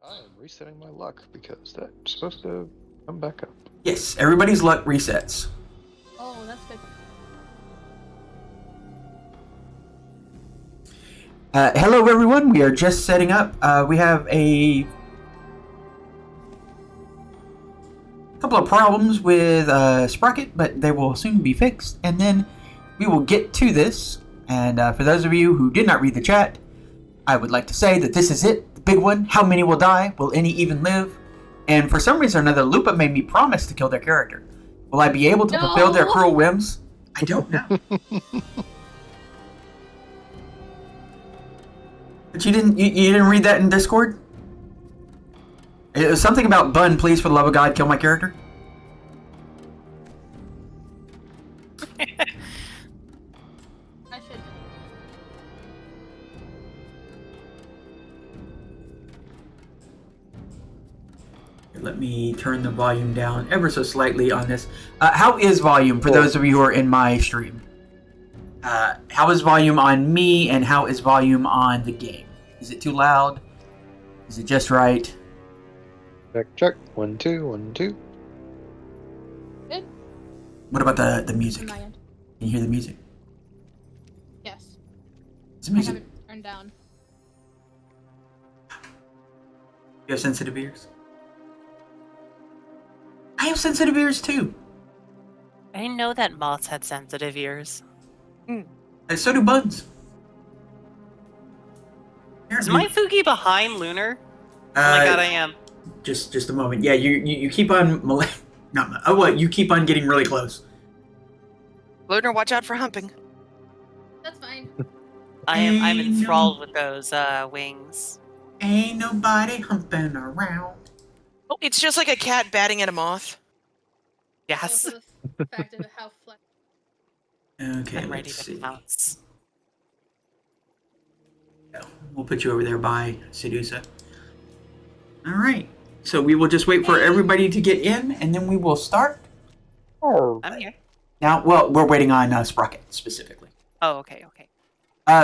I am resetting my luck because that's supposed to come back up. Yes, everybody's luck resets. Oh, that's good. Hello, everyone. We are just setting up. We have a couple of problems with Sprocket, but they will soon be fixed, and then we will get to this. And for those of you who did not read the chat, I would like to say that this is it, the big one. How many will die? Will any even live? And for some reason or another, Lupa made me promise to kill their character. Will I be able to fulfill their cruel whims? I don't know. But you didn't read that in Discord? It was something about Bun, please, for the love of God, kill my character. I should. Let me turn the volume down ever so slightly on this. How is volume for those of you who are in my stream? How is volume on me, and how is volume on the game? Is it too loud? Is it just right? Check. 1, 2, 1, 2. Good. What about the music? On my Can end. you hear the music? Yes. Is the I music? have it turned down. You have sensitive ears? I have sensitive ears too. I didn't know that moths had sensitive ears. And so do buns. Is my Fugi behind Lunar? Oh my god, I am. Just a moment. Yeah, you keep on you keep on getting really close. Lunar, watch out for humping. That's fine. I'm enthralled with those wings. Ain't nobody humping around. Oh, it's just like a cat batting at a moth. Yes. Also the fact of how flex. Okay, I'm ready let's to see. pounce. We'll put you over there by Sedusa. All right. So we will just wait for everybody to get in, and then we will start. I'm here. Now, well, we're waiting on Sprocket specifically. Oh, okay.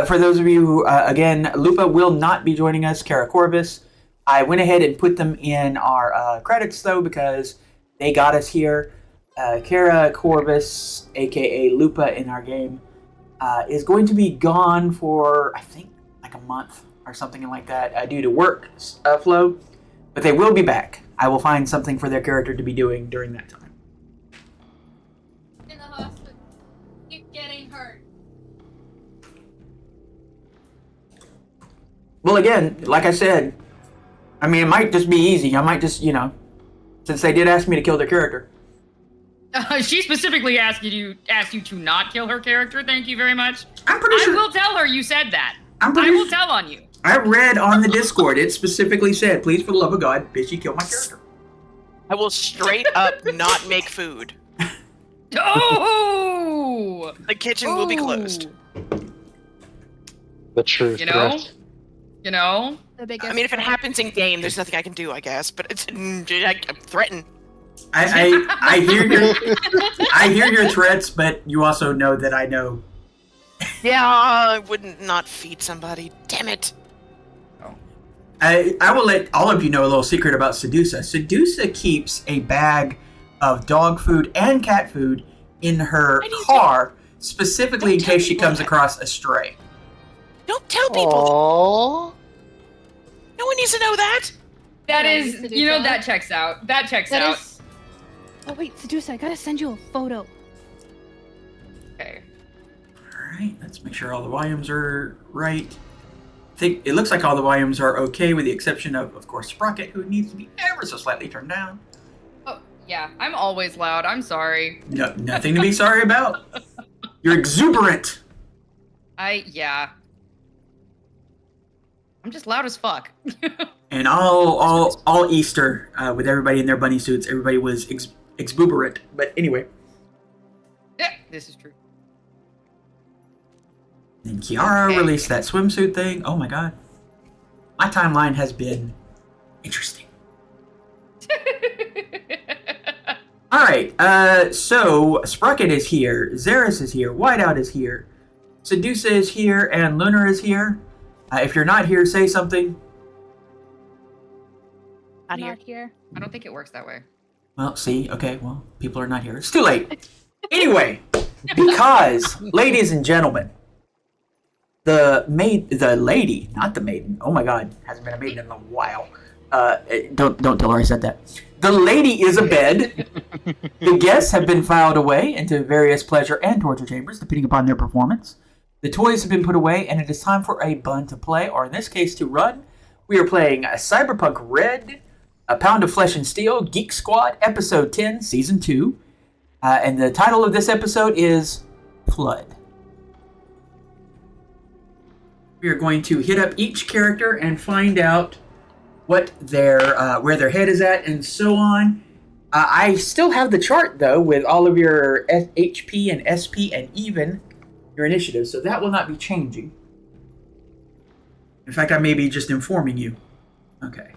For those of you who, again, Lupa will not be joining us, Kara Corbus. I went ahead and put them in our credits, though, because they got us here. Kara Corbus, a.k.a. Lupa in our game, is going to be gone for, I think, like a month or something like that due to work flow. But they will be back. I will find something for their character to be doing during that time. In the hospital. Keep getting hurt. Well, again, like I said, I mean, it might just be easy. I might just, since they did ask me to kill their character. She specifically asked you to not kill her character. Thank you very much. I'm pretty sure. I will tell her you said that. I'm I pretty will tell on you. I read on the Discord, it specifically said, please, for the love of God, bitchy, kill my character. I will straight up not make food. Oh! The kitchen will be closed. The truth. You know? You know? The biggest. I mean, if it happens in game, there's nothing I can do, I guess. But it's I threaten. I hear your threats, but you also know that I know. Yeah, I wouldn't not feed somebody. Damn it. I will let all of you know a little secret about Sedusa. Sedusa keeps a bag of dog food and cat food in her car, specifically in case she comes across a stray. Don't tell people. Aww. No one needs to know that. That Yeah, is, Sedusa. you know, that checks out. That checks That out. is. Oh wait, Sedusa, I gotta send you a photo. Okay. Alright, let's make sure all the volumes are right. I think it looks like all the volumes are okay, with the exception of course, Sprocket, who needs to be ever so slightly turned down. Oh, yeah. I'm always loud. I'm sorry. No, nothing to be sorry about. You're exuberant. Yeah. I'm just loud as fuck. And all Easter, with everybody in their bunny suits, everybody was exuberant. But anyway. Yeah, this is true. And Kiara released that swimsuit thing. Oh my god. My timeline has been interesting. Alright, so Sprocket is here, Xeris is here, Whiteout is here, Sedusa is here, and Lunar is here. If you're not here, say something. Not here. Not here. I don't think it works that way. Well, see, okay, well, people are not here. It's too late. Anyway, because, ladies and gentlemen, the lady, not the maiden. Oh my God, hasn't been a maiden in a while. Don't tell her I said that. The lady is abed. The guests have been filed away into various pleasure and torture chambers, depending upon their performance. The toys have been put away, and it is time for a bun to play, or in this case, to run. We are playing Cyberpunk Red, A Pound of Flesh and Steel, Geek Squad, Episode 10, Season 2. And the title of this episode is Flood. We are going to hit up each character and find out what where their head is at, and so on. I still have the chart, though, with all of your HP and SP and even your initiative, so that will not be changing. In fact, I may be just informing you. Okay.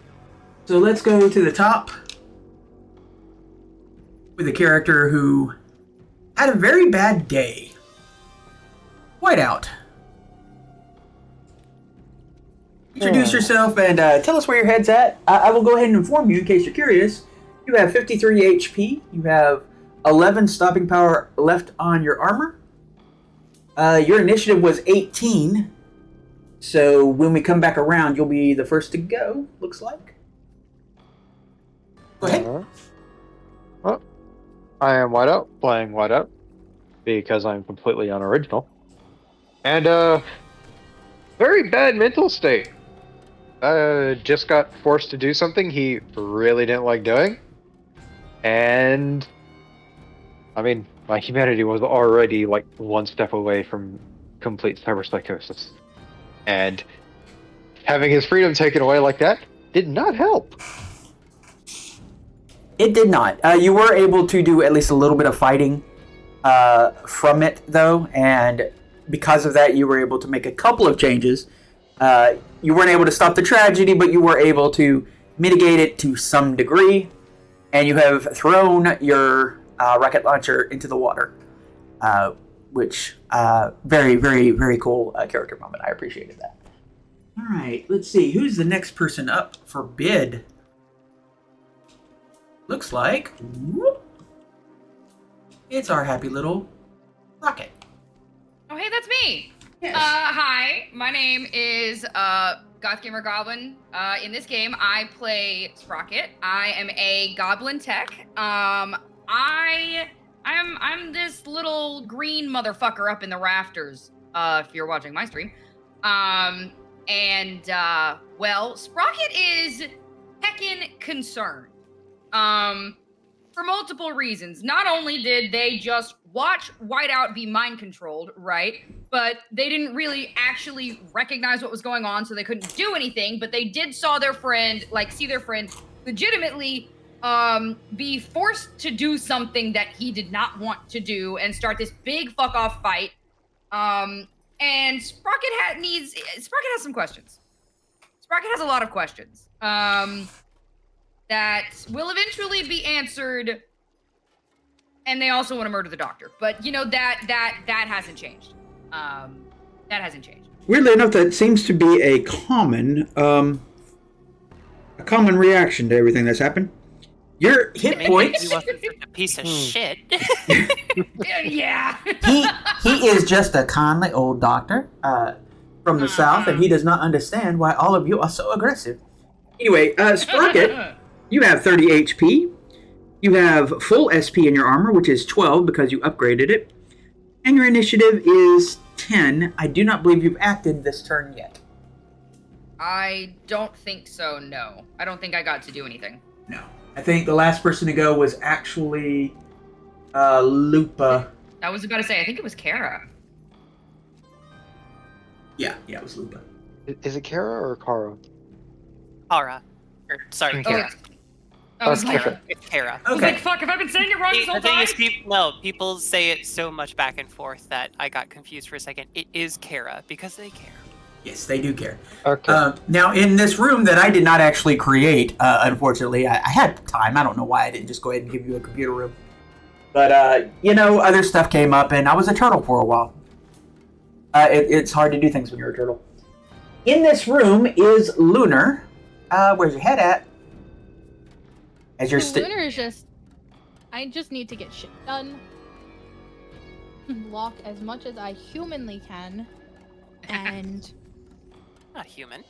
So let's go to the top with a character who had a very bad day. Whiteout. Introduce yourself and tell us where your head's at. I will go ahead and inform you in case you're curious. You have 53 HP. You have 11 stopping power left on your armor. Your initiative was 18. So when we come back around, you'll be the first to go, looks like. Go ahead. Well, I am Whiteout, playing Whiteout, because I'm completely unoriginal. And, very bad mental state. Just got forced to do something he really didn't like doing. And, I mean, my humanity was already, like, one step away from complete cyberpsychosis. And having his freedom taken away like that did not help. It did not. You were able to do at least a little bit of fighting from it, though, and because of that, you were able to make a couple of changes. You weren't able to stop the tragedy, but you were able to mitigate it to some degree, and you have thrown your rocket launcher into the water, which very, very, very cool character moment. I appreciated that. All right, let's see. Who's the next person up for bid? Looks like it's our happy little Rocket. Oh, hey, that's me. Yes. Hi, my name is Goth Gamer Goblin. In this game, I play Sprocket. I am a Goblin Tech. I'm this little green motherfucker up in the rafters. If you're watching my stream, well, Sprocket is heckin' concerned. For multiple reasons. Not only did they just watch Whiteout be mind controlled, right? But they didn't really actually recognize what was going on, so they couldn't do anything. But they did see their friend legitimately be forced to do something that he did not want to do and start this big fuck off fight. And Sprocket has some questions. Sprocket has a lot of questions. That will eventually be answered, and they also want to murder the doctor. But you know that hasn't changed. That hasn't changed. Weirdly enough, that seems to be a common reaction to everything that's happened. Your hit points. He wasn't such a piece of shit. Yeah. He is just a kindly old doctor from the south, and he does not understand why all of you are so aggressive. Anyway, Sprocket. You have 30 HP. You have full SP in your armor, which is 12 because you upgraded it. And your initiative is 10. I do not believe you've acted this turn yet. I don't think so, no. I don't think I got to do anything. No. I think the last person to go was actually Lupa. I was about to say, I think it was Kara. Yeah, it was Lupa. Is it Kara or Kara? Kara. Sorry, Kara. Oh, it's Okay. Kara. It's Kara. I was like, fuck, if I've been saying it wrong this whole The thing time. is, people say it so much back and forth that I got confused for a second. It is Kara because they care. Yes, they do care. Okay. Now, in this room that I did not actually create, unfortunately, I had time. I don't know why I didn't just go ahead and give you a computer room. But, other stuff came up, and I was a turtle for a while. It's hard to do things when you're a turtle. In this room is Lunar. Where's your head at? As you're Lunar is just. I just need to get shit done. Walk as much as I humanly can, and Not human.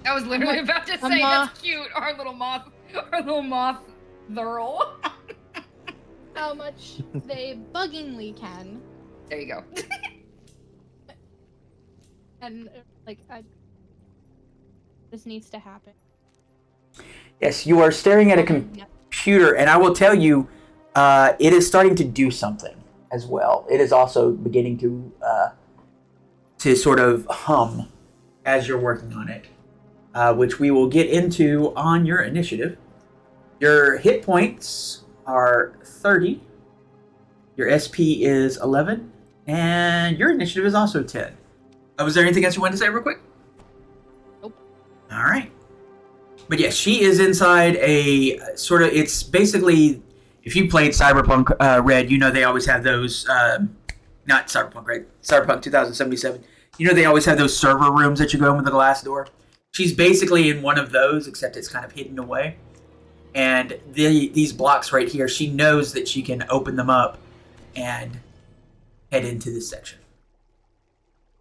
I was literally about to say that's cute. Our little moth thurl. how much they buggingly can, There you go. and this needs to happen. Yes, you are staring at a computer, and I will tell you, it is starting to do something as well. It is also beginning to sort of hum as you're working on it, which we will get into on your initiative. Your hit points are 30. Your SP is 11, and your initiative is also 10. Was there anything else you wanted to say real quick? Nope. All right. But yes, she is inside a sort of, it's basically, if you played Cyberpunk Red, you know they always have those, not Cyberpunk Red, Cyberpunk 2077. You know they always have those server rooms that you go in with the glass door. She's basically in one of those, except it's kind of hidden away. And these blocks right here, she knows that she can open them up and head into this section.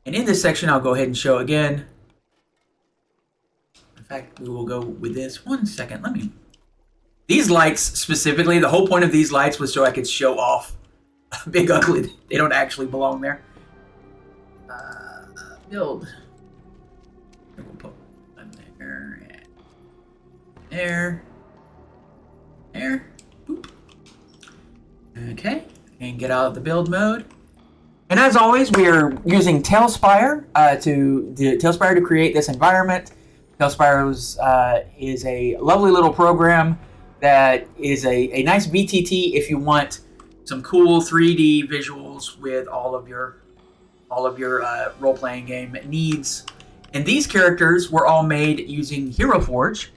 And in this section, I'll go ahead and show again. In fact, we will go with this. 1 second, these lights specifically, the whole point of these lights was so I could show off Big Ugly. They don't actually belong there. Build. We'll put one there. There. There. Boop. Okay. And get out of the build mode. And as always, we are using Tailspire to create this environment. Tailspire is a lovely little program that is a nice VTT if you want some cool 3D visuals with all of your role-playing game needs. And these characters were all made using Hero Forge.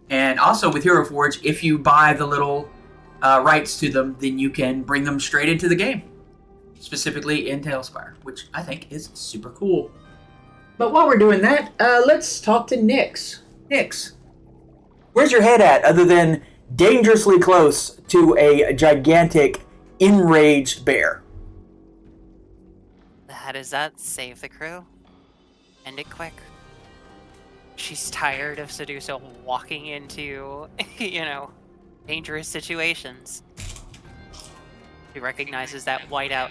And also with Hero Forge, if you buy the little rights to them, then you can bring them straight into the game. Specifically in Tailspire, which I think is super cool. But while we're doing that, let's talk to Nyx. Nyx, where's your head at other than dangerously close to a gigantic, enraged bear? How does that save the crew? End it quick. She's tired of Sedusa walking into, dangerous situations. She recognizes that Whiteout,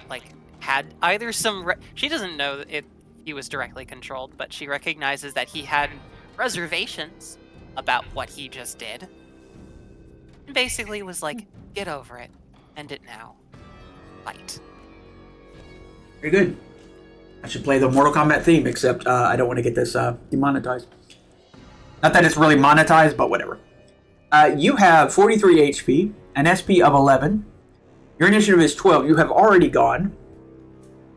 had either she doesn't know if he was directly controlled, but she recognizes that he had reservations about what he just did. And basically was like, get over it. End it now. Fight. Very good. I should play the Mortal Kombat theme, except I don't want to get this demonetized. Not that it's really monetized, but whatever. You have 43 HP, an SP of 11. Your initiative is 12. You have already gone.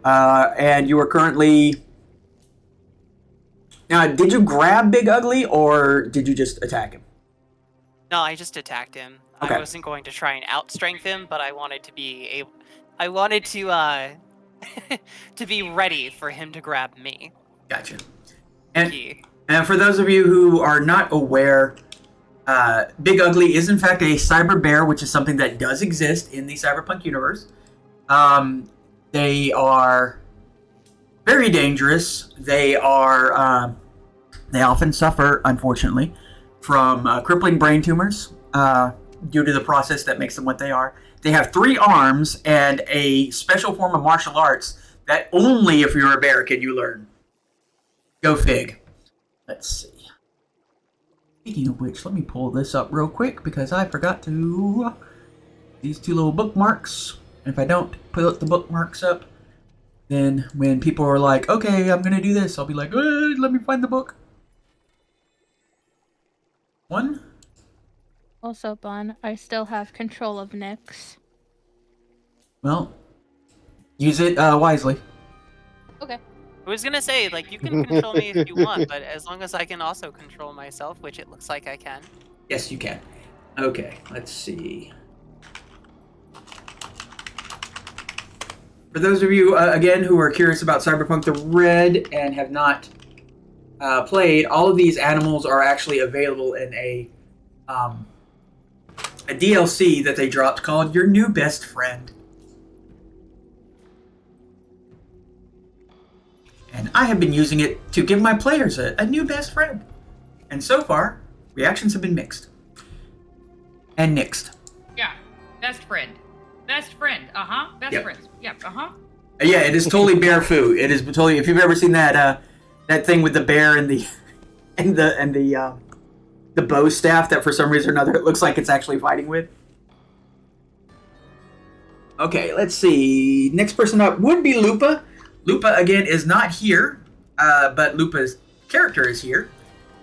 And you are currently... Now, did you grab Big Ugly, or did you just attack him? No, I just attacked him. Okay. I wasn't going to try and outstrength him, but I wanted to be able... I wanted to, to be ready for him to grab me. Gotcha. And for those of you who are not aware, Big Ugly is in fact a cyber bear, which is something that does exist in the Cyberpunk universe. They are very dangerous. They are they often suffer, unfortunately, from crippling brain tumors due to the process that makes them what they are. They have 3 arms and a special form of martial arts that only if you're a bear can you learn. Go fig. Let's see. Speaking of which, let me pull this up real quick because I forgot to... These 2 little bookmarks. And if I don't put the bookmarks up, then when people are like, okay, I'm going to do this, I'll be like, let me find the book. 1. Also, Bun, I still have control of Nyx. Well, use it wisely. Okay. I was gonna say, you can control me if you want, but as long as I can also control myself, which it looks like I can. Yes, you can. Okay, let's see. For those of you, again, who are curious about Cyberpunk the Red and have not played, all of these animals are actually available in a DLC that they dropped called Your New Best Friend. And I have been using it to give my players a new best friend. And so far, reactions have been mixed. And nixed. Yeah. Best friend. Best friend. Uh-huh. Best Yep. friends. Yep. Uh-huh. Yeah, it is totally bear food. It is totally. If you've ever seen that thing with the bear and the bow staff that for some reason or another it looks like it's actually fighting with. Okay, let's see. Next person up would be Lupa. Lupa again is not here, but Lupa's character is here.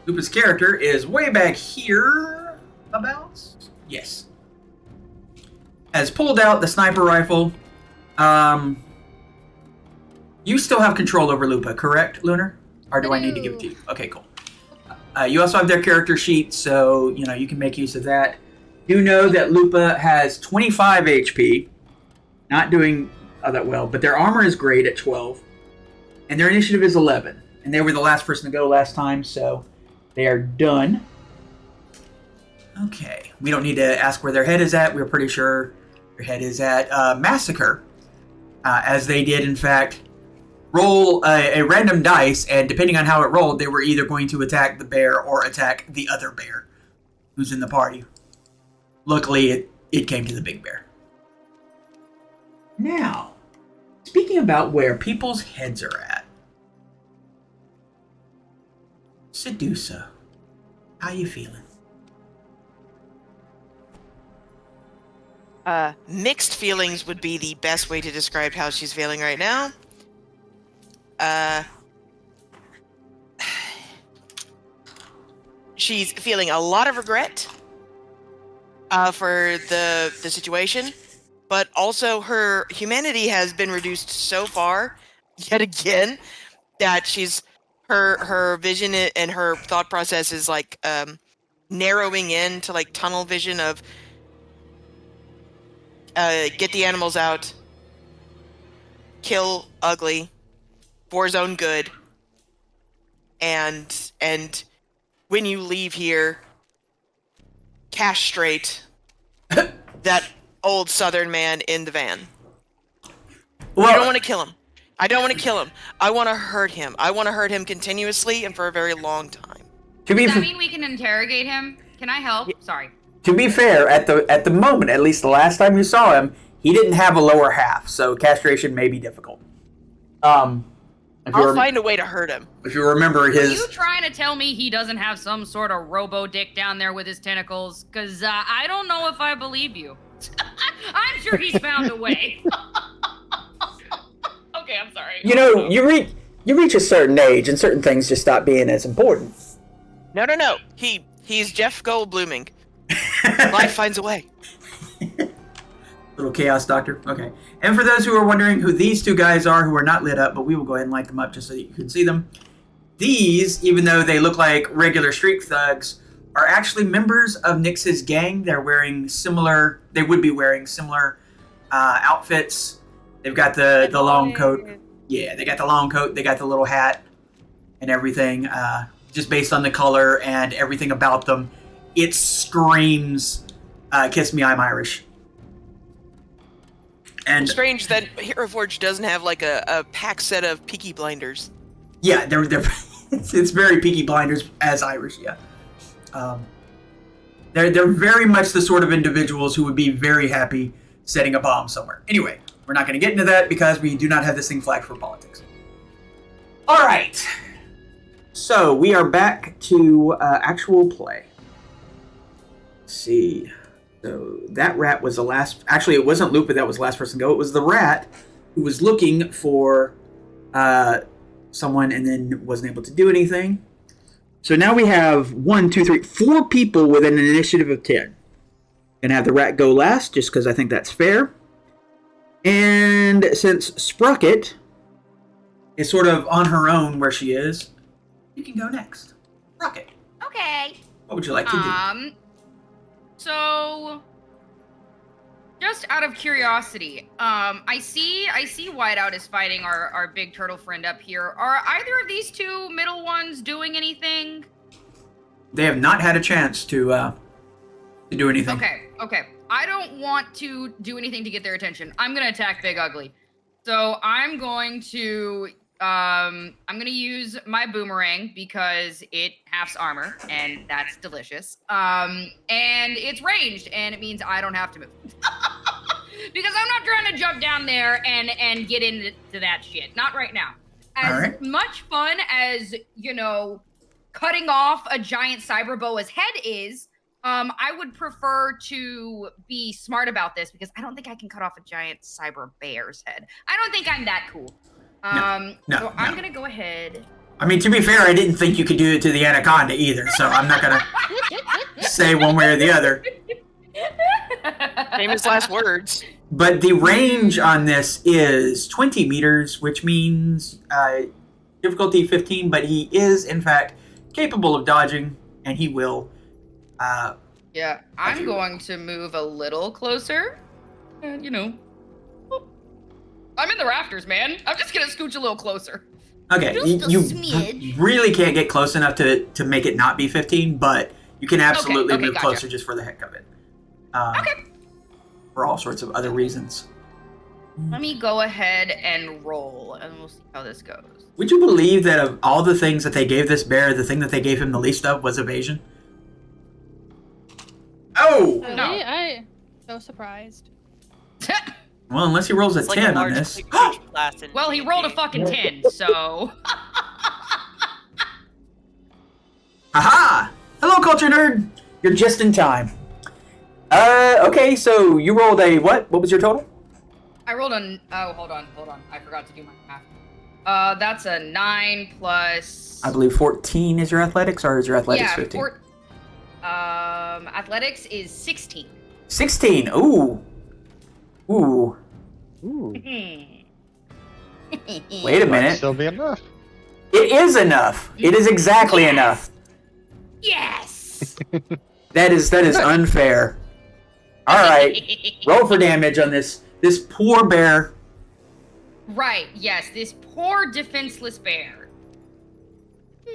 Lupa's character is way back here, about. Yes. Has pulled out the sniper rifle. You still have control over Lupa, correct, Lunar? Or do I need to give it to you? Okay, cool. You also have their character sheet, so you can make use of that. You know that Lupa has 25 HP, not doing that well, but their armor is great at 12, and their initiative is 11. And they were the last person to go last time, so they are done. Okay, we don't need to ask where their head is at. We're pretty sure their head is at Massacre, as they did, in fact, roll a random dice, and depending on how it rolled, they were either going to attack the bear or attack the other bear who's in the party. Luckily, it came to the big bear. Now, speaking about where people's heads are at, Sedusa, how you feeling? Mixed feelings would be the best way to describe how she's feeling right now. She's feeling a lot of regret for the situation, but also her humanity has been reduced so far, yet again, that her vision and her thought process is like narrowing in to like tunnel vision of get the animals out, kill ugly for his own good, and when you leave here, castrate that old southern man in the van. Well, I don't want to kill him. I don't want to kill him. I want to hurt him. I want to hurt him continuously and for a very long time. to be Does that mean we can interrogate him? Can I help? Sorry. to be fair, at the moment, at least the last time you saw him, he didn't have a lower half, so castration may be difficult. I'll find a way to hurt him. If you remember Are his, you trying to tell me he doesn't have some sort of robo-dick down there with his tentacles? Because I don't know if I believe you. I'm sure he's found a way. Okay, I'm sorry. you reach a certain age, and certain things just stop being as important. No. He's Jeff Goldbluming. Life finds a way. Little chaos doctor. Okay. And for those who are wondering who these two guys are, who are not lit up, but we will go ahead and light them up just so that you can see them. These, even though they look like regular street thugs, are actually members of Nyx's gang. They would be wearing similar outfits. They've got the long coat. Yeah, they got the long coat. They got the little hat and everything. Just based on the color and everything about them, it screams, "Kiss me, I'm Irish." And Strange that Hero Forge doesn't have like a pack set of Peaky Blinders. yeah, they're it's very Peaky Blinders as Irish. Yeah, they're very much the sort of individuals who would be very happy setting a bomb somewhere. Anyway, we're not going to get into that because we do not have this thing flagged for politics. All right, so we are back to actual play. Let's see. So that rat was the last. Actually, it wasn't Lupa that was the last person to go. It was the rat who was looking for someone and then wasn't able to do anything. So now we have 4 people with an initiative of 10. Gonna have the rat go last just because I think that's fair. And since Sprocket is sort of on her own where she is, you can go next. Sprocket, Okay. what would you like to do? So, just out of curiosity, I see Whiteout is fighting our big turtle friend up here. Are either of these two middle ones doing anything? They have not had a chance to do anything. Okay, I don't want to do anything to get their attention. I'm gonna attack Big Ugly. So I'm going to use my boomerang because it halves armor, and that's delicious. And it's ranged, and it means I don't have to move. Because I'm not trying to jump down there and get into that shit. Not right now. As much fun as, cutting off a giant cyber boa's head is, I would prefer to be smart about this because I don't think I can cut off a giant cyber bear's head. I don't think I'm that cool. I'm going to go ahead. I mean, to be fair, I didn't think you could do it to the anaconda either, so I'm not going to say one way or the other. Famous last words. But the range on this is 20 meters, which means difficulty 15, but he is, in fact, capable of dodging, and he will. Yeah, I'm going to move a little closer. And, I'm in the rafters, man. I'm just going to scooch a little closer. Okay, you really can't get close enough to make it not be 15, but you can absolutely move closer just for the heck of it. Okay. For all sorts of other reasons. Let me go ahead and roll, and we'll see how this goes. Would you believe that of all the things that they gave this bear, the thing that they gave him the least of was evasion? Oh! Really? No. I'm so surprised. Well, unless he rolls a It's like 10 a on large this. class in Well, he D&D. rolled a fucking 10, so... Aha! Hello, culture nerd! You're just in time. Okay, so you rolled a what? What was your total? I rolled a... Oh, hold on. I forgot to do my math. That's a 9 plus... I believe 14 is your athletics, or is your athletics 15? Athletics is 16. 16, ooh. Ooh. Ooh, Wait a might minute. still be enough. It is enough. It is exactly enough. Yes! That is unfair. Alright. Roll for damage on this poor bear. Right, yes, this poor defenseless bear.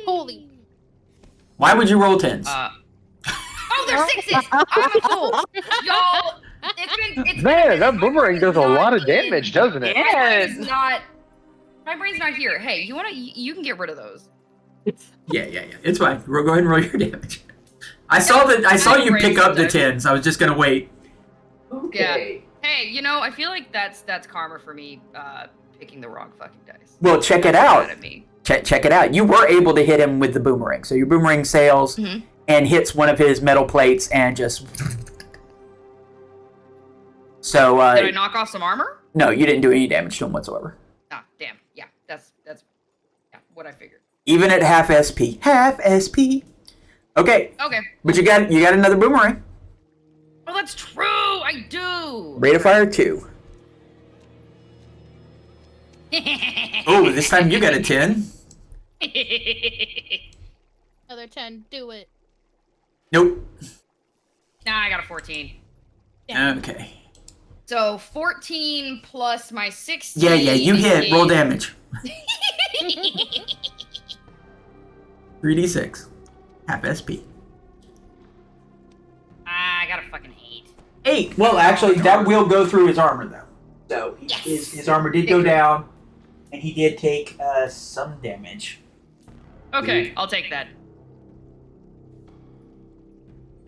Holy. Why would you roll 10s? Oh, they're 6s! I'm a fool! Y'all, it's Man, that boomerang does a lot of damage, doesn't it? Yes. My brain's not here. Hey, you can get rid of those. Yeah. It's fine. Go ahead and roll your damage. I saw you pick up the 10s. I was just gonna wait. Okay. Yeah. Hey, I feel like that's karma for me picking the wrong fucking dice. Well, check it out. Mad at me. Check it out. You were able to hit him with the boomerang. So your boomerang sails and hits one of his metal plates and just... So, Did I knock off some armor? No, you didn't do any damage to him whatsoever. Ah, damn. Yeah, that's what I figured. Even at half SP. Half SP. Okay. Okay. But you got another boomerang. Oh, that's true. I do. Rate of fire 2. Oh, this time you got a 10. Another 10. Do it. Nope. Nah, I got a 14. Okay. So 14 plus my 16. Yeah, you hit. Roll damage. 3d6. Half SP. I got a fucking 8. 8. Well, actually, that will go through his armor, though. So his armor did go down, and he did take some damage. Okay, I'll take that.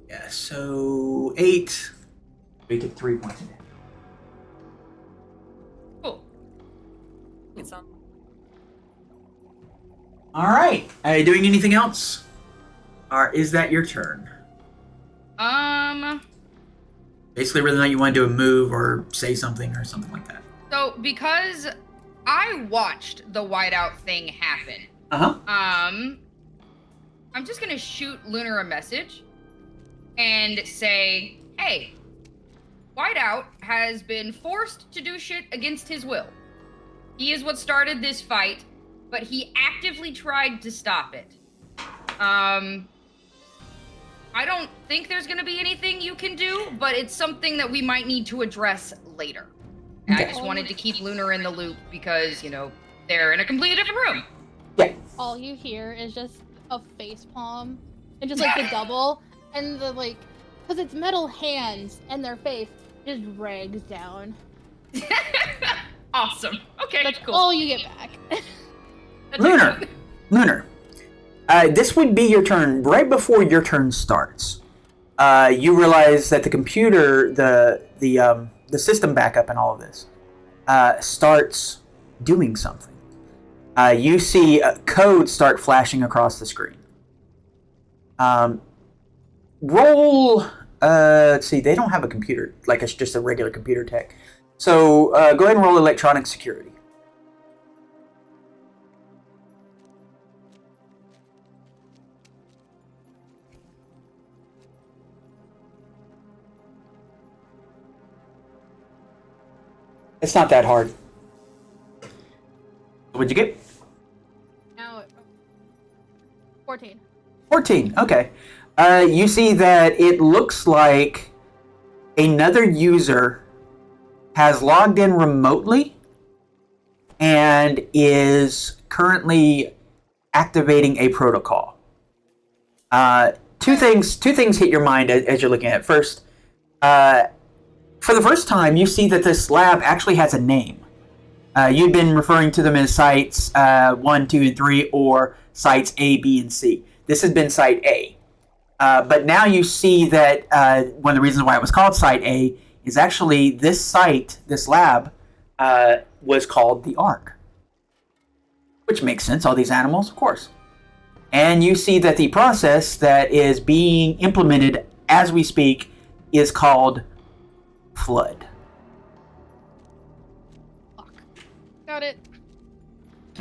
Yeah, so 8. We took 3 points of damage. Cool. It's on. All right. Are you doing anything else? Or is that your turn? Basically, whether or not you want to do a move or say something or something like that. So because I watched the whiteout thing happen, I'm just gonna shoot Lunar a message and say, hey, Whiteout has been forced to do shit against his will. He is what started this fight, but he actively tried to stop it. I don't think there's gonna be anything you can do, but it's something that we might need to address later. And I just wanted to keep Lunar in the loop because, they're in a completely different room. Yeah. All you hear is just a face palm and just like the double and the Because it's metal hands and their face just drags down. Awesome. Okay, That's cool. all you get back. That's Lunar. it. Lunar. This would be your turn. Right before your turn starts, you realize that the computer, the system backup and all of this, starts doing something. You see code start flashing across the screen. Roll. Let's see. They don't have a computer, like it's just a regular computer tech. So go ahead and roll electronic security. It's not that hard. What'd you get? Now, 14. 14. Okay. You see that it looks like another user has logged in remotely and is currently activating a protocol. Two things hit your mind as you're looking at it. First, for the first time, you see that this lab actually has a name. You've been referring to them as sites 1, 2, and 3, or sites A, B, and C. This has been site A. But now you see that one of the reasons why it was called site A is actually this site, this lab, was called the Ark. Which makes sense, all these animals, of course. And you see that the process that is being implemented as we speak is called Flood. Got it.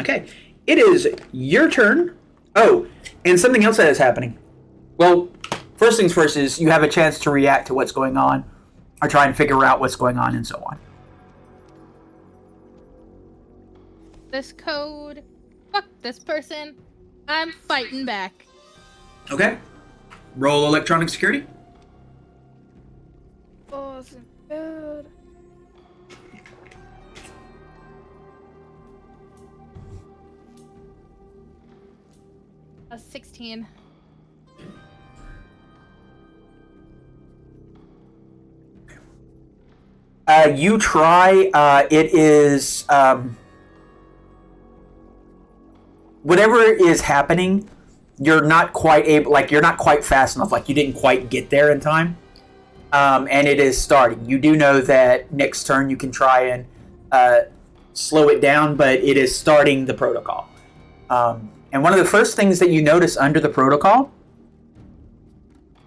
Okay, it is your turn. Oh, and something else that is happening. Well, first things first is you have a chance to react to what's going on, or try and figure out what's going on, and so on. This code. Fuck this person. I'm fighting back. Okay. Roll electronic security. Wasn't good. A 16. You try. It is whatever is happening. You're not quite able. Like you're not quite fast enough. Like you didn't quite get there in time. And it is starting. You do know that next turn you can try and slow it down, but it is starting the protocol. And one of the first things that you notice under the protocol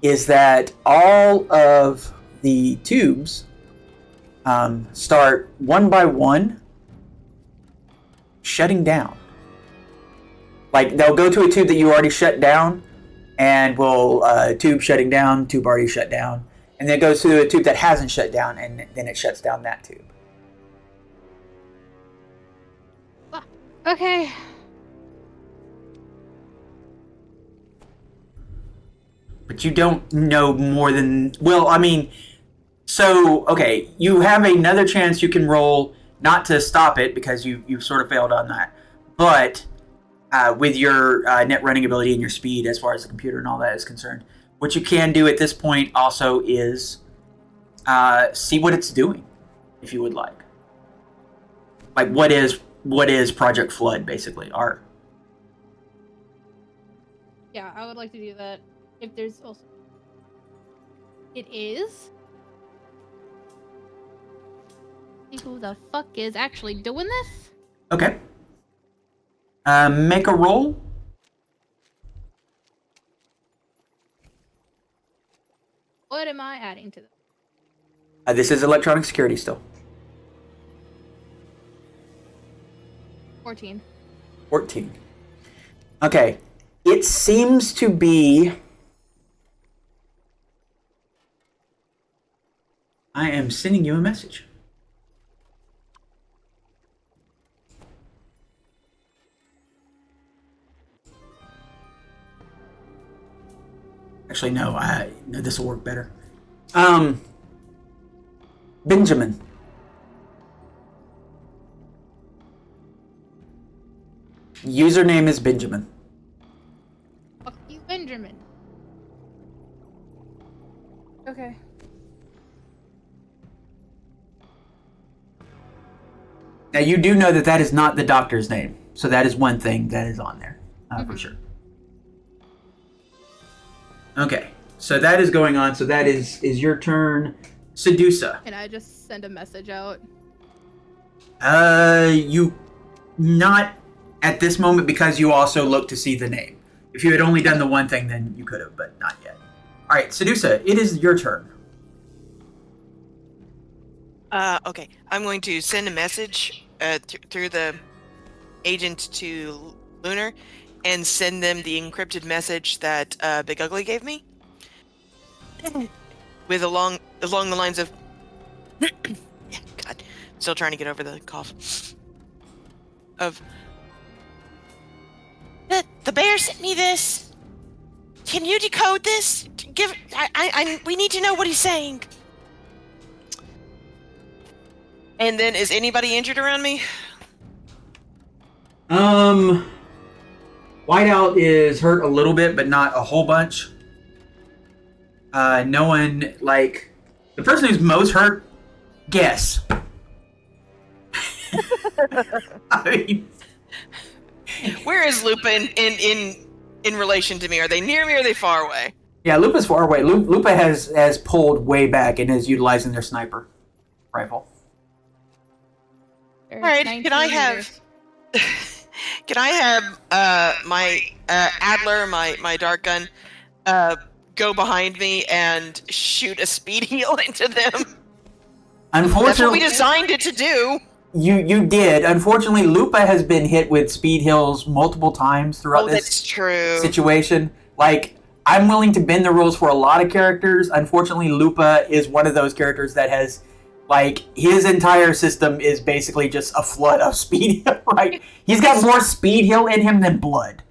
is that all of the tubes start one by one shutting down. Like they'll go to a tube that you already shut down, and will tube shutting down, tube already shut down, and then it goes to a tube that hasn't shut down, and then it shuts down that tube. Okay. But you don't know more than... Well, I mean... So, okay, you have another chance you can roll, not to stop it, because you sort of failed on that. But with your net running ability and your speed, as far as the computer and all that is concerned, what you can do at this point also is see what it's doing, if you would like. Like, what is Project Flood, basically, or... Yeah, I would like to do that. If there's also... It is? See who the fuck is actually doing this? Okay. Make a roll. What am I adding to this? This is electronic security still. 14. 14. Okay. It seems to be... I am sending you a message. Actually, no. No, this will work better. Benjamin. Username is Benjamin. Fuck you, Benjamin. Okay. Now you do know that that is not the doctor's name, so that is one thing that is on there for sure. Okay, so that is going on. So that is your turn, Sedusa. Can I just send a message out? You not at this moment because you also look to see the name. If you had only done the one thing, then you could have, but not yet. All right, Sedusa, it is your turn. Okay, I'm going to send a message through the agent to Lunar and send them the encrypted message that Big Ugly gave me. With along the lines of yeah, God, still trying to get over the cough. Of the bear sent me this. Can you decode this? We need to know what he's saying. And then, is anybody injured around me? Whiteout is hurt a little bit, but not a whole bunch. No one, like, the person who's most hurt, guess. I mean, Where is Lupa in relation to me? Are they near me or are they far away? yeah, Lupa's far away. Lupa has pulled way back and is utilizing their sniper rifle. There's All right, 19 can I have meters. can I have my Adler, my dart gun, go behind me and shoot a speed heal into them? That's what Unfortunately, we designed it to do. you did. Unfortunately, Lupa has been hit with speed hills multiple times throughout Oh, this that's true. situation. Like, I'm willing to bend the rules for a lot of characters. Unfortunately, Lupa is one of those characters that has, like, his entire system is basically just a flood of speed heal, right? He's got more speed heal in him than blood.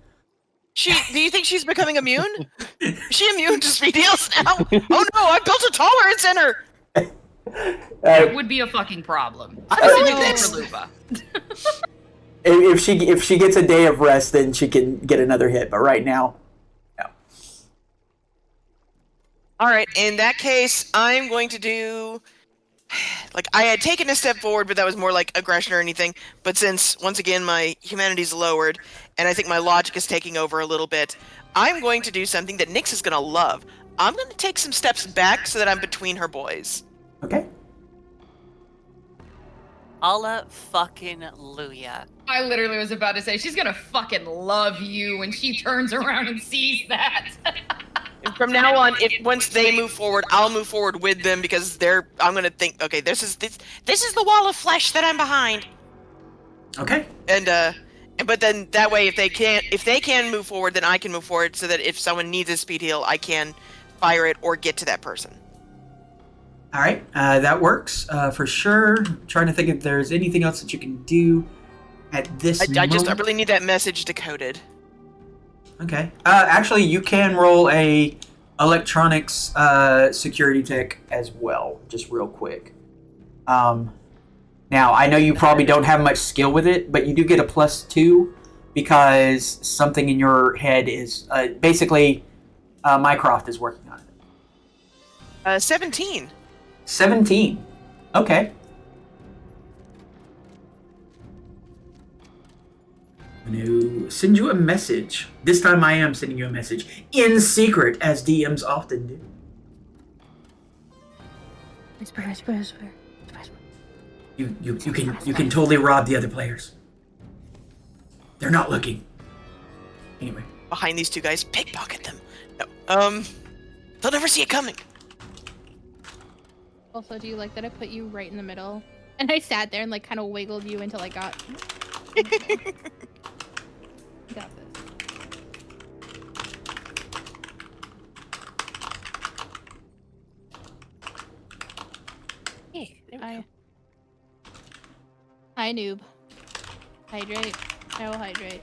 Do you think she's becoming immune? Is she immune to speed heals now? Oh no, I built a tolerance in her. That would be a fucking problem. I don't Specifically like for this. Lupa. If she gets a day of rest, then she can get another hit. But right now, no. All right, in that case, I'm going to do. Like, I had taken a step forward, but that was more like aggression or anything. But since, once again, my humanity's lowered, and I think my logic is taking over a little bit, I'm going to do something that Nyx is going to love. I'm going to take some steps back so that I'm between her boys. Okay. Allah fucking Luya. I literally was about to say she's gonna fucking love you when she turns around and sees that. And from now on, once they move forward, I'll move forward with them because I'm going to think, okay, this is the wall of flesh that I'm behind. Okay. But then that way, if they can move forward, then I can move forward so that if someone needs a speed heal, I can fire it or get to that person. All right. That works for sure. I'm trying to think if there's anything else that you can do at this I moment. really need that message decoded. Okay. Actually, you can roll a electronics security tech as well, just real quick. Now, I know you probably don't have much skill with it, but you do get a +2 because something in your head is basically Mycroft is working on it. 17. 17. Okay. I'm going to send you a message. This time I am sending you a message in secret, as DMs often do. Whisper. You can totally rob the other players. They're not looking. Anyway. Behind these two guys, pickpocket them. No, they'll never see it coming. Also, do you like that I put you right in the middle? And I sat there and like kind of wiggled you until I got. Got this. Hey, there we go. Hi, noob. Hydrate. I will hydrate.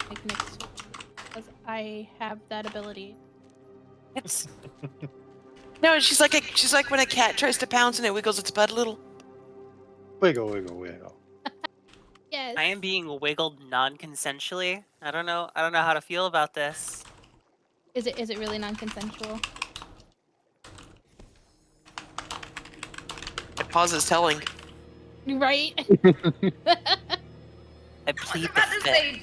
Like next, because I have that ability. It's No, she's like when a cat tries to pounce and it wiggles its butt a little. Wiggle, wiggle, wiggle. Yes. I am being wiggled non-consensually. I don't know how to feel about this. Is it really non-consensual? That pause is telling. Right? I plead I the was about to fifth. say,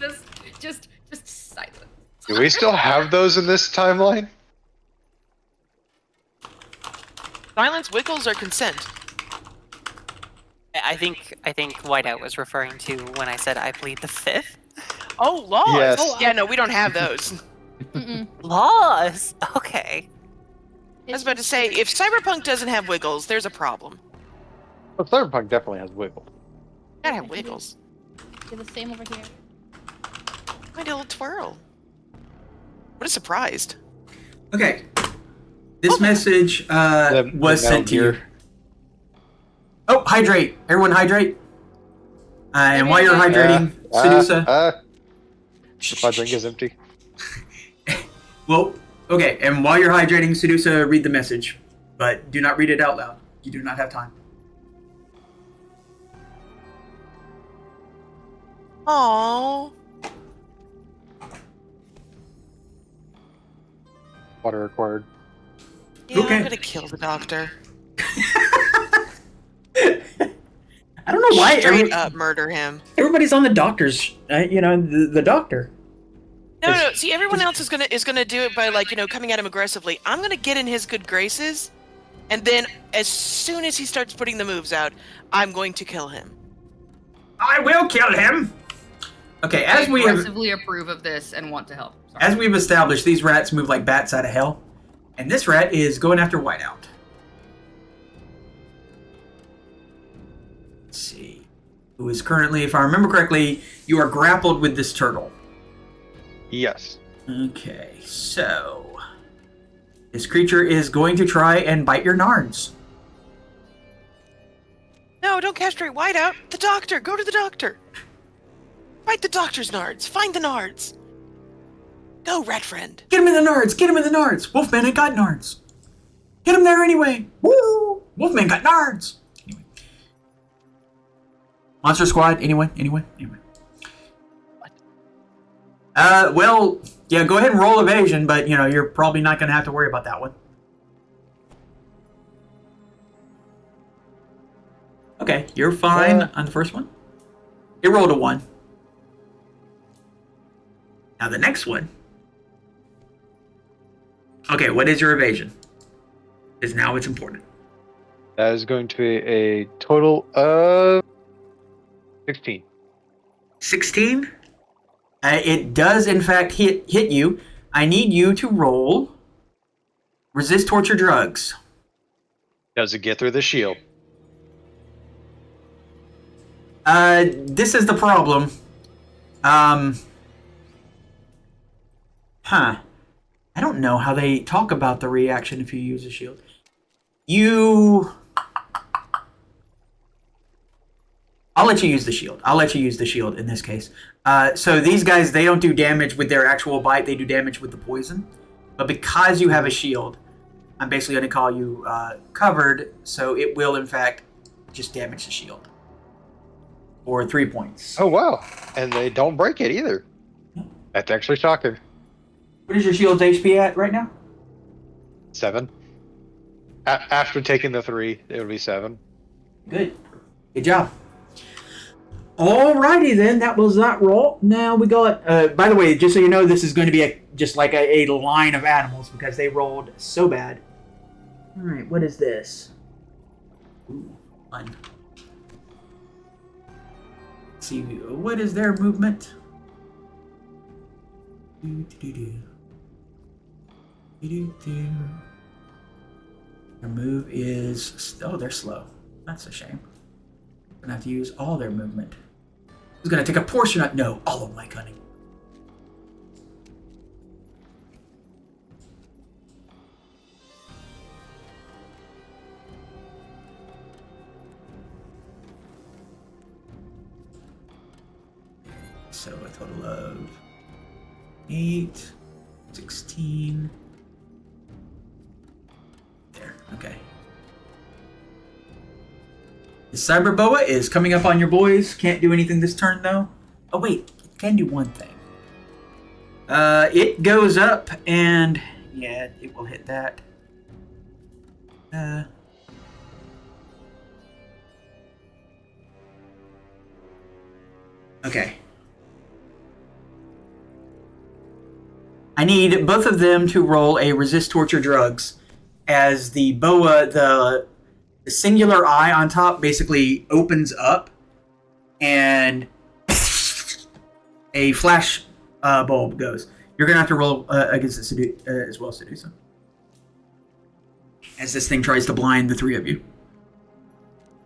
just silence. Do we still have those in this timeline? Silence, wiggles, or consent? I think Whiteout was referring to when I said I plead the fifth. Oh, laws. Yes. Oh, Yeah, no, we don't have those. Mm-mm. Laws. Okay. I was about to say, if Cyberpunk doesn't have wiggles, there's a problem. Well, Cyberpunk definitely has wiggle. Gotta have wiggles. Do the same over here. Find a little twirl. What a surprise. Okay. This message was sent to you. Oh, hydrate. Everyone hydrate. And while you're hydrating, Sedusa. If my drink is empty. Well, okay. And while you're hydrating, Sedusa, read the message. But do not read it out loud. You do not have time. Aww. Water required. Yeah, Okay. I'm gonna kill the doctor. I don't know why Straight up murder him. everybody's on the doctor's, the doctor. No. See, everyone else is gonna do it by coming at him aggressively. I'm gonna get in his good graces, and then as soon as he starts putting the moves out, I'm going to kill him. I will kill him. Okay, I as we have aggressively approve of this and want to help. Sorry. as we've established, these rats move like bats out of hell, and this rat is going after Whiteout. Let's see, who is currently, if I remember correctly, you are grappled with this turtle. Yes. Okay, so this creature is going to try and bite your nards. No, don't castrate Whiteout. The doctor. Go to the doctor. Fight the doctor's nards. Find the nards. Go, rat friend. Get him in the nards! Get him in the nards! Wolfman ain't got nards. Get him there anyway. Woo! Wolfman got nards. Anyway. Monster Squad. Anyone? Well, yeah. Go ahead and roll evasion, but you're probably not going to have to worry about that one. Okay, you're fine on the first one. It rolled a 1. Now the next one. Okay, what is your evasion? Because now it's important. That is going to be a total of 16. 16? It does, in fact, hit you. I need you to roll resist torture drugs. Does it get through the shield? This is the problem. I don't know how they talk about the reaction if you use a shield. I'll let you use the shield. I'll let you use the shield in this case. So these guys, they don't do damage with their actual bite. They do damage with the poison. But because you have a shield, I'm basically going to call you covered. So it will, in fact, just damage the shield. For 3 points. Oh, wow. And they don't break it either. That's actually shocking. What is your shield's HP at right now? 7. After taking the 3, it would be 7. Good. Good job. Alrighty then, that was that roll. Now we got, by the way, just so you know, this is going to be just like a line of animals because they rolled so bad. Alright, what is this? Ooh, fun. Let's see, what is their movement? Their move is, oh, they're slow. That's a shame. I'm gonna have to use all their movement. Who's gonna take a portion of, no, all of my cunning. So a total of 8, 16, Okay. The Cyber Boa is coming up on your boys. Can't do anything this turn though. Oh wait, it can do one thing. It goes up and yeah, it will hit that. Okay. I need both of them to roll a resist torture drugs as the boa, the singular eye on top basically opens up and a flash bulb goes. You're going to have to roll against this as well, Sedusa. As this thing tries to blind the three of you.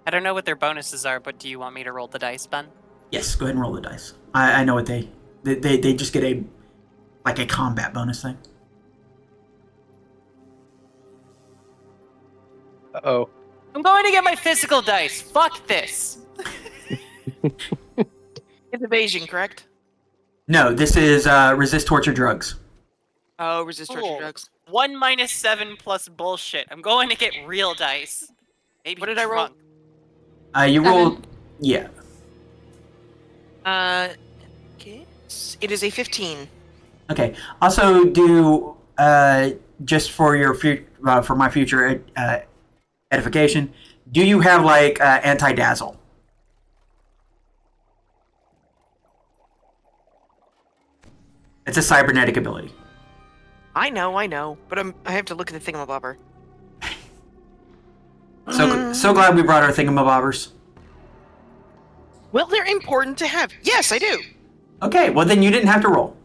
I don't know what their bonuses are, but do you want me to roll the dice, Ben? Yes, go ahead and roll the dice. I know what they just get a combat bonus thing. Uh-oh. I'm going to get my physical dice. Fuck this. It's evasion, correct? No, this is resist torture drugs. Oh, resist torture Cool. drugs. 1 minus 7 plus bullshit. I'm going to get real dice. Maybe What did I roll? drunk. You rolled, yeah. Okay. It is a 15. Okay. Also, do just for your for my future edification, do you have like anti-dazzle? It's a cybernetic ability. I know, but I have to look at the thingamabobber. So glad we brought our thingamabobbers. Well, they're important to have. Yes, I do. Okay, well then you didn't have to roll.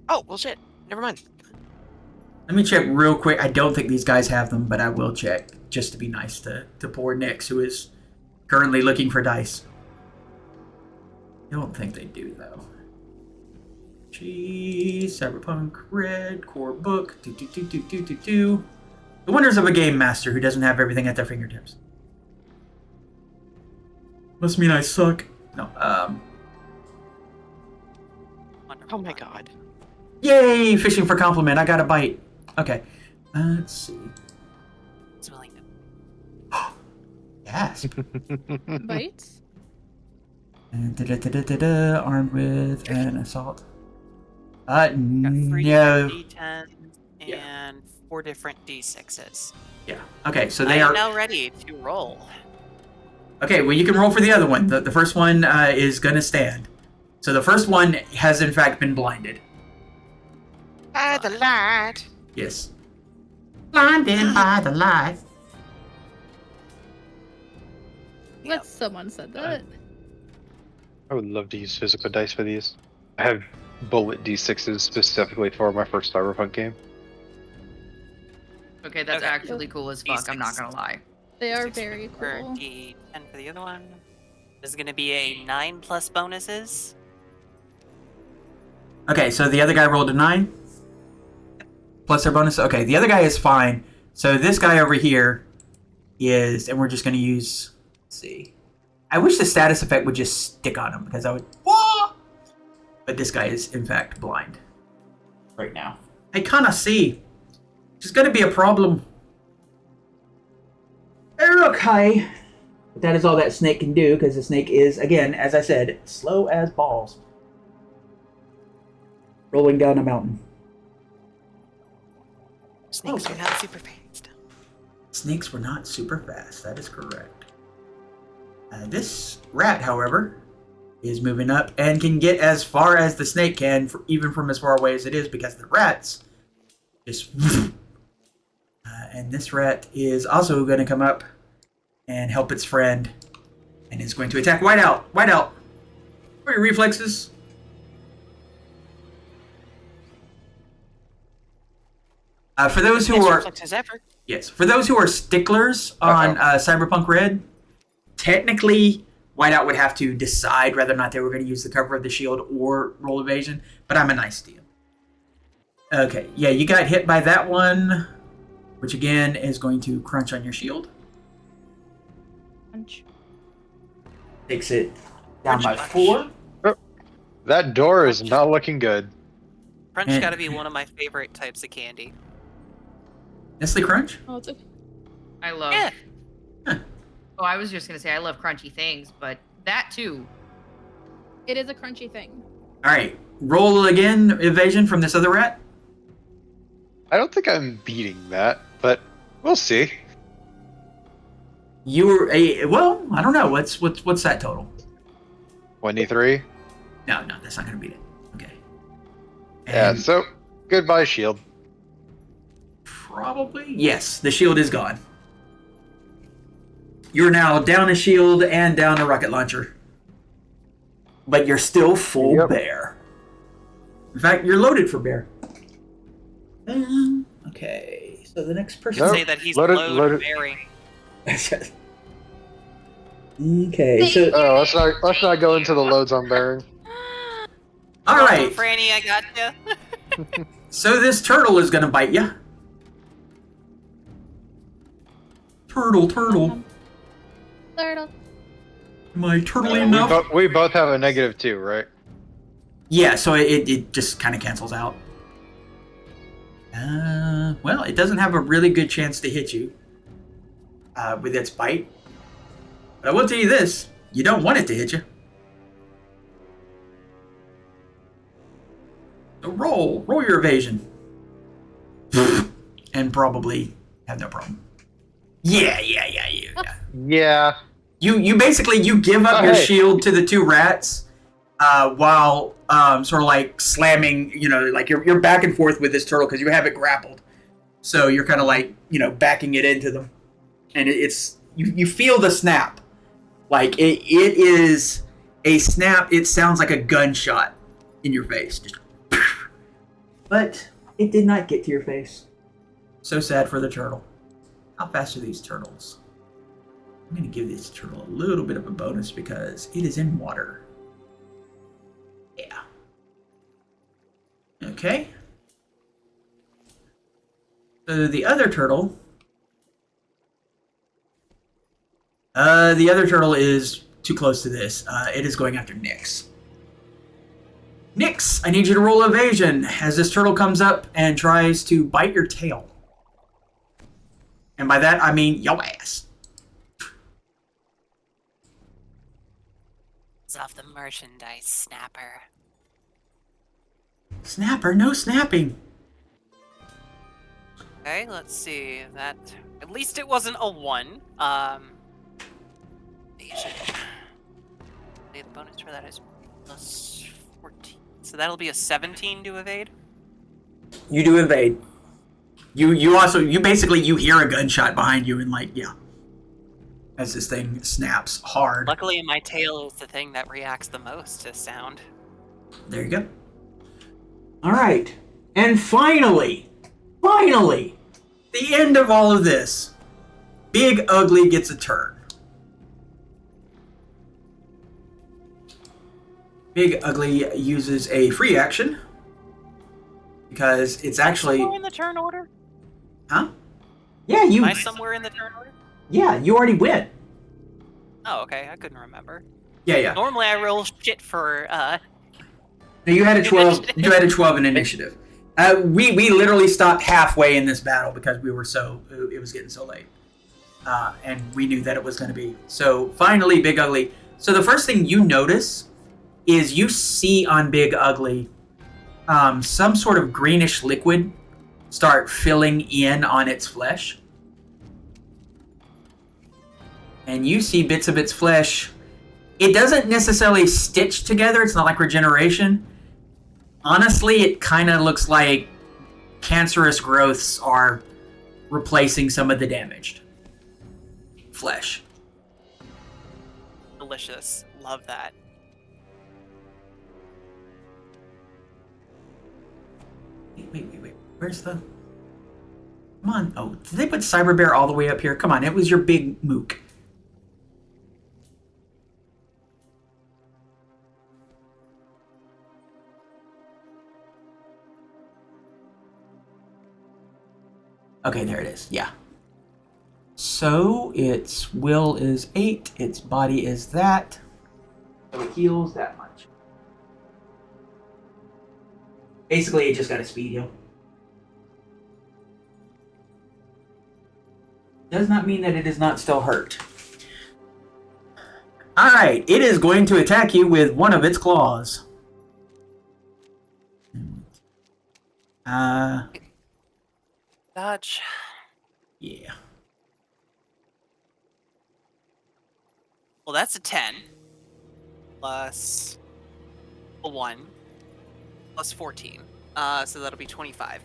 Oh, well, shit. Never mind. Let me check real quick. I don't think these guys have them, but I will check just to be nice to poor Nix, who is currently looking for dice. I don't think they do though. Jeez, Cyberpunk Red Core Book. The wonders of a game master who doesn't have everything at their fingertips. Must mean I suck. No. Oh my god. Yay! Fishing for compliment. I got a bite. Okay. Let's see. It's willing to... Yes. Bites? And armed with an assault. Got 3 No. D10s and 4 different D6s. Yeah. Okay, so I they am are. now ready to roll. Okay, well, you can roll for the other one. The first one is going to stand. So the first one has, in fact, been blinded. By the light. Yes. Blinded by the light. Let someone said that. I would love to use physical dice for these. I have bullet D6s specifically for my first Cyberpunk game. Okay, that's Okay. actually cool as fuck. I'm not gonna lie. They are 6 very for cool. D10 for the other one. This is going to be a 9 plus bonuses. Okay, so the other guy rolled a 9. Plus their bonus. Okay, the other guy is fine. So this guy over here is, and we're just going to use, let's see. I wish the status effect would just stick on him because I would, but this guy is in fact blind right now. I cannot see. It's going to be a problem. Okay. But that is all that snake can do because the snake is, again, as I said, slow as balls. Rolling down a mountain. Snakes are not super fast. Snakes were not super fast. That is correct. This rat, however, is moving up and can get as far as the snake can, even from as far away as it is, because the rats just... and this rat is also going to come up and help its friend, and is going to attack Whiteout. Whiteout, what are your reflexes? For those who are for those who are sticklers on Cyberpunk Red, technically Whiteout would have to decide whether or not they were going to use the cover of the shield or roll evasion. But I'm a nice deal. Okay, yeah, you got hit by that one, which again is going to crunch on your shield. Punch. Takes it down by Crunch. 4. Oh, that door is not looking good. Crunch And- got to be one of my favorite types of candy. Nestle Crunch? Oh, it's okay. I love. Yeah. Oh, I was just gonna say I love crunchy things, but that too. It is a crunchy thing. All right, roll again evasion from this other rat. I don't think I'm beating that, but we'll see. You were well. I don't know. What's that total? 23. No, that's not gonna beat it. Okay. Yeah, And so goodbye, shield. probably yes. The shield is gone. You're now down a shield and down a rocket launcher, but you're still full Yep. bear. In fact, you're loaded for bear. Okay, so the next You person. could Nope. say that he's Loaded- load loaded. bearing. Okay, so Oh, let's not go into the loads I'm bearing. all Oh, right. Franny, I gotcha. So this turtle is gonna bite you. Turtle. Turtle. Am I turtly We, enough? we both have a -2, right? Yeah, so it just kind of cancels out. Well, it doesn't have a really good chance to hit you with its bite. But I will tell you this: you don't want it to hit you. So roll your evasion, and probably have no problem. Yeah. Yeah. You basically you give up Oh, your hey. shield to the two rats, while sort of like slamming, like you're back and forth with this turtle because you have it grappled. So you're kind of like backing it into them, and it's you feel the snap, like it is a snap. It sounds like a gunshot in your face, just, but it did not get to your face. So sad for the turtle. How fast are these turtles? I'm going to give this turtle a little bit of a bonus because it is in water. Yeah. Okay. So the other turtle is too close to this. It is going after Nyx. Nyx, I need you to roll evasion as this turtle comes up and tries to bite your tail. And by that, I mean your ass. It's off the merchandise, Snapper. Snapper, no snapping. Okay, let's see. That at least it wasn't a 1. The bonus for that is plus 14. So that'll be a 17 to evade. You do evade. You also basically hear a gunshot behind you and as this thing snaps hard. Luckily, my tail is the thing that reacts the most to sound. There you go. All right. And finally, the end of all of this. Big Ugly gets a turn. Big Ugly uses a free action because it's actually Somewhere in the turn order? Huh? Yeah, Am I somewhere in the turn order? Yeah, you already went. Oh, okay. I couldn't remember. Yeah. Normally, I roll shit for No, you had a 12. Initiative. You had a 12 in initiative. We literally stopped halfway in this battle because it was getting so late, and we knew that it was going to be. So finally, Big Ugly. So the first thing you notice is you see on Big Ugly some sort of greenish liquid start filling in on its flesh, and you see bits of its flesh. It doesn't necessarily stitch together. It's not like regeneration. Honestly, it kind of looks like cancerous growths are replacing some of the damaged flesh. delicious. Love that. Wait. Where's the... Come on. Oh, did they put Cyber Bear all the way up here? Come on, it was your big mook. Okay, there it is. Yeah. So its will is 8, its body is that. So it heals that much. Basically, it just got a speed heal. does not mean that it is not still hurt. Alright, it is going to attack you with one of its claws. Dodge. Yeah. Well, that's a 10. Plus a 1. Plus 14. So that'll be 25.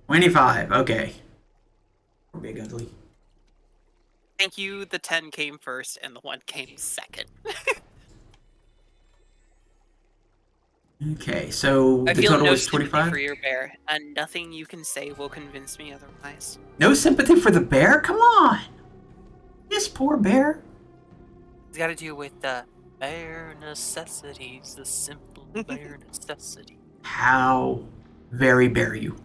25, okay. Big ugly. Thank you, the 10 came first and the 1 came second. Okay, so I the feel total no is sympathy 25? for your bear, and nothing you can say will convince me otherwise. No sympathy for the bear? Come on! This poor bear. It's got to do with the bare necessities, the simple bare necessity. How very bear you.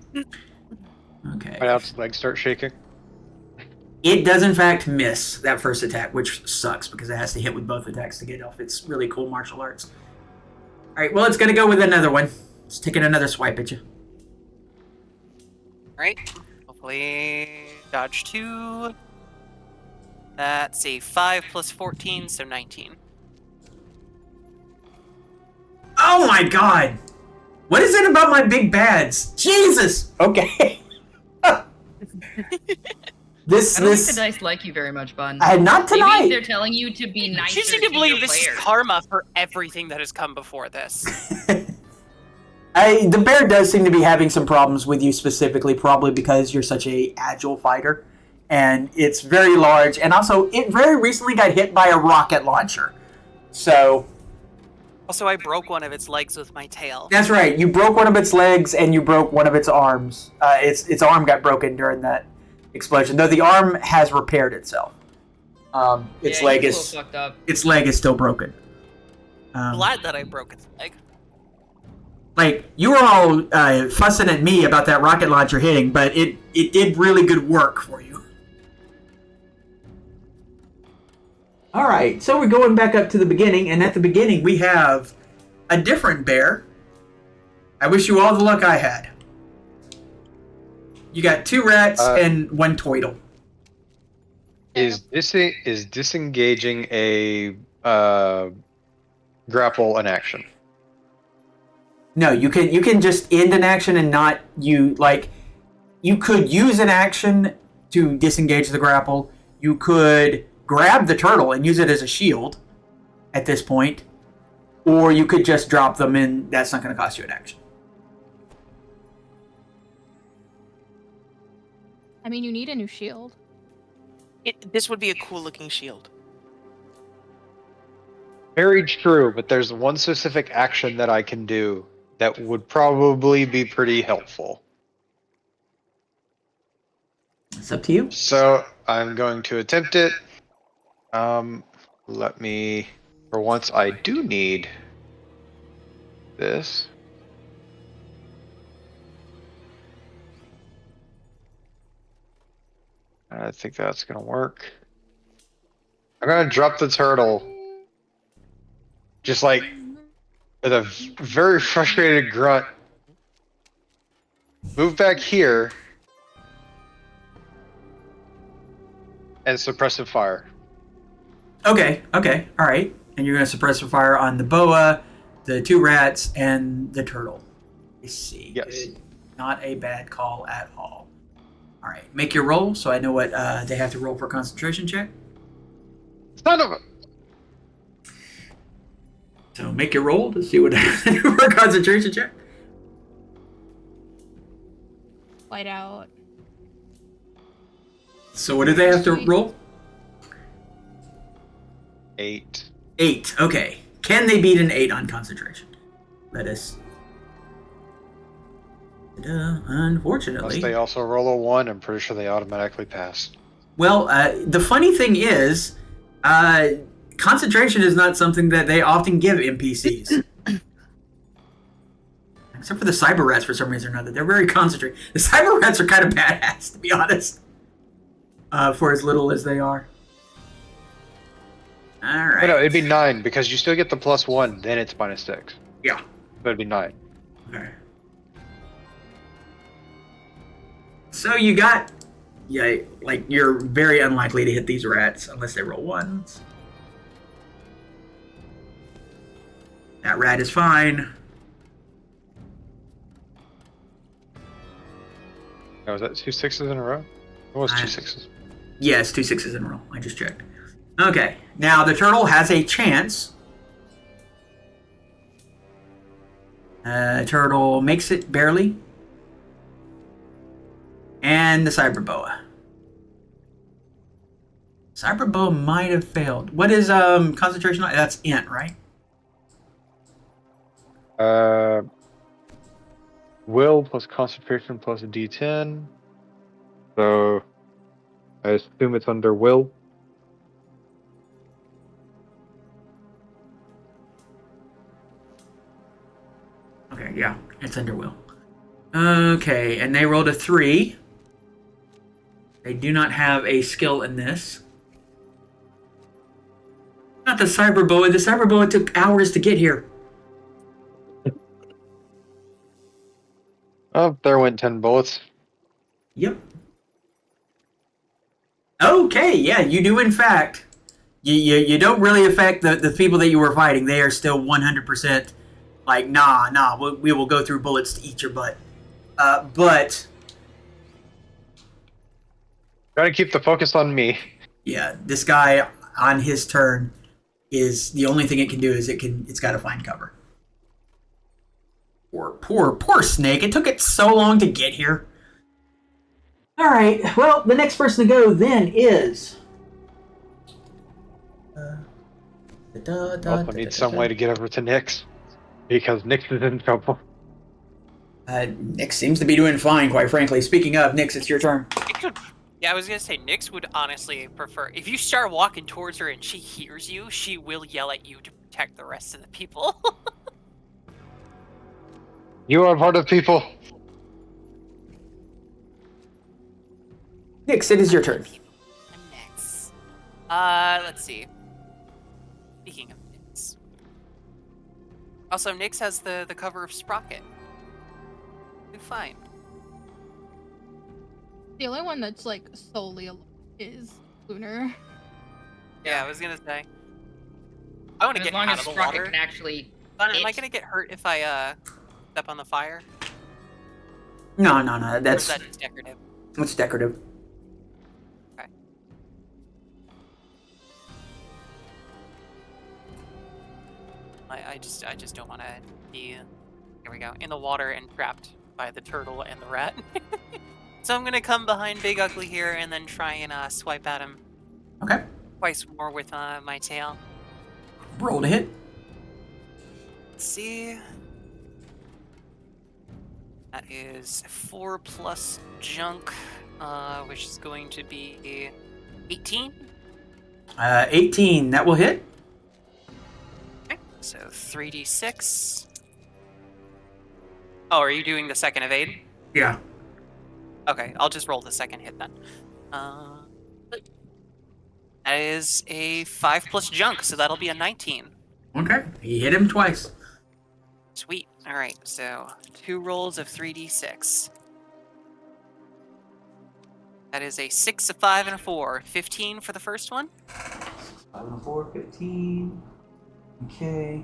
Okay. Whiteout's legs start shaking. It does in fact miss that first attack, which sucks because it has to hit with both attacks to get off its really cool martial arts. Alright, well, it's going to go with another one. It's taking another swipe at you. Alright, hopefully dodge 2. That's a 5 plus 14, so 19. Oh my god! What is it about my big bads? Jesus! Okay. This I don't think the dice like you very much, Bun. not Maybe tonight. they're telling you to be nicer You seem to believe your this is players. karma for everything that has come before this. The bear does seem to be having some problems with you specifically, probably because you're such a agile fighter, and it's very large, and also it very recently got hit by a rocket launcher. So Also, I broke one of its legs with my tail. that's right. You broke one of its legs, and you broke one of its arms. Its arm got broken during that explosion, though the arm has repaired itself. Its Yeah, leg he's a is little fucked up. its leg is still broken. Glad that I broke its leg. Like, you were all fussing at me about that rocket launcher hitting, but it did really good work for you. All right, so we're going back up to the beginning, and at the beginning we have a different bear. I wish you all the luck I had. You got 2 rats and 1 turtle. Is disengaging a grapple an action? No, you can just end an action and not you could use an action to disengage the grapple. You could grab the turtle and use it as a shield at this point, or you could just drop them and that's not going to cost you an action. I mean, you need a new shield. This would be a cool looking shield. Very true, but there's one specific action that I can do that would probably be pretty helpful. It's up to you. So I'm going to attempt it. Let me, for once, I do need this. I think that's gonna work. I'm gonna drop the turtle, just like with a very frustrated grunt. Move back here and suppressive fire. Okay, all right. And you're going to suppress the fire on the boa, the 2 rats, and the turtle. I see. Yes. Good. Not a bad call at all. All right, make your roll so I know what they have to roll for a concentration check. Son of a... So make your roll to see what they have to do for a concentration check. White out. So what do they have to roll? 8. 8. Okay. Can they beat an 8 on concentration? Let us. Unfortunately. Unless they also roll a 1, I'm pretty sure they automatically pass. Well, the funny thing is, concentration is not something that they often give NPCs. Except for the cyber rats, for some reason or another. They're very concentrated. The cyber rats are kind of badass, to be honest. For as little as they are. Alright. No, it'd be 9 because you still get the +1, then it's -6. Yeah. But it'd be 9. Okay. So you got Yeah, like you're very unlikely to hit these rats unless they roll ones. That rat is fine. Oh, was that 2 6s in a row? It was 2 I- 6s. Yes, 2 6s in a row. I just checked. Okay, now the turtle has a chance. Turtle makes it barely. And the cyber boa. Cyber boa might have failed. What is concentration? That's int, right? Will plus concentration plus a D10. So I assume it's under will. Okay, yeah, it's under will. Okay, and they rolled a 3. They do not have a skill in this. Not the cyber boa. The cyber boa took hours to get here. Oh, there went 10 bullets. Yep. Okay, yeah, you do in fact. You don't really affect the people that you were fighting. They are still 100% like, nah, we will go through bullets to eat your butt. But, Gotta keep the focus on me. yeah, this guy on his turn is the only thing it can do is it's got to find cover. Poor snake. It took it so long to get here. All right. Well, the next person to go then is. I need some way to get over to Nyx. Because Nyx is in trouble. Nyx seems to be doing fine, quite frankly. Speaking of, Nyx, it's your turn. Yeah, I was gonna say Nyx would honestly prefer if you start walking towards her and she hears you, she will yell at you to protect the rest of the people. You are part of people. Nyx, it is your turn. Nyx. Let's see. Speaking of Nyx. Also, Nyx has the cover of Sprocket. Good find. The only one that's like solely alone is Lunar. Yeah, I was gonna say. I want to As get long out as of the Sprocket water. can actually. Am I hit. gonna get hurt if I step on the fire? No. Or is That's that just decorative? decorative. Okay. I just don't want to be. Here we go, in the water and trapped by the turtle and the rat. So I'm gonna come behind Big Ugly here and then try and swipe at him Okay. twice more with my tail. Roll to hit. Let's see. That is 4 plus junk, which is going to be 18. 18. That will hit. Okay, so 3d6. Oh, are you doing the second evade? Yeah. Okay, I'll just roll the second hit then. That is a 5 plus junk, so that'll be a 19. Okay. He hit him twice. Sweet. All right, so 2 rolls of 3d6. That is a 6, a 5, and a 4. 15 for the first one. 5 and 4, 15. Okay.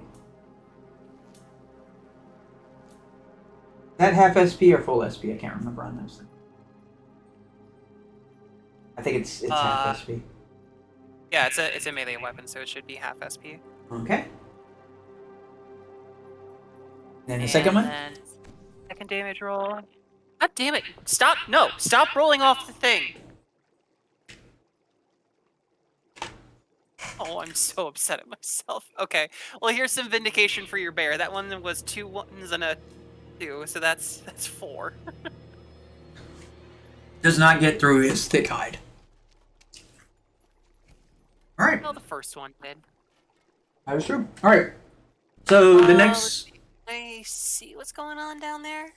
That half SP or full SP? I can't remember on those things. I think it's half SP. Yeah, it's a melee weapon, so it should be half SP. Okay. Then the second one? And second damage roll. God damn it! Stop! No! Stop rolling off the thing! Oh, I'm so upset at myself. Okay, well here's some vindication for your bear. That one was 2 1s and a 2, so that's 4. Does not get through his thick hide. Alright. Well, the first one did. That is true. Alright. So the next. I see what's going on down there.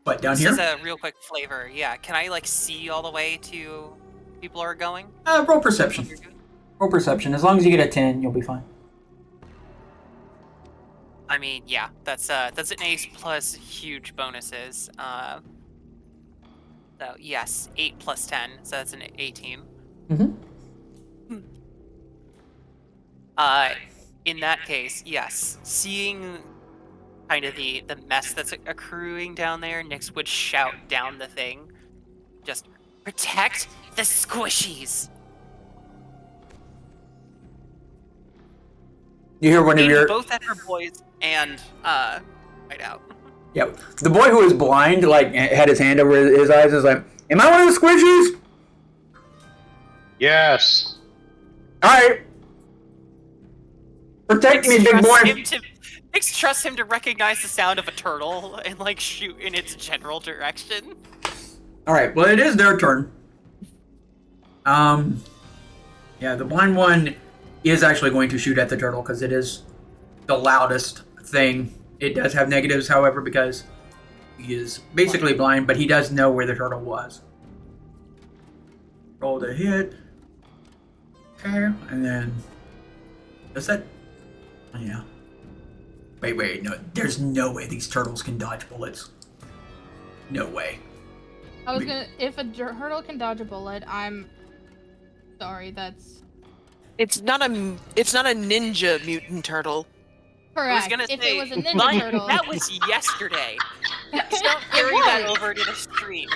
What, down This here? is a real quick flavor. Yeah, can I like see all the way to people are going? Roll perception. Roll perception. As long as you get a 10, you'll be fine. I mean, yeah, that's an ace plus huge bonuses. So yes, 8 plus 10, so that's an 18. Mm-hmm. In that case, yes, seeing kind of the mess that's accruing down there, Nyx would shout down the thing, just protect the squishies. You hear one of Aiming your both at her boys and right out. Yep. The boy who was blind, like, had his hand over his eyes, is like, "Am I one of the squishies?" Yes. All right. Protect me, big boy. Nyx trusts him to recognize the sound of a turtle and like shoot in its general direction. All right. Well, it is their turn. Yeah, the blind one is actually going to shoot at the turtle because it is the loudest thing. It does have negatives, however, because he is basically blind, but he does know where the turtle was. Roll the hit. Okay, and then does that? Oh, yeah. Wait, no. There's no way these turtles can dodge bullets. No way. I was gonna. If a turtle can dodge a bullet, I'm sorry. That's It's not a ninja mutant turtle. I was correct. gonna If say, it was a ninja Mike, turtle, that was yesterday. Let's not It carry that was. over to the stream.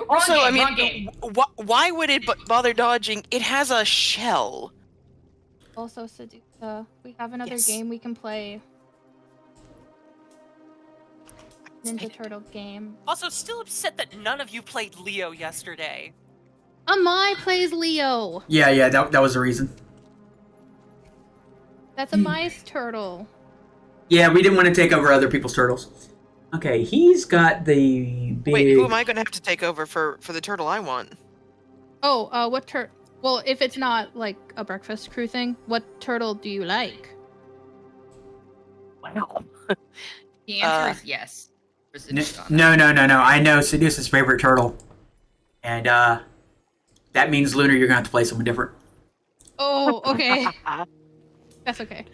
Also, Wrong I game, wrong mean, game. why would it bother dodging? It has a shell. also Sedusa. We have another Yes. game we can play. Ninja Turtle game. Also, still upset that none of you played Leo yesterday. Amai plays Leo. Yeah, that was the reason. That's a mice turtle. Yeah, we didn't want to take over other people's turtles. Okay, he's got the big... Wait, who am I going to have to take over for the turtle I want? Oh, what turtle? Well, if it's not like a breakfast crew thing, what turtle do you like? Wow. The answer is yes. For Sedusa. No. I know Sedusa's favorite turtle. And, that means, Lunar, you're going to have to play someone different. Oh, okay. That's okay.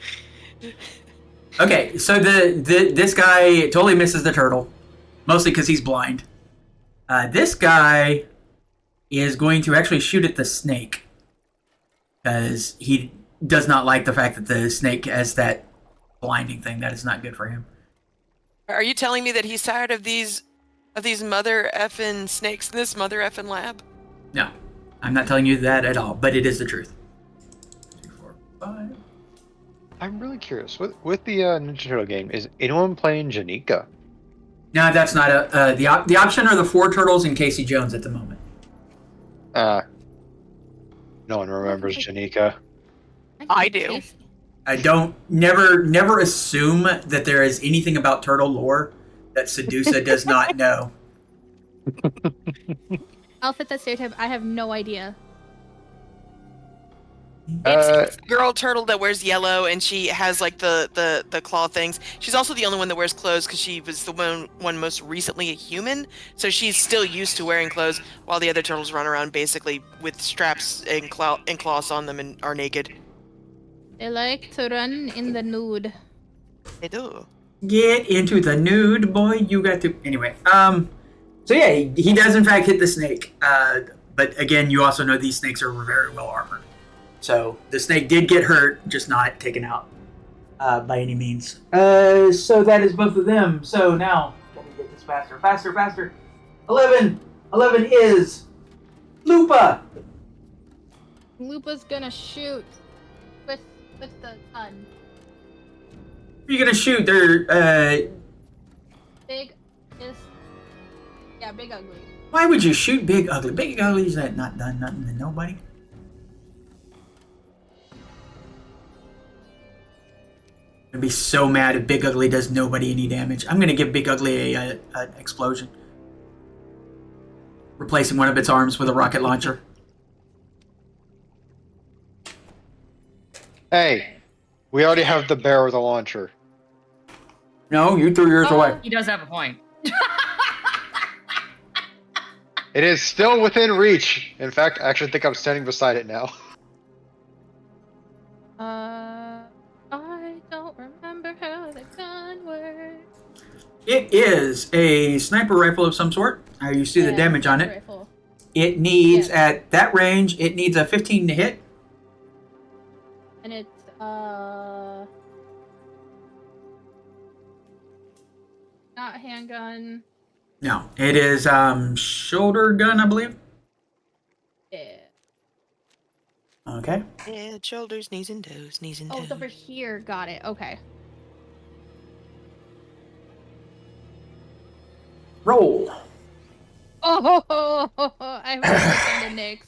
Okay, so this guy totally misses the turtle. Mostly because he's blind. This guy is going to actually shoot at the snake. Because he does not like the fact that the snake has that blinding thing. That is not good for him. Are you telling me that he's tired of these mother effing snakes in this mother effing lab? No, I'm not telling you that at all, but it is the truth. 2, 4, 5. I'm really curious. With the Ninja Turtle game, is anyone playing Janika? No, that's not a... the option are the 4 turtles and Casey Jones at the moment. No one remembers Janika. I do. I don't... Never assume that there is anything about turtle lore that Sedusa does not know. I'll fit that stereotype. I have no idea. It's the girl turtle that wears yellow and she has like the claw things. She's also the only one that wears clothes because she was the one most recently a human, so she's still used to wearing clothes, while the other turtles run around basically with straps and claws on them and are naked. They like to run in the nude. They do. Get into the nude, boy. You got to... Anyway, so yeah, he does in fact hit the snake. But again, you also know these snakes are very well armored. So the snake did get hurt, just not taken out by any means. So that is both of them. So now, let me get this faster. 11 is Lupa. Lupa's gonna shoot with the gun. Who are you gonna shoot? They're Big is Big Ugly. Why would you shoot Big Ugly? Big Ugly's not done nothing to nobody. I'd be so mad if Big Ugly does nobody any damage. I'm gonna give Big Ugly a explosion, replacing one of its arms with a rocket launcher. Hey, we already have the bear with a launcher. No, you threw yours away. He does have a point. It is still within reach. In fact, I actually think I'm standing beside it now. I don't remember how the gun works. It is a sniper rifle of some sort. You see the Yeah, damage on sniper it. rifle. It needs, Yeah. at that range, it needs a 15 to hit. And it's not handgun. No, it is shoulder gun, I believe. Yeah. Okay. Head, shoulders, knees and toes, knees and Oh, toes. it's over here. Got it. Okay. Roll. Oh, I was clicked on the Nyx,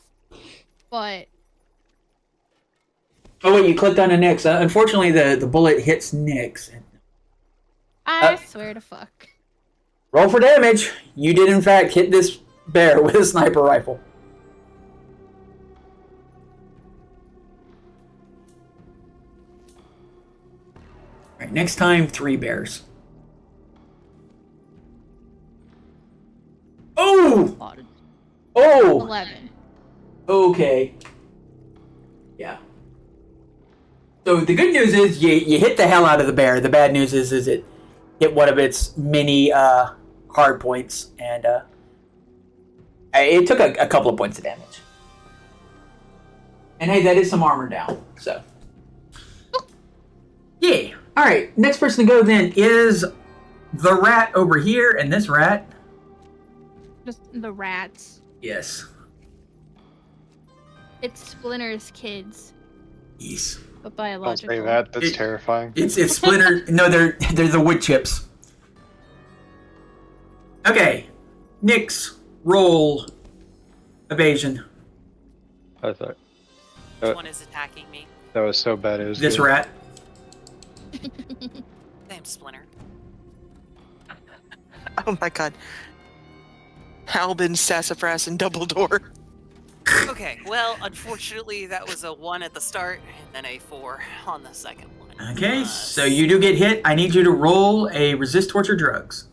but Oh wait, you clicked on a Nyx. Unfortunately, the bullet hits Nyx. I swear to fuck. Roll for damage. You did in fact hit this bear with a sniper rifle. All right, next time, 3 bears. Oh! Oh! 11. Okay. Yeah. So the good news is you hit the hell out of the bear. The bad news is it hit one of its many hard points, and it took a couple of points of damage. And hey, that is some armor down. So yeah. All right. Next person to go then is the rat over here, and this rat. Just the rats. Yes. It's Splinter's kids, Yes. but Don't biological. say that. That's It- terrifying. It's Splinter. No, they're the wood chips. Okay, Nyx, roll evasion. I thought Which one is attacking me? that was so bad. It was This good. rat. Same Splinter. Oh my god. Albin, Sassafras, and Dumbledore. Okay, well, unfortunately, that was a 1 at the start, and then a 4 on the second one. Okay, so you do get hit. I need you to roll a resist torture drugs.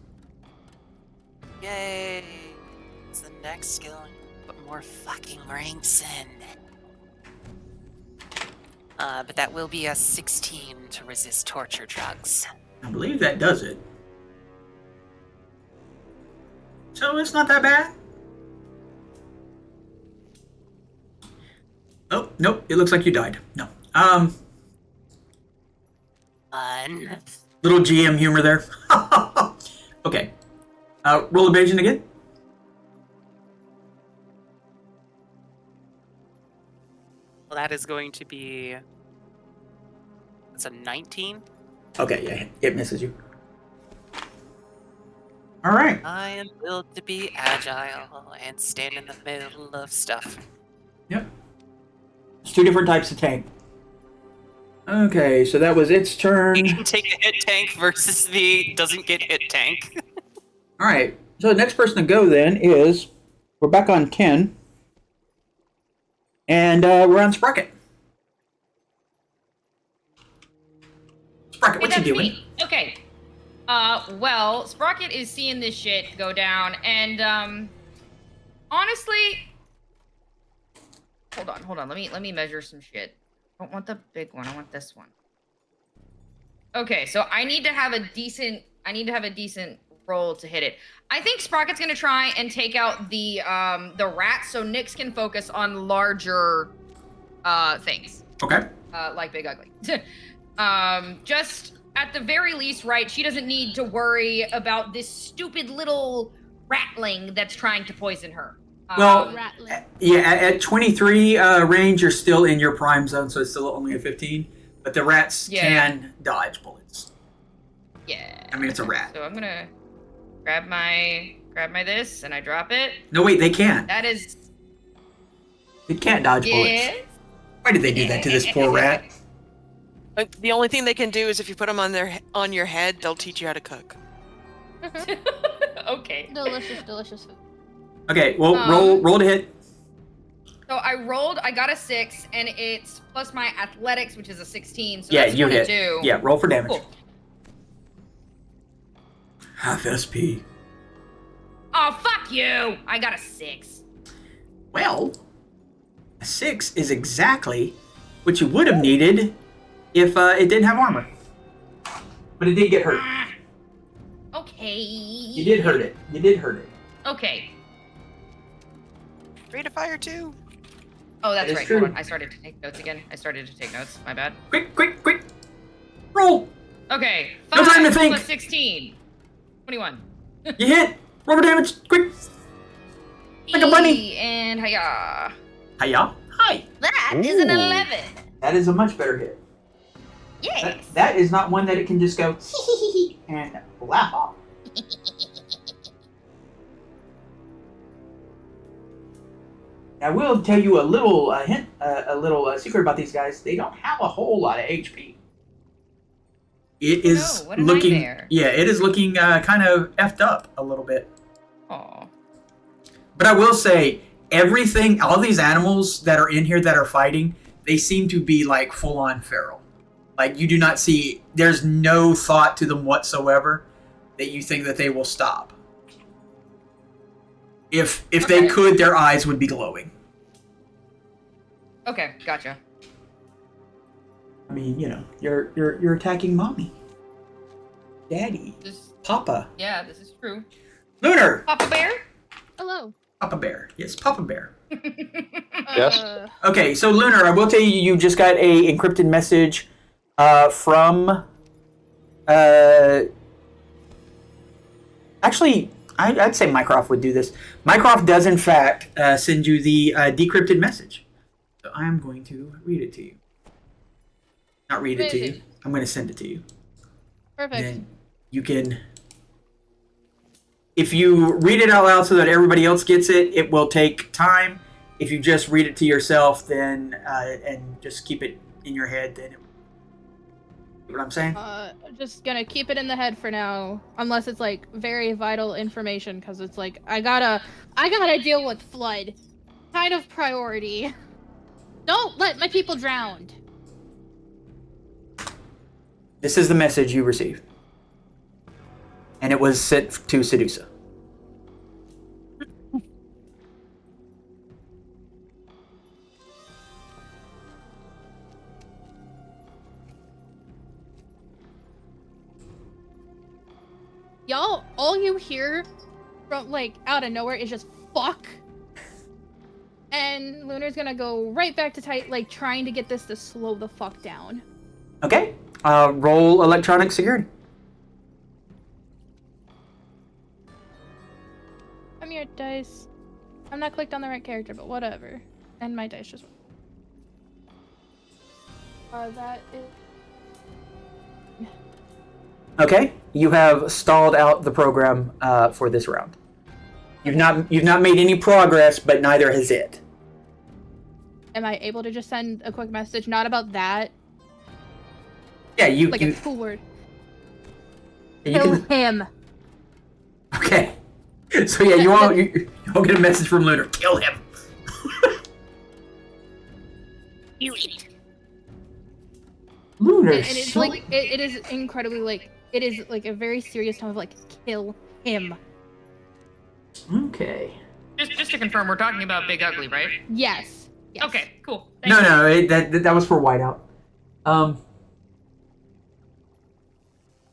Yay! It's the next skill. Put more fucking ranks in. But that will be a 16 to resist torture drugs. I believe that does it. So it's not that bad. Oh, nope. It looks like you died. No. Fun. Little GM humor there. Okay. Roll evasion again. Well, that is going to be... It's a 19. Okay, yeah, it misses you. All right. I am built to be agile and stand in the middle of stuff. Yep. It's 2 different types of tank. Okay, so that was its turn. You can take a hit tank versus the doesn't get hit tank. All right. So the next person to go then is we're back on Ken, and we're on Sprocket. Sprocket, what you That's doing? me. Okay. Well, Sprocket is seeing this shit go down, and honestly, hold on. Let me measure some shit. I don't want the big one. I want this one. Okay, so I need to have a decent roll to hit it. I think Sprocket's gonna try and take out the rat, so Nyx can focus on larger things. Okay. Like Big Ugly. Just at the very least, right? She doesn't need to worry about this stupid little ratling that's trying to poison her. Well, Rattling. yeah, at 23 range, you're still in your prime zone, so it's still only a 15. But the rats Yeah. can dodge bullets. Yeah. I mean, it's a rat. So I'm gonna grab my this and I drop it. No, wait, they can't. That is They can't dodge bullets. yeah. Why did they do that to this poor rat? The only thing they can do is if you put them on your head, they'll teach you how to cook. Okay. Delicious food. Okay, well, Um, roll to hit. So I got a 6, and it's plus my athletics, which is a 16. So Yeah, that's you 22. hit. Yeah, roll for damage. Cool. Half SP. Oh, fuck you! I got a 6. Well, a 6 is exactly what you would have needed if it didn't have armor. But it did get hurt. Oh Okay. You did hurt it. You did hurt it. Okay. Rate of fire too. Oh, that's That is right. true. Hold on. I started to take notes again. My bad. Quick, quick, quick. Roll. Okay. No 5 time to think. plus 16. 21. You hit. Roll for damage. Quick. Like a bunny. And hiya. Hiya. Hi. That is an Ooh. 11. That is a much better hit. Yes. That is not one that it can just go and laugh off. I will tell you a little hint, a little secret about these guys. They don't have a whole lot of HP. It is no, what a looking, nightmare. yeah, it is looking kind of effed up a little bit. Aw. But I will say, everything, all these animals that are in here that are fighting, they seem to be like full on feral. Like you do not see, there's no thought to them whatsoever that you think that they will stop. If they Okay. could, their eyes would be glowing. Okay, gotcha. I mean, you know, you're attacking mommy, daddy, This, papa, yeah, this is true. Lunar, Papa Bear? Hello. Papa Bear. Yes, Papa Bear. Yes? Okay, so Lunar, I will tell you, you just got a encrypted message from. Actually, I'd say Mycroft would do this. Mycroft does, in fact, send you the decrypted message. So I am going to read it to you. Not read it to you. Amazing. I'm going to send it to you. Perfect. Then you can. If you read it out loud so that everybody else gets it, it will take time. If you just read it to yourself, then and just keep it in your head, then. You know what I'm saying? Just gonna keep it in the head for now, unless it's like very vital information, because it's like I gotta deal with flood, kind of priority. Don't let my people drown. This is the message you received, and it was sent to Sedusa. Y'all, all you hear from like out of nowhere is just fuck. And Lunar's gonna go right back to like trying to get this to slow the fuck down. Okay. Roll electronic security. Come here, dice. I'm not clicked on the right character, but whatever. And my dice just. That is. Okay. You have stalled out the program for this round. You've not made any progress, but neither has it. Am I able to just send a quick message? Not about that. Yeah, you Like you, a cool word. you Kill can. him. Okay. So yeah, you all get a message from Lunar. Kill him. You idiot. Lunar. And it's like it is incredibly like it is like a very serious tone of like kill him. Okay. Just to confirm, we're talking about Big Ugly, right? Yes. Yes. Okay, cool. No, that was for Whiteout.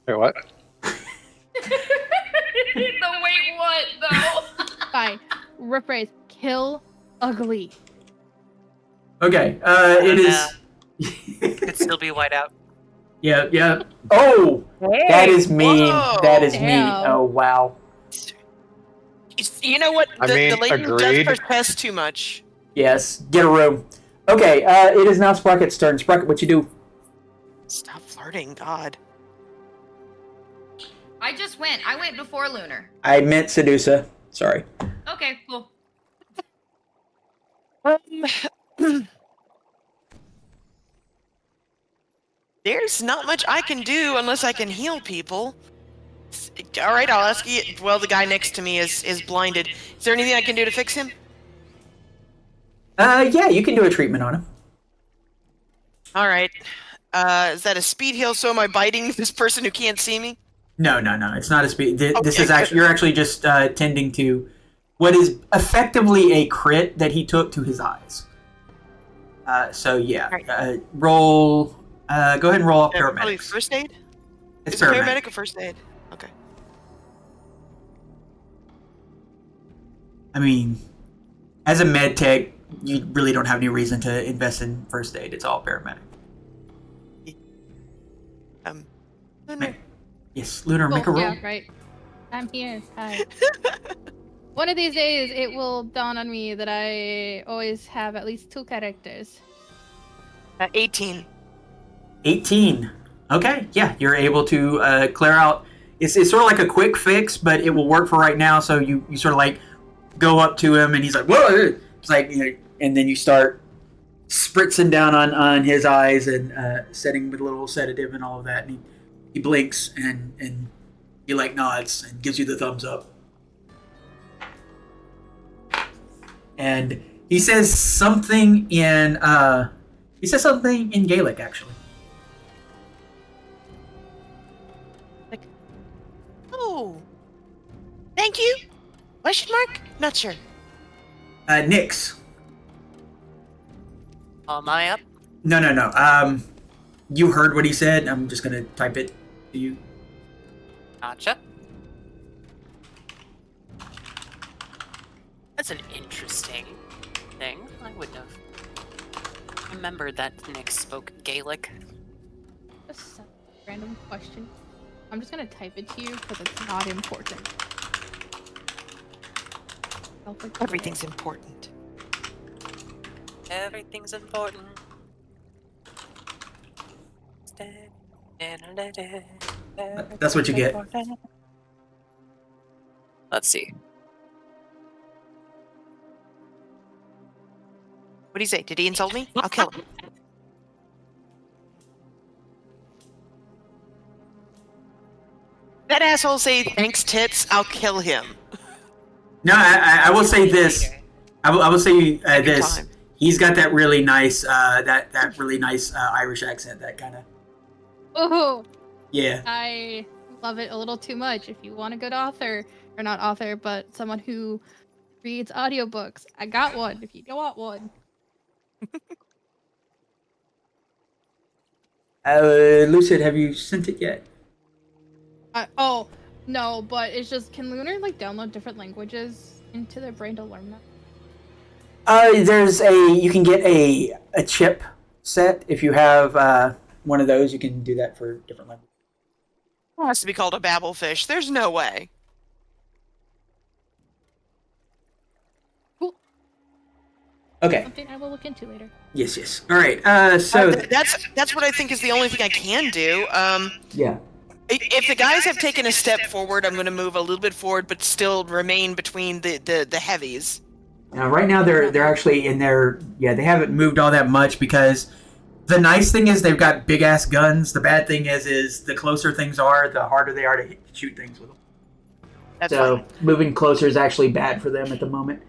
Wait, what? The wait, what though? Fine. Rephrase. Kill ugly. Okay. It is. Could still be white out. Yeah. Oh, that is mean. Whoa. That is mean. Damn. Oh wow. You know what? I The mean, lady agreed. does protest too much. Yes. Get a room. Okay. It is now Sprocket's turn. Sprocket, what you do? Stop flirting, God. I went before Lunar. I meant Sedusa. Sorry. Okay, cool. There's not much I can do unless I can heal people. All right, I'll ask you. Well, the guy next to me is blinded. Is there anything I can do to fix him? Yeah, you can do a treatment on him. All right. Is that a speed heal? So am I biting this person who can't see me? No. It's not a speed. This Okay, is actually good. you're actually just tending to what is effectively a crit that he took to his eyes. So yeah, Right. roll. Go ahead and roll off Probably paramedics. first aid. It's Is it paramedic. paramedic or first aid? Okay. I mean, as a med tech, you really don't have any reason to invest in first aid. It's all paramedic. Lunar. Yes, Lunar, make a Oh, roll. yeah, right. I'm here. Hi. One of these days, it will dawn on me that I always have at least 2 characters. 18. 18. Okay, yeah, you're able to clear out. It's sort of like a quick fix, but it will work for right now. So you sort of like go up to him, and he's like, "Whoa!" It's like, and then you start spritzing down on his eyes and setting with a little sedative and all of that. And he blinks and he like nods and gives you the thumbs up. And he says something in Gaelic, actually. Oh. Thank you? Question mark? Not sure. Nyx. Am I up? No. You heard what he said. I'm just gonna type it to you. Gotcha. That's an interesting thing. I wouldn't have remembered that Nick spoke Gaelic. Just a random question. I'm just gonna type it to you because it's not important. I'll forget Everything's it. important. Everything's important. That's what you get. Let's see. What do you say? Did he insult me? I'll kill him. That asshole say thanks tits, I'll kill him. No, I will say this. Okay. I will say Good this. time. He's got that really nice that really nice Irish accent. That kind of Oh, yeah. I love it a little too much. If you want a good author, or not author, but someone who reads audiobooks, I got one. If you don't want one. Lucid, have you sent it yet? Oh, no, but it's just, can Lunar like download different languages into their brain to learn that? You can get a chip set if you have one of those. You can do that for different languages. It has to be called a babblefish. There's no way. Cool. Okay. Something I will look into later. Yes. All right. So That's what I think is the only thing I can do. yeah. If the guys have taken a step forward, I'm going to move a little bit forward, but still remain between the heavies. Right now they're actually in their they haven't moved all that much because the nice thing is they've got big ass guns. The bad thing is the closer things are, the harder they are to shoot things with them. That's So fine. moving closer is actually bad for them at the moment.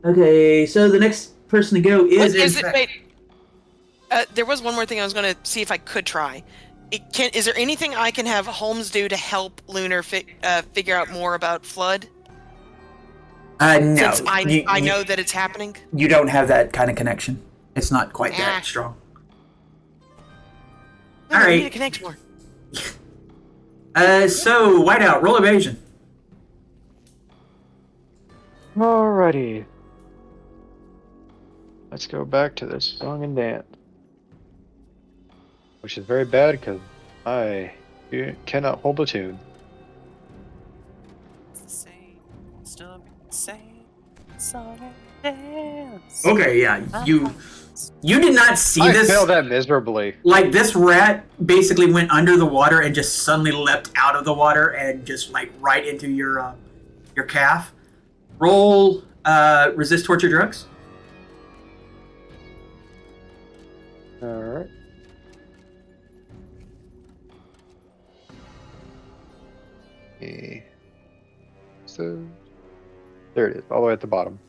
Okay, so the next person to go is Wait. There was one more thing I was going to see if I could try. Is there anything I can have Holmes do to help Lunar figure out more about Flood? no. Since I know that it's happening. You don't have that kind of connection. It's not quite Ah. that strong. No, All I right. need to connect more. So Whiteout, roll evasion. Alrighty. Let's go back to this song and dance. Which is very bad because I cannot hold a tune. It's the same, still the same. Song and dance. Okay, yeah, you did not see I this. failed that miserably. Like this rat basically went under the water and just suddenly leapt out of the water and just like right into your calf. Roll resist torture drugs. Alright. Okay. So there it is, all the way at the bottom.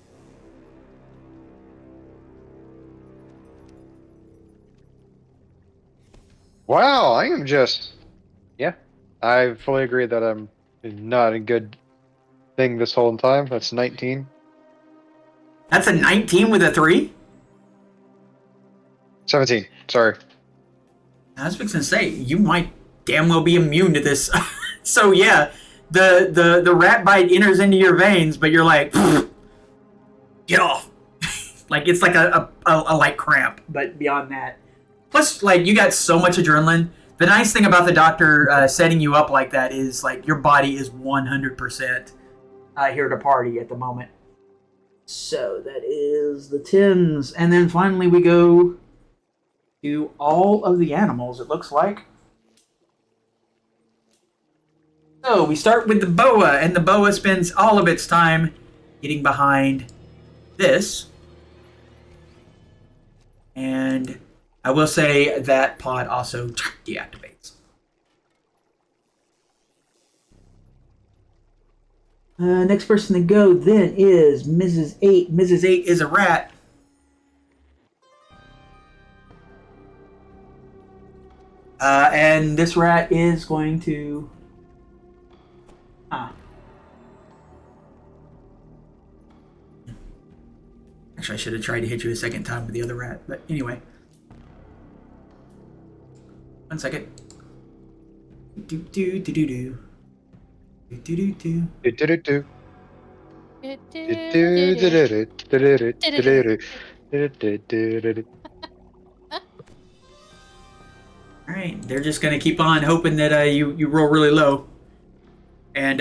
Wow, I am just I fully agree that I'm not a good thing this whole time. That's 19. That's a 19 with a 3. 17. Sorry. I was fixing to say you might damn well be immune to this. So yeah, the rat bite enters into your veins, but you're like, get off. Like, it's like a light cramp, but beyond that. Plus, like, you got so much adrenaline. The nice thing about the doctor setting you up like that is, like, your body is 100% here to party at the moment. So that is the 10s. And then finally we go to all of the animals, it looks like. So we start with the boa, and the boa spends all of its time getting behind this. And I will say that pod also deactivates. Next person to go then is Mrs. 8. Mrs. 8 is a rat. And this rat is going to... Actually, I should have tried to hit you a second time with the other rat, but anyway. 1 second. Do do do do do. Do do do do. Do-do-do-do. All right, they're just gonna keep on hoping that you roll really low. And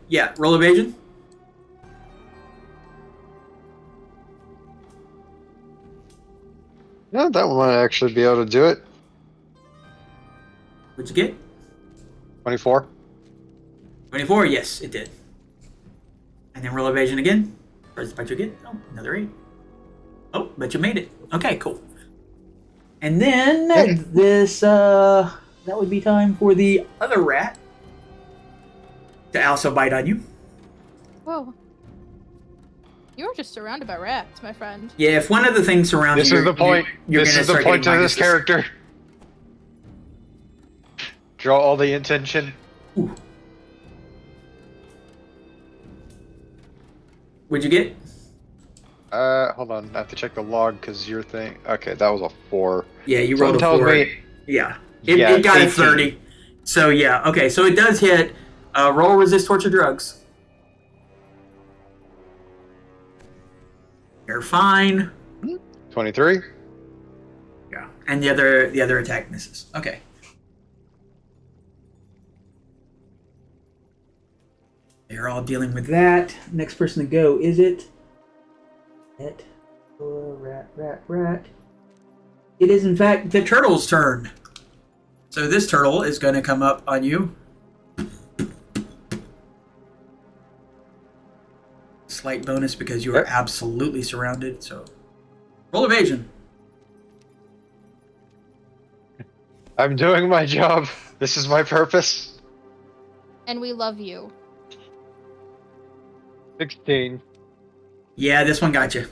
yeah, roll evasion. No, that one might actually be able to do it. What'd you get? 24. 24, yes, it did. And then roll evasion again. First bet you get. Oh, another 8. Oh, but you made it. Okay, cool. And then this that would be time for the other rat to also bite on you. Whoa. You were just surrounded by rats, my friend. Yeah, if one of the things surrounds This you, is the point. This is the point to this character. Draw all the intention. Ooh. What'd you get? Hold on. I have to check the log because your thing. Okay, that was a 4. Yeah, you Someone rolled a tells 4. me. Yeah. Yeah, It got 18. a 30. So yeah, okay, so it does hit. Roll resist torture drugs. You're fine. 23. Yeah. And the other attack misses. Okay. They're all dealing with that. Next person to go, is it? Rat. It is in fact the turtle's turn. So this turtle is going to come up on you. Slight bonus because you are absolutely surrounded. So roll evasion. I'm doing my job. This is my purpose. And we love you. 16. Yeah, this one got you.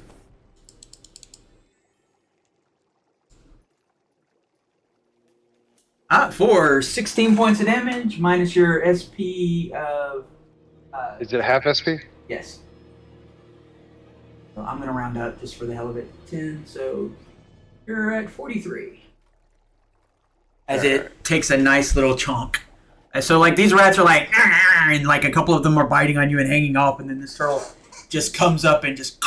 For 16 points of damage minus your SP of. Is it half SP? Yes. So I'm going to round up just for the hell of it. 10, so you're at 43. As it takes a nice little chunk. And so, like, these rats are like, and like a couple of them are biting on you and hanging off, and then this turtle just comes up and just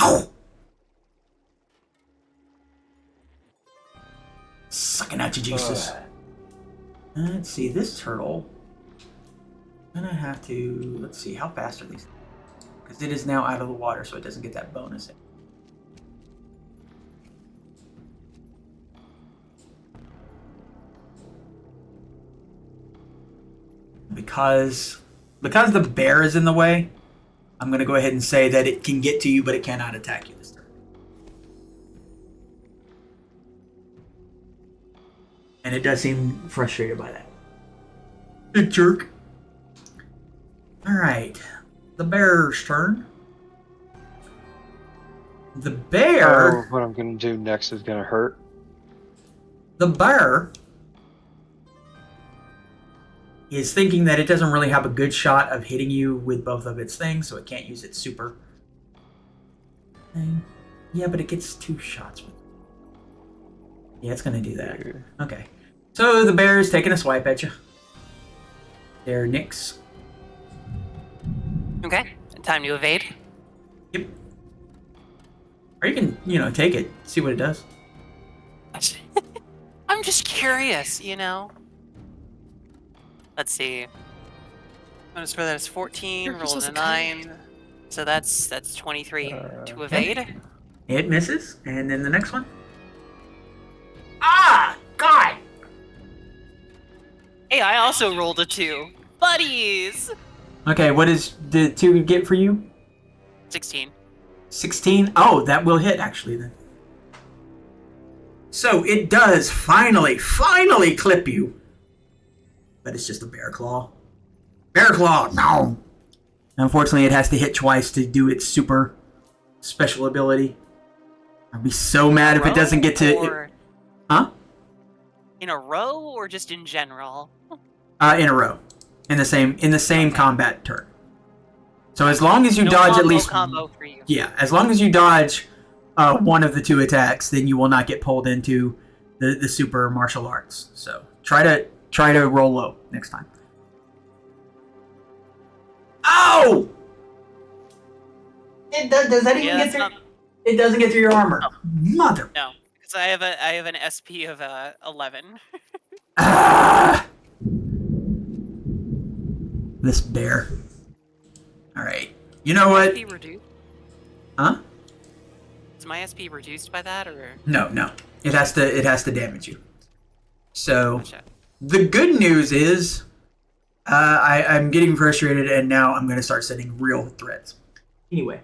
sucking out your juices. Let's see, this turtle. I'm gonna have to. Let's see, how fast are these? Because it is now out of the water, so it doesn't get that bonus. Because the bear is in the way, I'm gonna go ahead and say that it can get to you, but it cannot attack you this turn. And it does seem frustrated by that. Big jerk. Alright. The bear's turn. The bear... Oh, what I'm going to do next is going to hurt. The bear is thinking that it doesn't really have a good shot of hitting you with both of its things, so it can't use its super thing. Yeah, but it gets 2 shots with it. Yeah, it's going to do that. Okay. So the bear is taking a swipe at you. There, Nyx. Okay, time to evade. Yep. Or you can, take it, see what it does. I'm just curious, Let's see. Bonus for that is 14, You're rolled just a a 9. So that's 23 to evade. It misses, and then the next one. Ah, God! Hey, I also rolled a 2. Buddies! Okay, what does the 2 get for you? 16. 16? Oh, that will hit, actually, then. So, it does finally clip you. But it's just a bear claw. Bear claw, no! Unfortunately, it has to hit twice to do its super special ability. I'd be so mad if it doesn't get to... Huh? In a row or just in general? In a row. In the same combat turn. So as long as you No dodge at least... combo for you. Yeah, as long as you dodge one of the 2 attacks, then you will not get pulled into the super martial arts. So try to roll low next time. Oh! Does that even get through? It doesn't get through your armor. Mother. No, because I have an SP of 11. Ah! This bear. All right. You know what? SP reduced? Huh? Is my SP reduced by that or? No. It has to damage you. So Gotcha. the good news is I'm getting frustrated, and now I'm going to start sending real threats. Anyway.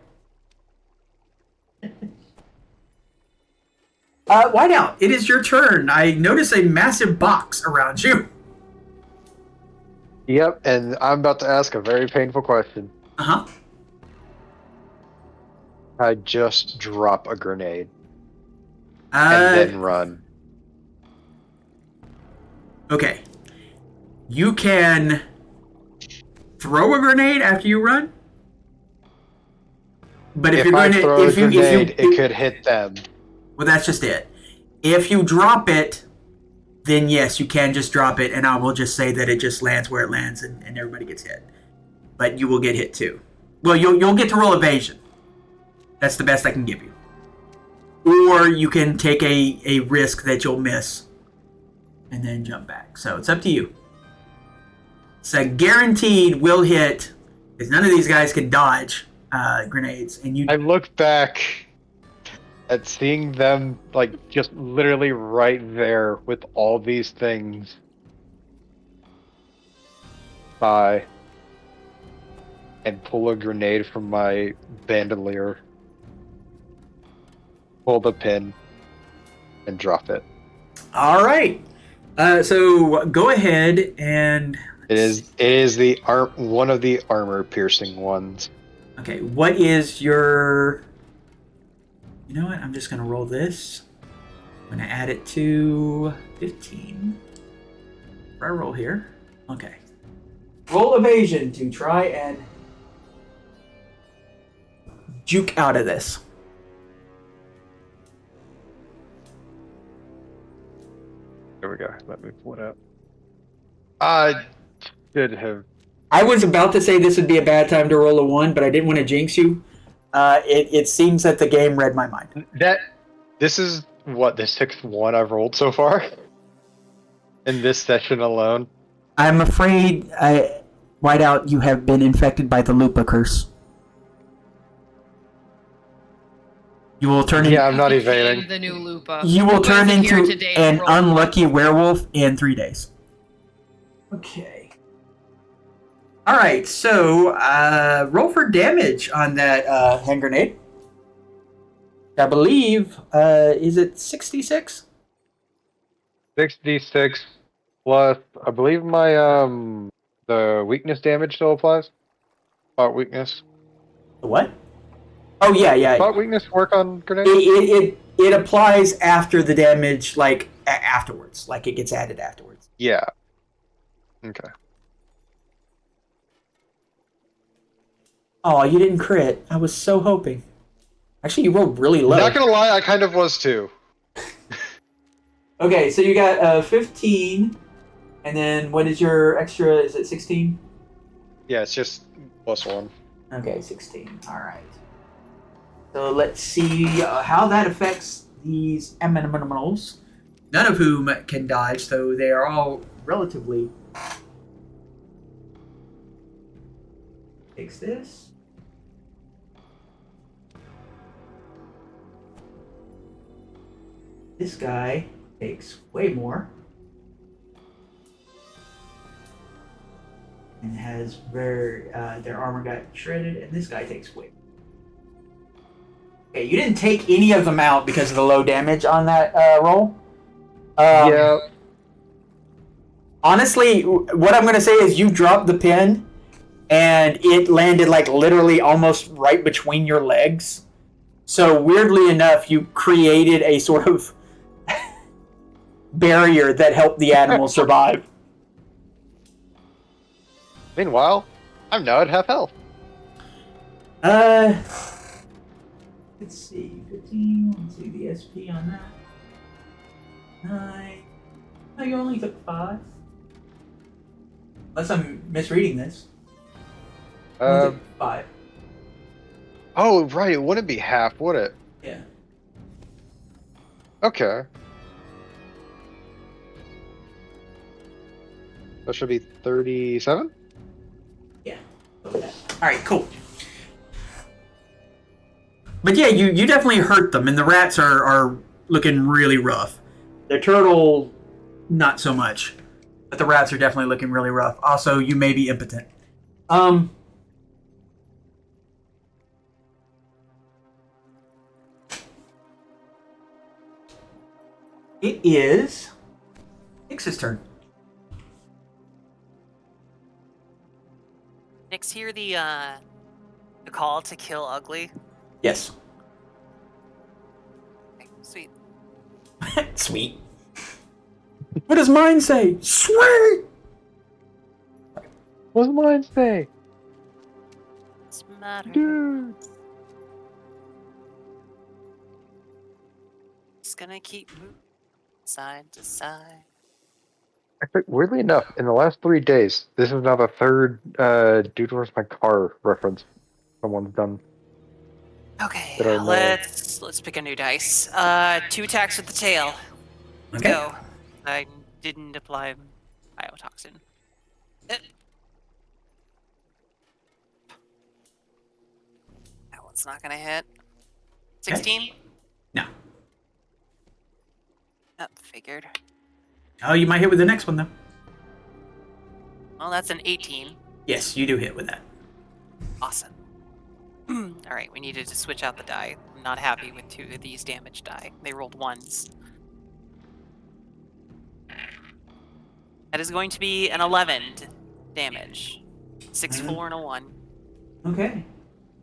Whiteout, it is your turn. I notice a massive box around you. Yep, and I'm about to ask a very painful question. Uh-huh. I just drop a grenade and then run. Okay. You can throw a grenade after you run. But if you're I going to, throw a grenade, it could hit them. Well, that's just it. If you drop it, then yes, you can just drop it, and I will just say that it just lands where it lands, and everybody gets hit. But you will get hit too. Well, you'll get to roll evasion. That's the best I can give you. Or you can take a risk that you'll miss, and then jump back. So it's up to you. It's a guaranteed will hit, because none of these guys can dodge grenades, and you. I look back at seeing them just literally right there with all these things. And pull a grenade from my bandolier, pull the pin, and drop it. All right. So go ahead and. It is the one of the armor piercing ones. Okay, what is your... You know what? I'm just going to roll this. I'm going to add it to 15. I roll here. Okay. Roll evasion to try and juke out of this. There we go. Let me pull it out. I should have. I was about to say this would be a bad time to roll a 1, but I didn't want to jinx you. It seems that the game read my mind. This is the 6th one I've rolled so far in this session alone. I'm afraid, Whiteout, you have been infected by the Lupa curse. You will turn Yeah, I'm not evading. The new Lupa. You will Who turn isn't here into today an to roll? unlucky werewolf in 3 days. Okay. All right, so roll for damage on that hand grenade. I believe, is it 66? 66 plus, I believe my the weakness damage still applies. Spot weakness. The what? Oh yeah. Spot weakness work on grenades? It applies after the damage, like afterwards, like it gets added afterwards. Yeah. Okay. Oh, you didn't crit. I was so hoping. Actually, you rolled really low. Not gonna lie, I kind of was too. Okay, so you got 15, and then what is your extra? Is it 16? Yeah, it's just +1. Okay, 16. All right. So let's see how that affects these animals. None of whom can dodge, so they are all relatively. Fix this. This guy takes way more. And has their armor got shredded, and this guy takes way. Okay, you didn't take any of them out because of the low damage on that roll. Yeah. Honestly, what I'm gonna say is you dropped the pin, and it landed like literally almost right between your legs. So weirdly enough, you created a sort of barrier that helped the animal survive. Meanwhile, I'm now at half health. Let's see, 15. Let's see the SP on that. 9. No, you only took 5. Unless I'm misreading this. You only took 5. Oh, right. It wouldn't be half, would it? Yeah. Okay. That should be 37? Yeah. Alright, cool. But yeah, you definitely hurt them, and the rats are looking really rough. The turtle, not so much. But the rats are definitely looking really rough. Also, you may be impotent. It is Nix's turn. Nix, hear the call to kill ugly? Yes. Okay, sweet. Sweet. What does mine say? Sweet! What's mine say? What's the matter? Dude. Just gonna keep moving side to side. Weirdly enough, in the last 3 days, this is now the third Dude Where's My Car reference someone's done. Okay, That I know of. let's pick a new dice. 2 attacks with the tail. Let's Okay. go. I didn't apply biotoxin. That one's not gonna hit. 16? No. Oh, figured. Oh, you might hit with the next one, though. Well, that's an 18. Yes, you do hit with that. Awesome. Alright, we needed to switch out the die. I'm not happy with 2 of these damage die. They rolled 1s. That is going to be an 11 damage. 6, 4, and a 1. Okay.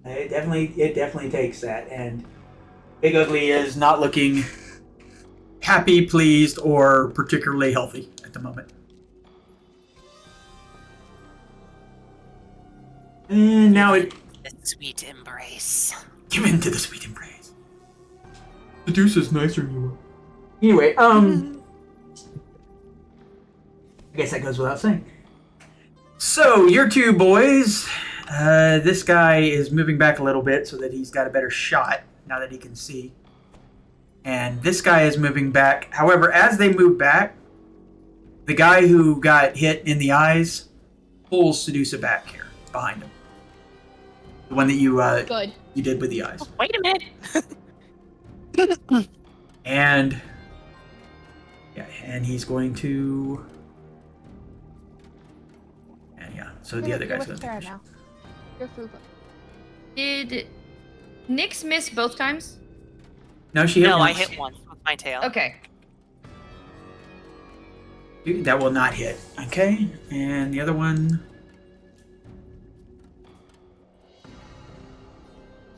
It definitely takes that, and Big Ugly is not looking happy, pleased, or particularly healthy at the moment. And now it... The sweet embrace. Give in to the sweet embrace. The deuce is nicer than you are. Anyway, I guess that goes without saying. So, your 2 boys, this guy is moving back a little bit so that he's got a better shot now that he can see. And this guy is moving back. However, as they move back, the guy who got hit in the eyes pulls Sedusa back here, behind him. The one that you Good. you did with the eyes. Wait a minute! And yeah, and he's going to. And yeah, so the other guy's going to take a shot. You're Fupa. Did Nyx miss both times? No, she hit No, once. I hit once with my tail. Okay. That will not hit. Okay, and the other one.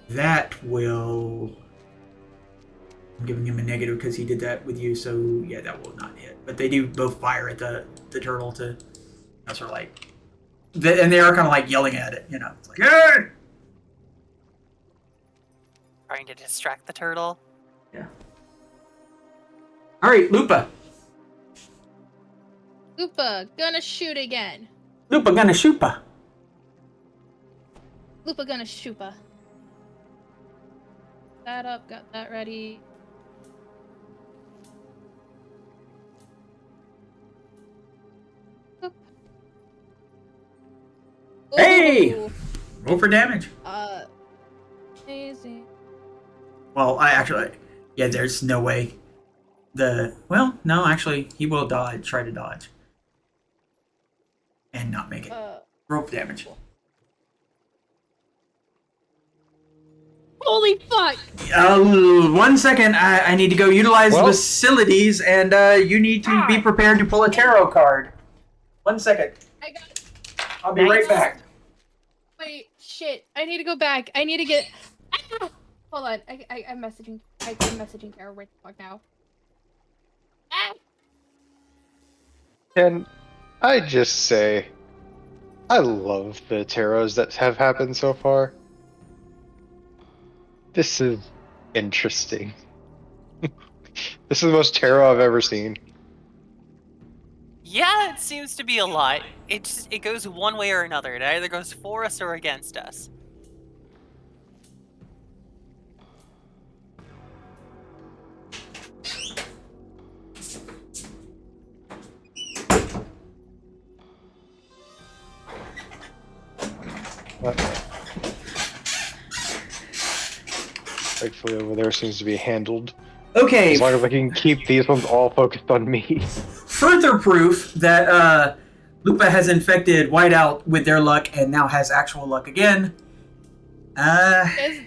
That will. I'm giving him a negative because he did that with you, so yeah, that will not hit. But they do both fire at the turtle to. That's sort of like. And they are kind of like yelling at it, you know. It's like, hey! Trying to distract the turtle. Yeah. All right, Lupa. Lupa, gonna shoot again. Lupa gonna shoopa. Lupa gonna shoopa. that up, got that ready. Oop. Hey! Ooh, Roll for damage. amazing. Well, yeah, there's no way. No, actually, he will dodge. Try to dodge. And not make it. Roll for damage. Holy fuck! 1 second. I need to go utilize the Well- facilities, and you need to be prepared to pull a tarot card. 1 second. I got. I'll be right back. Wait, shit! I need to go back. I need to get. Ah! Hold on. I'm messaging. I'm messaging Kara right the fuck now. Ah! Can I just say, I love the tarots that have happened so far. This is interesting. This is the most tarot I've ever seen. Yeah, it seems to be a lot. It goes one way or another. It either goes for us or against us. Thankfully, over there seems to be handled. Okay, As long as I can keep these ones all focused on me. further proof that Lupa has infected Whiteout with their luck and now has actual luck again. Is-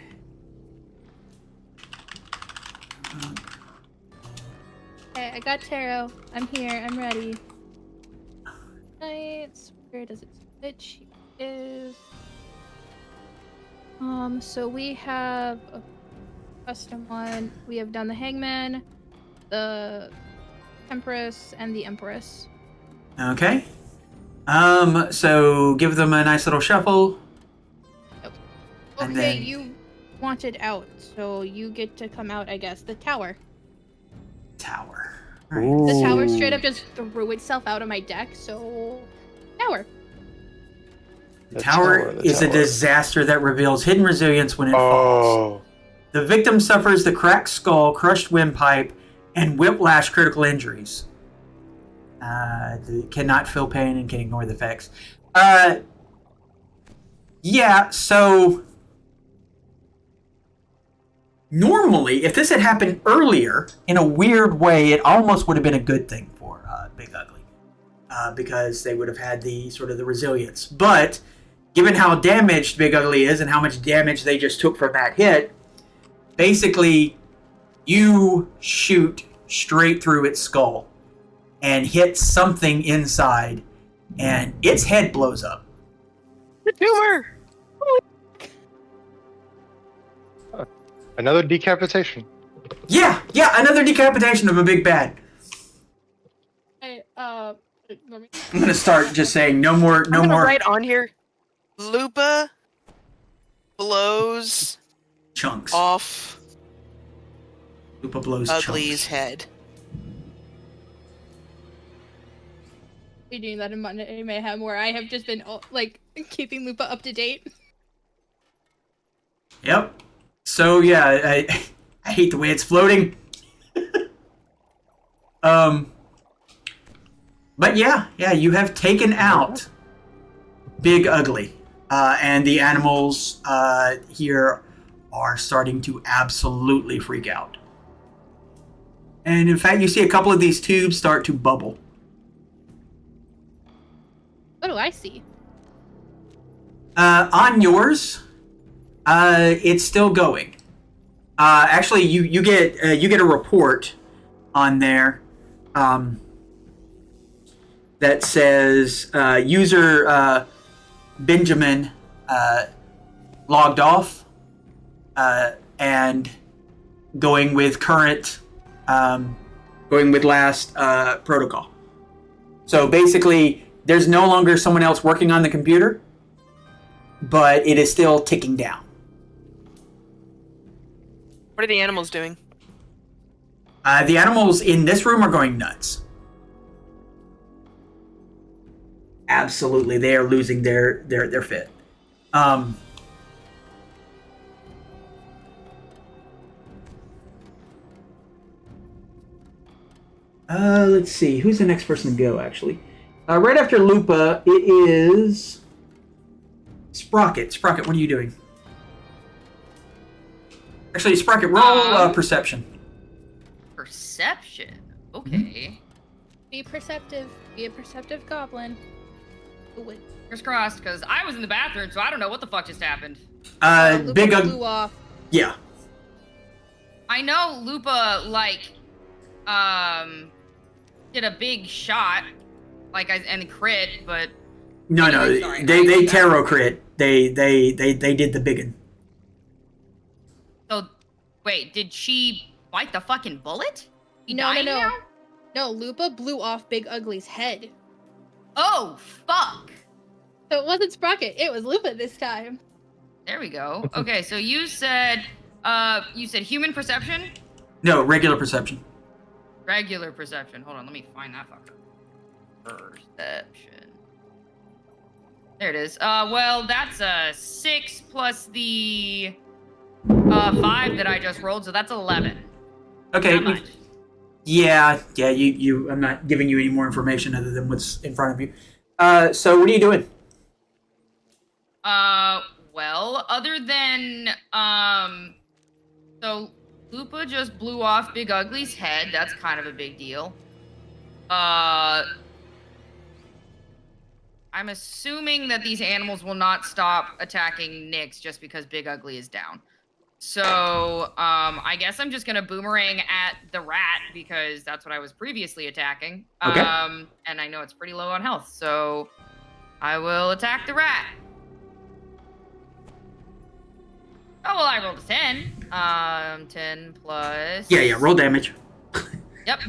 Okay, I got tarot. I'm here. I'm ready. Knights. Where does it switch? Here it is. So we have a custom one. We have done the Hangman, the Empress, and the Empress. Okay. So give them a nice little shuffle. And Okay, then- you wanted out, so you get to come out, I guess. The tower. Tower. The tower Ooh. straight up just threw itself out of my deck, so tower. The tower is a disaster that reveals hidden resilience when it falls. Oh. The victim suffers the cracked skull, crushed windpipe, and whiplash critical injuries. They cannot feel pain and can ignore the effects. Yeah, so normally, if this had happened earlier, in a weird way, it almost would have been a good thing for Big Ugly, because they would have had the sort of the resilience. But given how damaged Big Ugly is and how much damage they just took from that hit, basically, you shoot straight through its skull and hit something inside, and its head blows up. The tumor. Another decapitation. Yeah, another decapitation of a big bad. Hey, let me... I'm gonna start just saying no more. I'm gonna write on here. Lupa blows Chunks. off Lupa blows Ugly's chunks. head. Be doing that in Monday Mayhem, where I have just been like keeping Lupa up to date. Yep. So yeah, I hate the way it's floating. But yeah, you have taken out Big Ugly, and the animals here are starting to absolutely freak out. And in fact, you see a couple of these tubes start to bubble. What do I see? On yours, it's still going. Actually, you get a report on there that says user Benjamin logged off and going with current, going with last protocol. So basically, there's no longer someone else working on the computer, but it is still ticking down. What are the animals doing? The animals in this room are going nuts. Absolutely, they are losing their fit. Let's see. Who's the next person to go, actually? Right after Lupa, it is... Sprocket. Sprocket, what are you doing? Actually, Sprocket, roll perception. Perception. Okay. Be perceptive. Be a perceptive goblin. Do it. Fingers crossed, because I was in the bathroom, so I don't know what the fuck just happened. Lupa Big blew off. Yeah. I know Lupa, like, did a big shot, like, and crit, but... No, Anyway, sorry, they tarot crit. They did the biggin. So, wait, did she bite the fucking bullet? He No, dying no. now? No, Lupa blew off Big Ugly's head. Oh, fuck. So it wasn't Sprocket, it was Lupa this time. There we go. Okay, so you said human perception? No, regular perception. Regular perception. Hold on, let me find that fucker. Perception. There it is. Well, that's a 6 plus the 5 that I just rolled, so that's 11. Okay. Not much. Yeah. You. I'm not giving you any more information other than what's in front of you. So what are you doing? Well, other than, so Lupa just blew off Big Ugly's head. That's kind of a big deal. I'm assuming that these animals will not stop attacking Nyx just because Big Ugly is down. So, I guess I'm just gonna boomerang at the rat because that's what I was previously attacking. Okay. And I know it's pretty low on health, so I will attack the rat. Oh, well, I rolled a 10. 10 plus... Yeah, roll damage. Yep.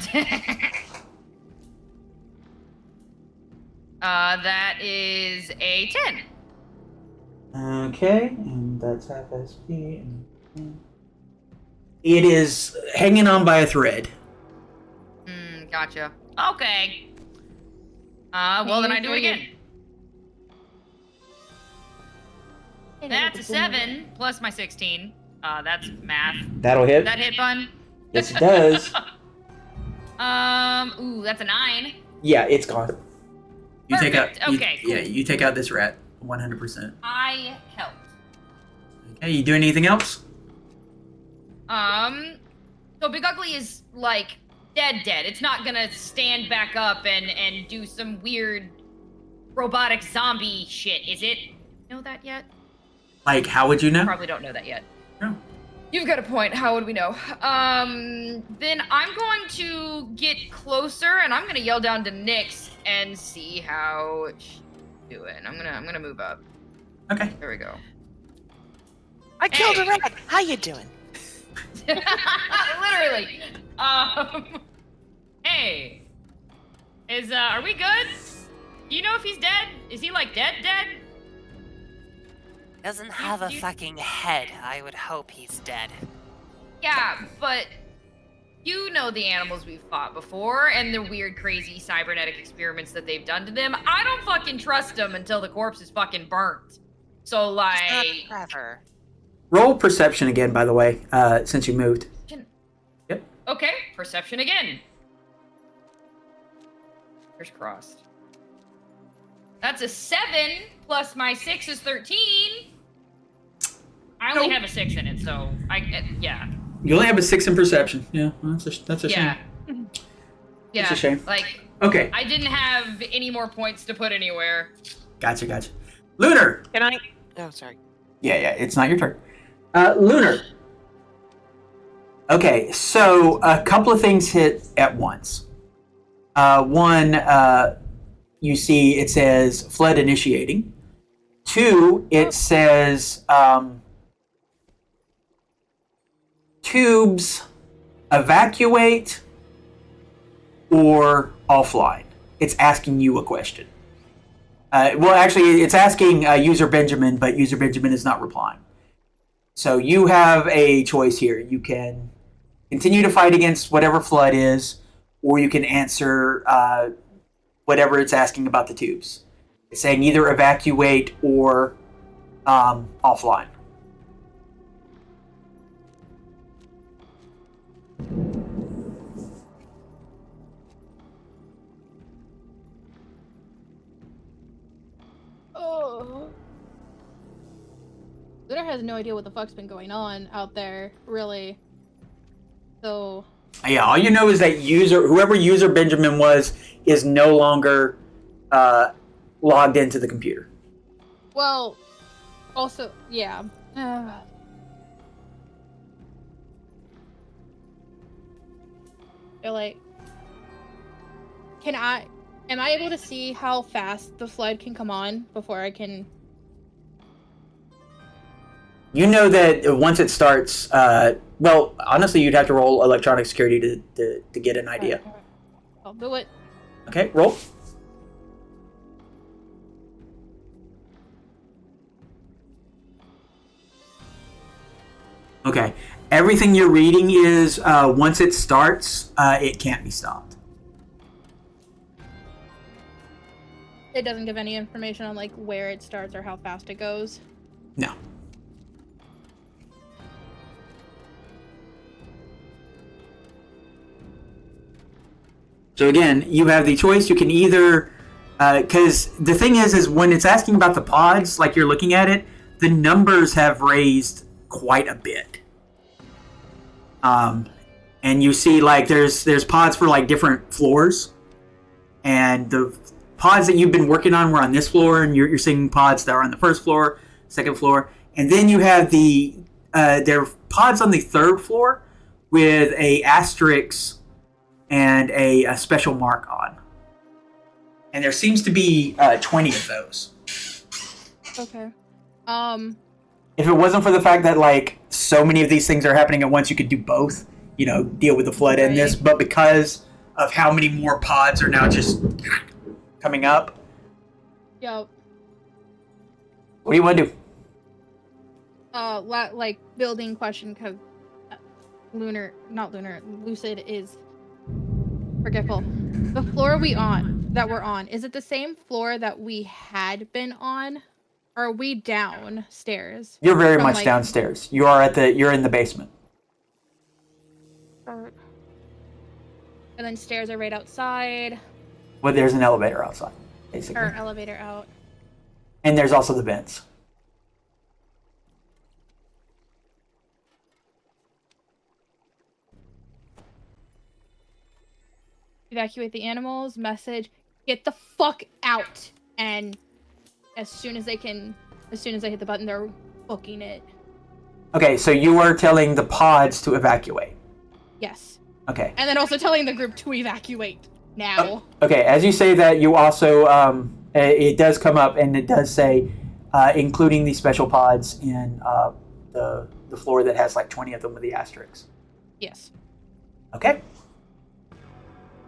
That is a 10. Okay, and that's half SP. It is hanging on by a thread. Gotcha. Okay. Well, then I do it again. That's a 7 plus my 16. That's math. That'll hit. That hit, bun? Yes, it does. Ooh, that's a 9. Yeah, it's gone. You take out. Perfect. Okay, cool. Yeah, you take out this rat. 100%. I helped. Okay, you doing anything else? So Big Ugly is, like, dead. It's not gonna stand back up and do some weird robotic zombie shit, is it? Know that yet? Like, how would you know? Probably don't know that yet. No. You've got a point. How would we know? Then I'm going to get closer and I'm gonna yell down to Nyx and see how she's doing. I'm gonna move up. Okay. There we go. I killed a rat. How you doing? Literally. Hey. Are we good? Do you know if he's dead? Is he like dead? Doesn't have a fucking head. I would hope he's dead. Yeah, but you know the animals we've fought before and the weird, crazy cybernetic experiments that they've done to them. I don't fucking trust them until the corpse is fucking burnt. So, like... Forever. Roll perception again, by the way, since you moved. Yep. Okay, perception again. Fingers crossed. That's a 7 plus my 6 is 13. I only have a 6 in it, so yeah. You only have a 6 in perception. Yeah, well, that's a shame. Yeah. It's a shame. Like, Okay. I didn't have any more points to put anywhere. Gotcha. Lunar. Can I? Oh, sorry. Yeah, it's not your turn. Lunar. Okay, so a couple of things hit at once. One, you see it says flood initiating. 2, it says tubes evacuate or offline. It's asking you a question. Well, actually, it's asking user Benjamin, but user Benjamin is not replying. So you have a choice here. You can continue to fight against whatever flood is, or you can answer whatever it's asking about the tubes. It's saying either evacuate or offline. Lunar has no idea what the fuck's been going on out there, really. So. Yeah, all you know is that whoever user Benjamin was, is no longer logged into the computer. Well, also, yeah. They're like, am I able to see how fast the flood can come on before I can? You know that once it starts, well, honestly, you'd have to roll electronic security to get an idea. Alright. I'll do it. Okay, roll. Okay, everything you're reading is once it starts, it can't be stopped. It doesn't give any information on like where it starts or how fast it goes. No. So again, you have the choice. You can either, because the thing is when it's asking about the pods, like you're looking at it, the numbers have raised quite a bit. And you see like there's pods for like different floors, and the pods that you've been working on were on this floor, and you're seeing pods that are on the first floor, second floor, and then you have there are pods on the third floor with a asterisk and a special mark on. And there seems to be 20 of those. Okay. If it wasn't for the fact that like so many of these things are happening at once, you could do both, deal with the flood and this, but because of how many more pods are now just coming up. Yep. What do you want to do? Like building question, because Lucid is forgetful. The floor we're on, is it the same floor that we had been on? Or are we downstairs? You're very much downstairs. You're in the basement. And then stairs are right outside. Well, there's an elevator outside, basically. Or elevator out. And there's also the vents. Evacuate the animals. Message. Get the fuck out. And as soon as I hit the button, they're booking it. Okay, so you are telling the pods to evacuate. Yes. Okay. And then also telling the group to evacuate now. Okay, as you say that, you also, it does come up and it does say, including the special pods in the floor that has like 20 of them with the asterisks. Yes. Okay.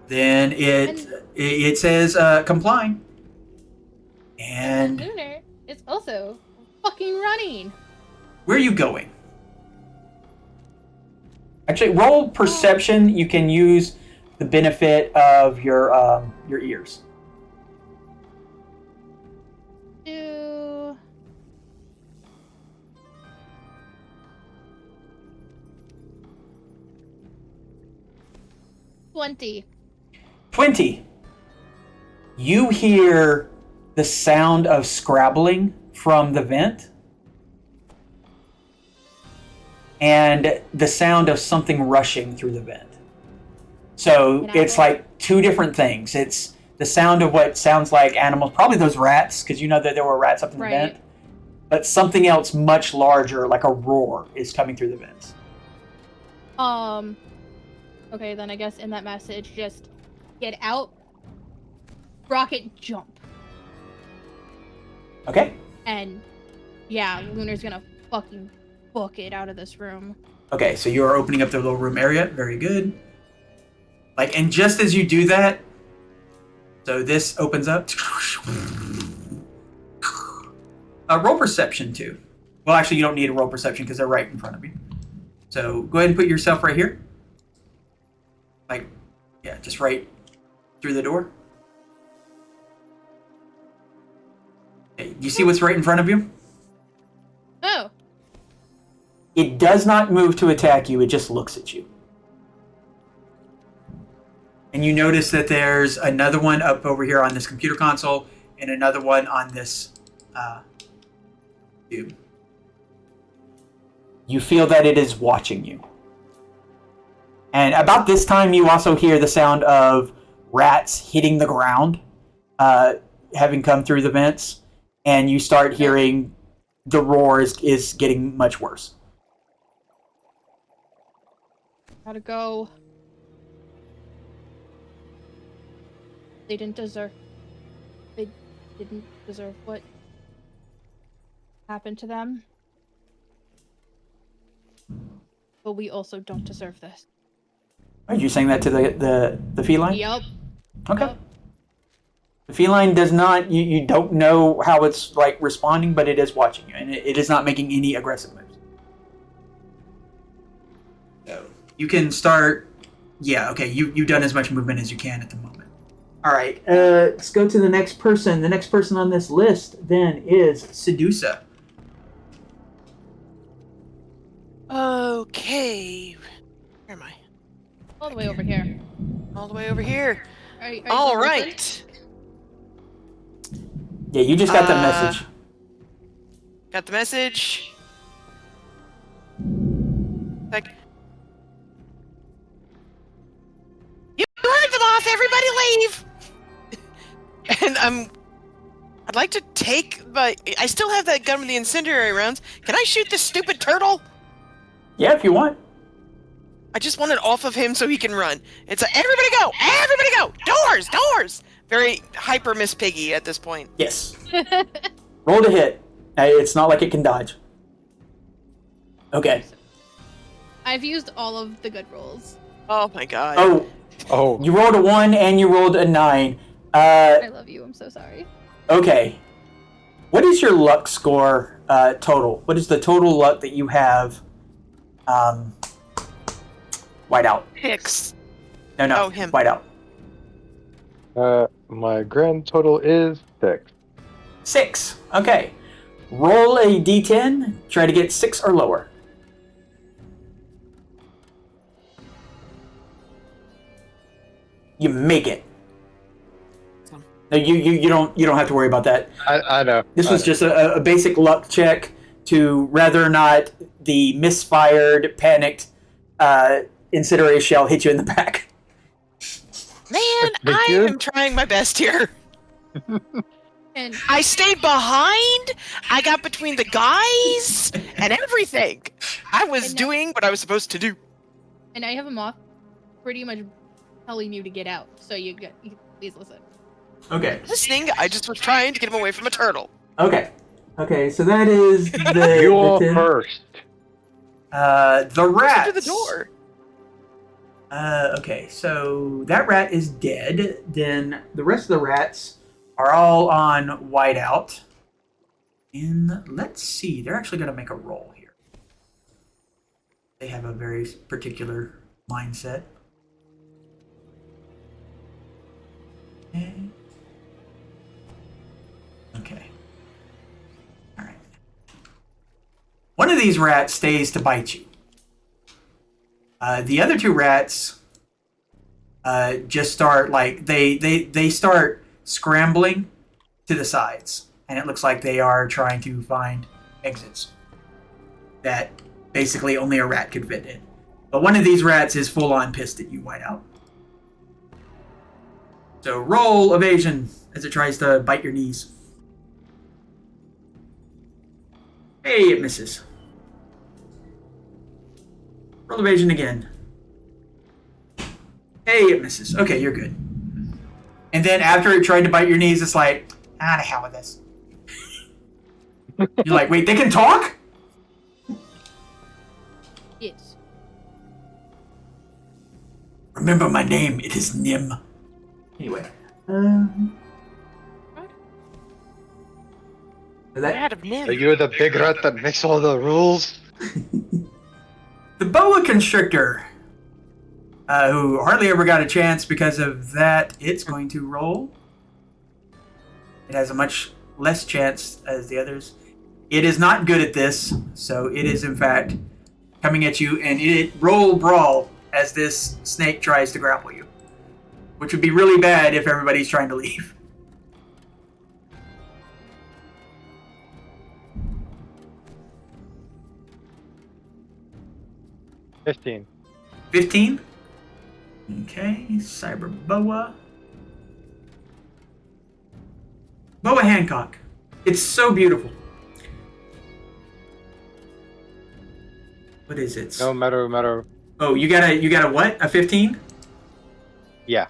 Then it says complying. And Lunar is also fucking running. where are you going? Actually, roll perception. You can use the benefit of your ears. Do 20. 20. You hear the sound of scrabbling from the vent. And the sound of something rushing through the vent. So it's like two different things. It's the sound of what sounds like animals, probably those rats, because you know that there were rats up in the vent. But something else much larger, like a roar, is coming through the vents. Okay, then I guess in that message, just get out, rocket jump. Okay. And yeah, Lunar's gonna fucking book it out of this room. Okay, so you are opening up the little room area. Very good. Like, and just as you do that, so this opens up. Roll perception too. Well, actually, you don't need a roll perception because they're right in front of you. So go ahead and put yourself right here. Like, yeah, just right through the door. Okay, do you see what's right in front of you? Oh. It does not move to attack you, it just looks at you. And you notice that there's another one up over here on this computer console and another one on this tube. you feel that it is watching you. And about this time, you also hear the sound of rats hitting the ground, having come through the vents, and you start hearing the roar is getting much worse. Gotta go. They didn't deserve what happened to them. But we also don't deserve this. Are you saying that to the feline? Yep. Okay. Yep. The feline does not, you don't know how it's like responding, but it is watching you, and it is not making any aggressive moves. So you can start, you've done as much movement as you can at the moment. All right, let's go to the next person. The next person on this list then is Sedusa. Okay. Where am I? All the way over here. All the way over here. Are you All gonna listen? right. Yeah, you just got the message. Got the message. Like, you heard them off. Everybody leave. And I'd like to take my. I still have that gun with the incendiary rounds. Can I shoot this stupid turtle? Yeah, if you want. I just want it off of him so he can run. It's like, everybody go! Everybody go! Doors! Doors! Very hyper Miss Piggy at this point. Yes. Roll to hit. It's not like it can dodge. Okay. I've used all of the good rolls. Oh my god. Oh, you rolled a 1 and you rolled a 9. I love you. I'm so sorry. Okay. What is your luck score total? What is the total luck that you have? Whiteout. Hicks. No, Oh, him. Whiteout. My grand total is 6. 6. Okay. Roll a d10. Try to get 6 or lower. You make it. No, you don't have to worry about that. I know. This was just a basic luck check to whether or not the misfired, panicked incendiary shell hit you in the back. Man, Thank I you. am trying my best here. And I stayed behind. I got between the guys and everything. I was And now- doing what I was supposed to do. and I have a moth pretty much telling you to get out. So you please listen. Okay. Listening, I just was trying to get him away from a turtle. Okay. Okay, so that is the... You're the 10. first. The rats. To the door. Okay, so that rat is dead. Then the rest of the rats are all on whiteout. And let's see, they're actually going to make a roll here. They have a very particular mindset. Okay. Okay. All right. One of these rats stays to bite you. The other two rats just start like they start scrambling to the sides, and it looks like they are trying to find exits that basically only a rat could fit in. But one of these rats is full on pissed at you, Whiteout. So roll evasion as it tries to bite your knees. Hey, it misses. Roll evasion again. Hey, it misses. Okay, you're good. And then after it tried to bite your knees, it's like, the hell with this. You're like, wait, they can talk? Yes. Remember my name, it is Nim. Anyway. That, Rat of Nim. Are you the big rat that makes all the rules? the boa constrictor, who hardly ever got a chance because of that, it's going to roll. It has a much less chance as the others. It is not good at this, so it is in fact coming at you, and it roll brawl as this snake tries to grapple you, which would be really bad if everybody's trying to leave. 15. 15. Okay, Cyber Boa. Boa Hancock. It's so beautiful. What is it? No matter. Oh, you got a what? A 15? Yeah.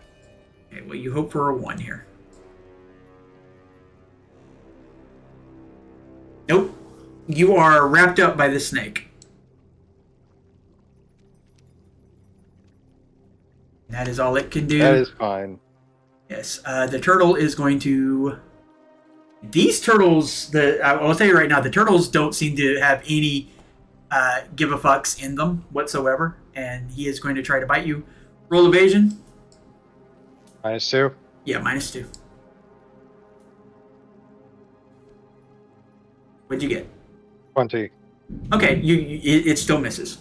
Okay, well, you hope for a 1 here. Nope. You are wrapped up by the snake. That is all it can do. That is fine. Yes. The turtle is going to. These turtles, I'll tell you right now, the turtles don't seem to have any give a fucks in them whatsoever, and he is going to try to bite you. Roll evasion. -2. Yeah, -2. What'd you get? 20. Okay, it still misses.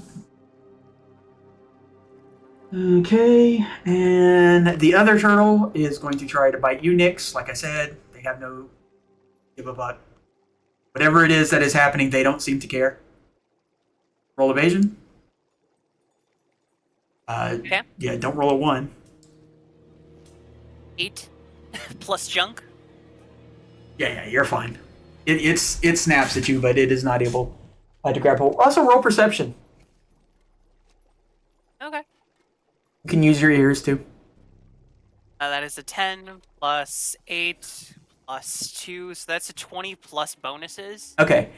Okay, and the other turtle is going to try to bite you, Nyx. Like I said, they have no give a fuck. Whatever it is that is happening, they don't seem to care. Roll evasion. Okay. Yeah, don't roll a 1. 8 plus junk. Yeah, you're fine. It snaps at you, but it is not able to grapple. Also, roll perception. Okay. You can use your ears too. That is a 10 plus 8 plus 2, so that's a 20 plus bonuses. Okay.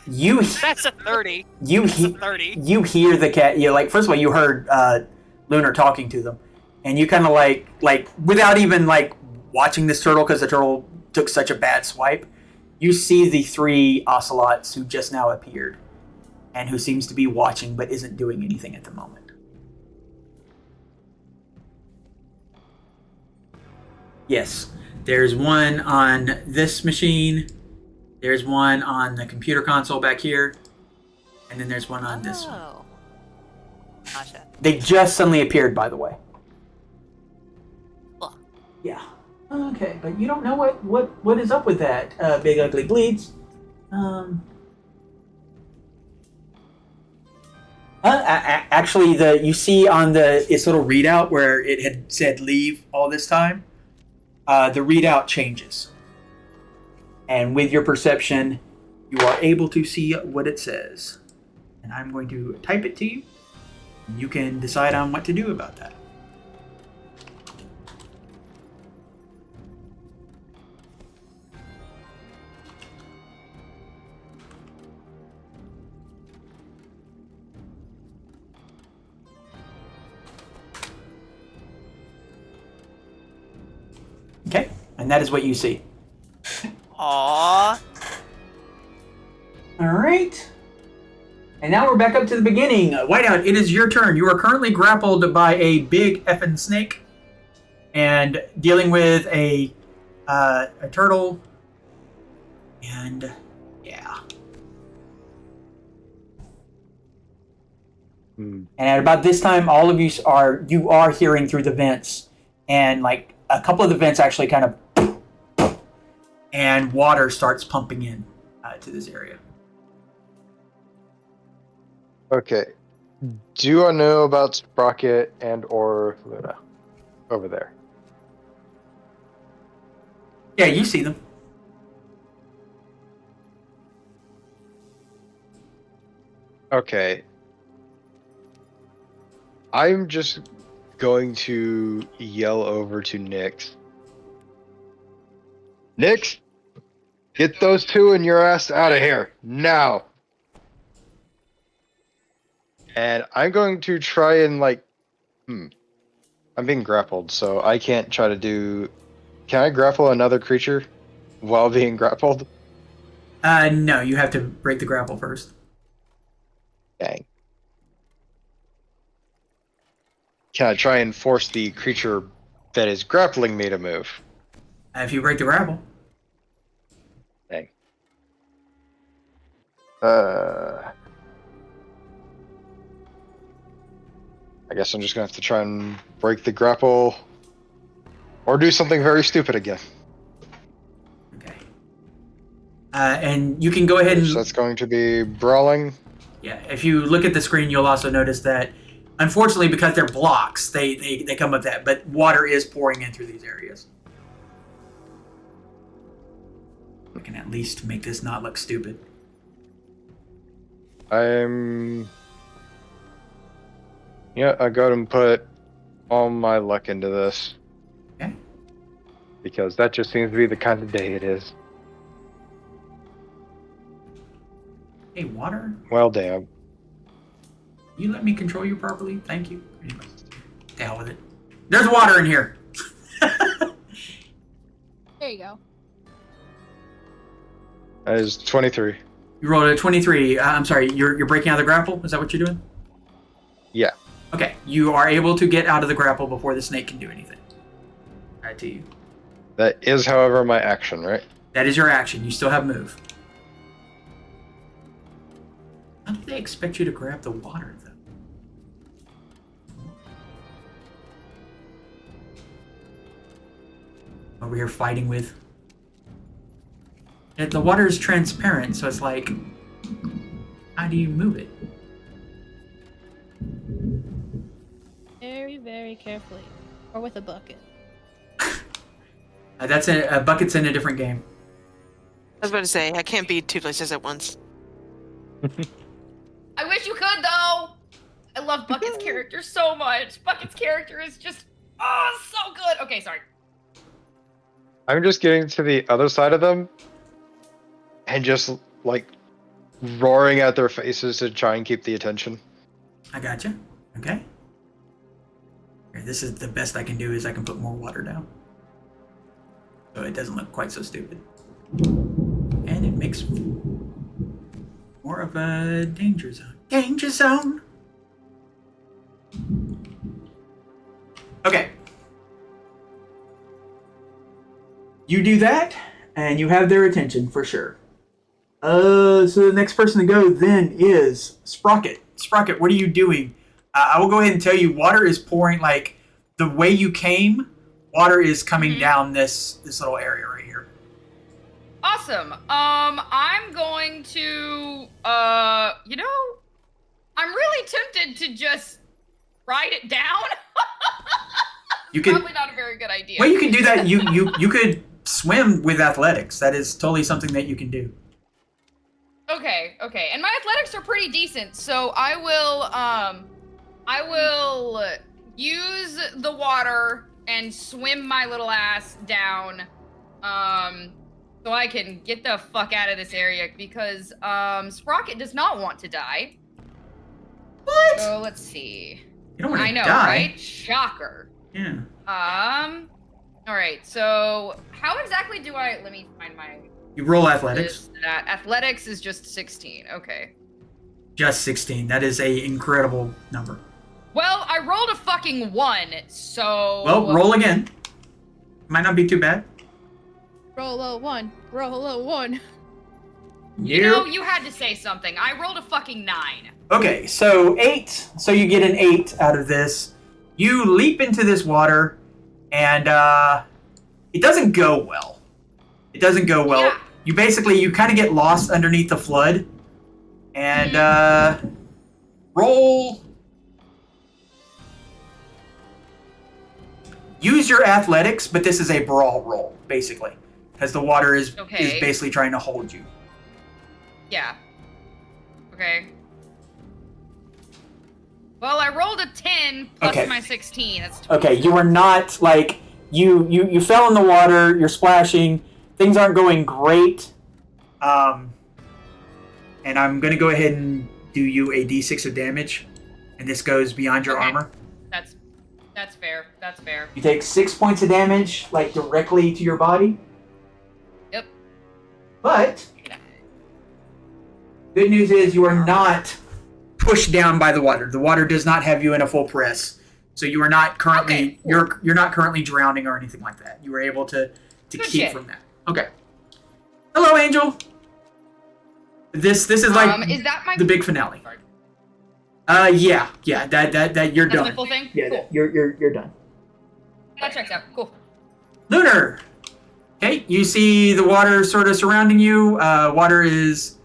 You That's a 30. you That's a he, 30. you hear the cat. You like first of all you heard Lunar talking to them, and you kind of like without even like watching this turtle because the turtle took such a bad swipe. You see the 3 ocelots who just now appeared, and who seems to be watching but isn't doing anything at the moment. Yes, there's one on this machine. There's one on the computer console back here. And then there's one on this one. Oh. Gotcha. They just suddenly appeared, by the way. Ugh. Yeah. Okay, but you don't know what is up with that, Big Ugly Bleeds. Actually, you see on its little readout where it had said leave all this time, the readout changes. And with your perception, you are able to see what it says. And I'm going to type it to you. And you can decide on what to do about that. Okay, and that is what you see. Aww. All right. And now we're back up to the beginning. Whiteout, it is your turn. You are currently grappled by a big effing snake and dealing with a turtle. And yeah. And at about this time, all of you are hearing through the vents, and like a couple of the vents actually kind of, and water starts pumping in to this area. Okay. Do I know about Sprocket and or Luna over there? Yeah, you see them. Okay. I'm just going to yell over to Nyx. Nyx, get those 2 and your ass out of here now. And I'm going to try and I'm being grappled, so I can't try to do. Can I grapple another creature while being grappled? No, you have to break the grapple first. Dang. Can I try and force the creature that is grappling me to move? If you break the grapple. Dang. I guess I'm just gonna have to try and break the grapple, or do something very stupid again. Okay. And you can go ahead and. So that's going to be brawling. Yeah, if you look at the screen, you'll also notice that, unfortunately, because they're blocks, they come with that. But water is pouring in through these areas. We can at least make this not look stupid. Yeah, I got to put all my luck into this. Okay. Because that just seems to be the kind of day it is. Hey, water? Well, damn. You let me control you properly? Thank you. Anyway, to hell with it. There's water in here. There you go. That is 23. You rolled a 23. I'm sorry, you're breaking out of the grapple? Is that what you're doing? Yeah. Okay, you are able to get out of the grapple before the snake can do anything. All right, to you. That is, however, my action, right? That is your action. You still have move. How do they expect you to grab the water, though? Over here fighting with... And the water is transparent, so it's like... How do you move it? Very, very carefully. Or with a bucket. That's a bucket's in a different game. I was about to say, I can't be two places at once. I wish you could, though. I love Bucket's character so much. Bucket's character is just, oh, so good. Okay, sorry. I'm just getting to the other side of them and just, like, roaring at their faces to try and keep the attention. I gotcha. Okay. Here, this is the best I can do is I can put more water down. So it doesn't look quite so stupid. And it makes more of a danger zone. Danger zone! Okay. You do that, and you have their attention for sure. So the next person to go then is Sprocket. Sprocket, what are you doing? I will go ahead and tell you, water is pouring, like, the way you came, water is coming down this little area right here. Awesome. I'm going to, you know, I'm really tempted to just ride it down. You could, Probably not a very good idea. well, you could do that. You could swim with athletics. That is totally something that you can do. Okay, and my athletics are pretty decent, so I will use the water and swim my little ass down, so I can get the fuck out of this area because, Sprocket does not want to die. What? So let's see. You don't want to I know, die. right? Shocker. Yeah. Alright, so how exactly do I, let me find my... You roll athletics. Athletics is just 16, okay. Just 16. That is a incredible number. Well, I rolled a fucking 1, so... Well, roll again. Might not be too bad. Roll a 1. Roll a 1. You know, you had to say something. I rolled a fucking 9. Okay, so 8. So you get an 8 out of this. You leap into this water, and it doesn't go well. It doesn't go well. Yeah. You kind of get lost underneath the flood. And roll. Use your athletics, but this is a brawl roll, basically. Because the water is basically trying to hold you. Yeah. Okay. Well, I rolled a 10 plus my 16. That's 20. Okay, you are not, like, you fell in the water, you're splashing, things aren't going great. And I'm going to go ahead and do you a d6 of damage. And this goes beyond your armor. That's fair. That's fair. You take 6 points of damage, like, directly to your body. Yep. But good news is you are not pushed down by the water. The water does not have you in a full press. So you are not currently you're not currently drowning or anything like that. You were able to keep shit. from that. Okay. Hello, Angel. This is like is that my the big finale. Yeah, that you're That's done. my full thing? Yeah, Cool. You're done. That checks out. Cool. Lunar. Okay, you see the water sort of surrounding you. Water is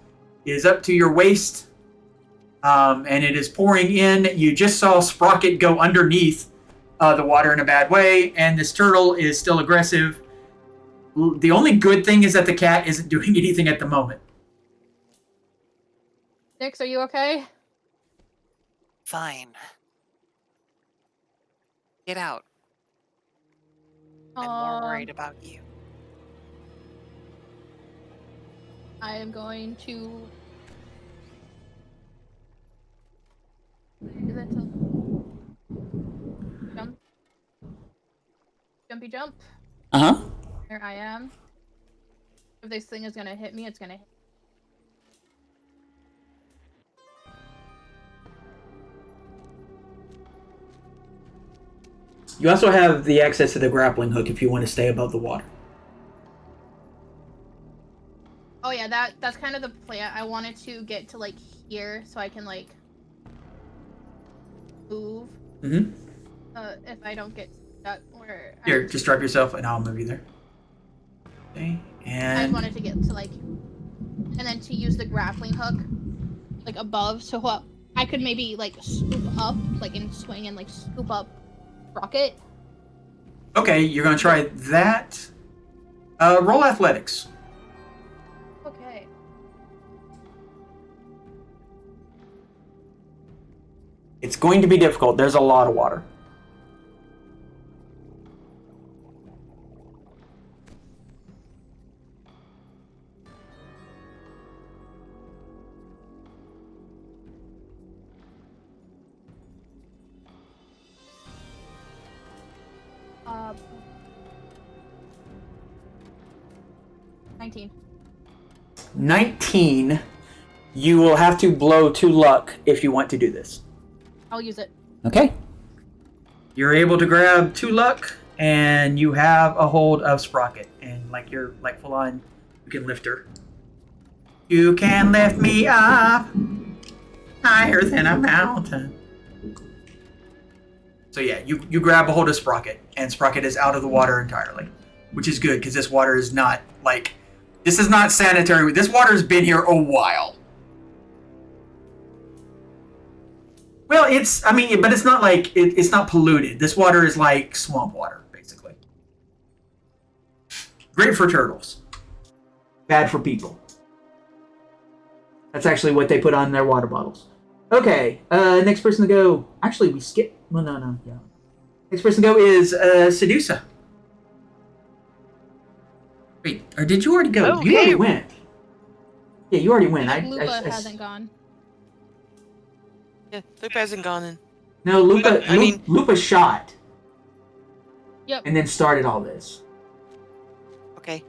up to your waist. and it is pouring in. You just saw Sprocket go underneath the water in a bad way, and this turtle is still aggressive. The only good thing is that the cat isn't doing anything at the moment. Nix, are you okay? Fine. Get out. I'm more worried about you. I am going to. Is that jump? Jumpy jump. Uh huh. Here I am. If this thing is gonna hit me, it's gonna hit. You also have the access to the grappling hook if you want to stay above the water. Oh yeah, that's kind of the plan. I wanted to get to like here so I can like move. Mm-hmm. If I don't get stuck or Here, just drop yourself and I'll move you there. Okay, I and just wanted to get to like, and then to use the grappling hook like above, so I could maybe like scoop up, like and swing and like scoop up Rocket. okay, you're gonna try that. Roll athletics. Okay. It's going to be difficult. There's a lot of water. Uh, 19. 19. You will have to blow 2 luck if you want to do this. I'll use it. Okay. You're able to grab 2 luck, and you have a hold of Sprocket, and like you're like full on, you can lift her. You can lift me up higher than a mountain. So yeah, you grab a hold of Sprocket, and Sprocket is out of the water entirely, which is good because this water is not like this is not sanitary. This water's been here a while. Well, but it's not like it's not polluted. This water is like swamp water, basically. Great for turtles. Bad for people. That's actually what they put on their water bottles. Okay, next person to go. Actually, we skip. Well, no, yeah. Next person to go is Sedusa. Wait, or did you already go? Okay. You already went. Yeah, you already went. Lupa hasn't gone. Yeah, Lupa hasn't gone in. No, Lupa. I mean- Lupa shot Yep. and then started all this. Okay.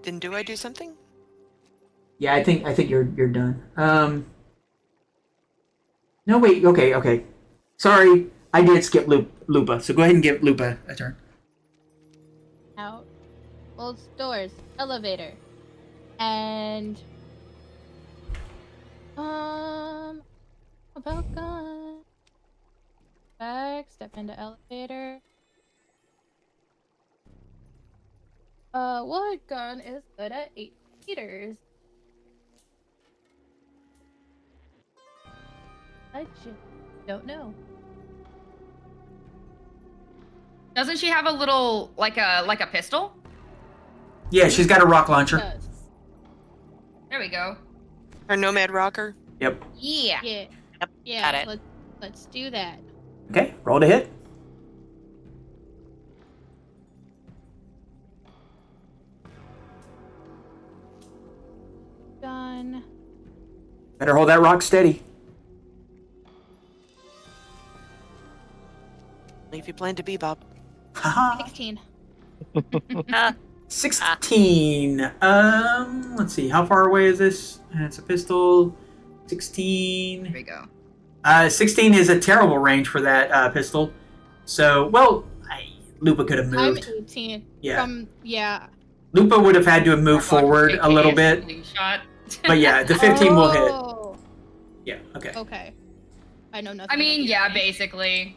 Then do I do something? Yeah, I think you're done. No, wait. Okay. Sorry, I did skip Lupa. So go ahead and give Lupa a turn. Out. Closed doors. Elevator. And about gun. Back. Step into elevator. What gun is good at 8 meters? I just don't know. Doesn't she have a little like a pistol? Yeah, she's got a rock launcher. Does. There we go. Her Nomad Rocker? Yep. Yeah. Yeah. Yep, Yeah. got it. Let's do that. Okay, roll to hit. Done. Better hold that rock steady. If you plan to bebop. Haha. 16. 16. Let's see. How far away is this? It's a pistol. 16. There we go. 16 is a terrible range for that pistol. So, well, Lupa could have I'm moved. 18. Yeah. Yeah. Lupa would have had to have moved Our block forward a little AKA bit. Shot. But yeah, the 15 will hit. Oh, Yeah, okay. okay. I know nothing. I mean, about yeah, these. basically.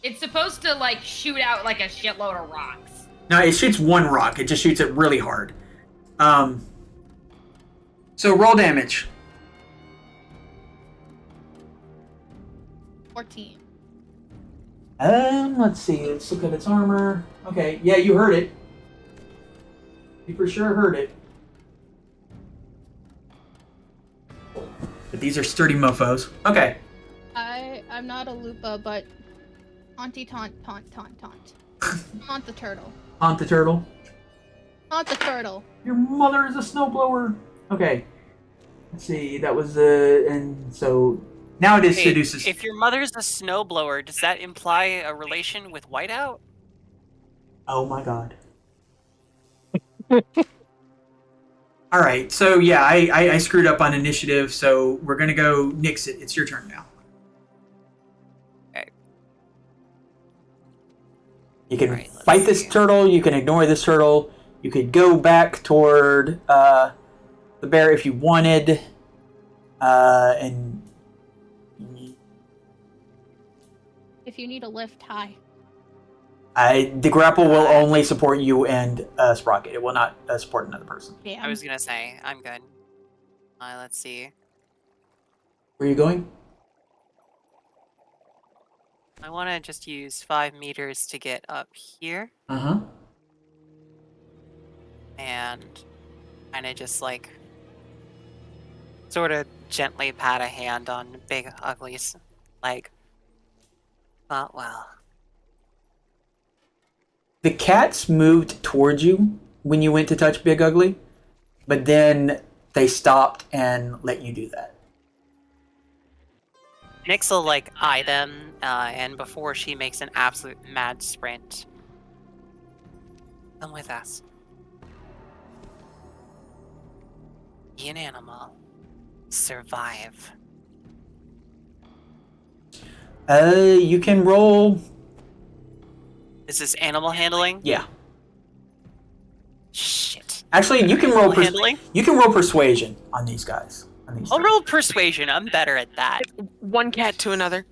It's supposed to like shoot out like a shitload of rocks. No, it shoots one rock. It just shoots it really hard. So roll damage. 14. Let's see. Let's look at its armor. Okay, yeah, you heard it. You for sure heard it. But these are sturdy mofos. Okay. I'm not a Lupa, but Auntie taunt. Taunt the turtle. Haunt the turtle. Taunt the turtle. Your mother is a snowblower. Okay. Let's see. That was and so now it is Hey, seduces. if your mother's a snowblower, does that imply a relation with Whiteout? Oh my god. All right. So yeah, I screwed up on initiative. So we're gonna go Nix it. It's your turn now. Okay. You can Alright, let's fight this see. turtle. You can ignore this turtle. You could go back toward the bear if you wanted. And If you need a lift, hi. the grapple will only support you and Sprocket. It will not support another person. Damn. I was gonna say, I'm good. Let's see. Where are you going? I want to just use 5 meters to get up here, Uh-huh. and kind of just like sort of gently pat a hand on Big Ugly's leg. Not well. The cats moved towards you when you went to touch Big Ugly, but then they stopped and let you do that. Nyx will like eye them, and before she makes an absolute mad sprint, come with us. Be an animal. Survive. You can roll. Is this animal handling? Yeah. Shit. Actually, you can roll. Animal handling? You can roll persuasion on these guys. On these I'll three. roll persuasion. I'm better at that. One cat to another.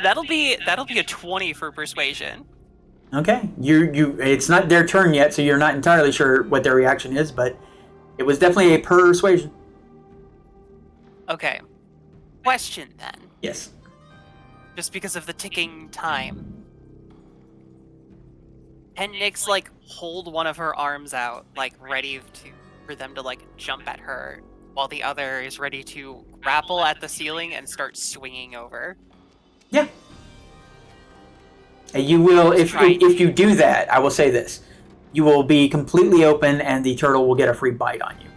That'll be a 20 for persuasion. Okay. You. It's not their turn yet, so you're not entirely sure what their reaction is, but it was definitely a persuasion. Okay. Question then. Yes. Just because of the ticking time. Can Nyx like hold one of her arms out, like ready for them to like jump at her, while the other is ready to grapple at the ceiling and start swinging over? Yeah. And you will, if Try. you do that, I will say this: you will be completely open, and the turtle will get a free bite on you.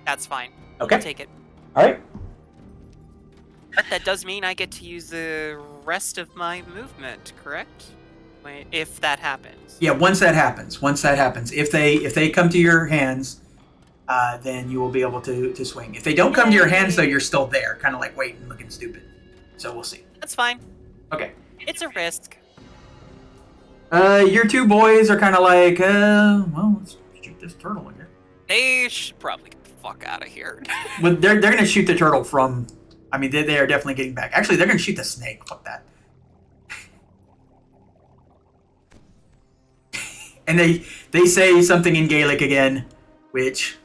That's fine. Okay. I'll take it. All right. But that does mean I get to use the rest of my movement, correct? Wait, if that happens. Yeah. Once that happens, if they come to your hands, then you will be able to swing. If they don't come to your hands, though, you're still there, kind of like waiting, looking stupid. So we'll see. That's fine. Okay. It's a risk. Your two boys are kind of like, well, let's shoot this turtle again. They should probably get the fuck out of here. But they're gonna shoot the turtle from. I mean, they are definitely getting back. Actually, they're gonna shoot the snake. Fuck that. And they say something in Gaelic again, which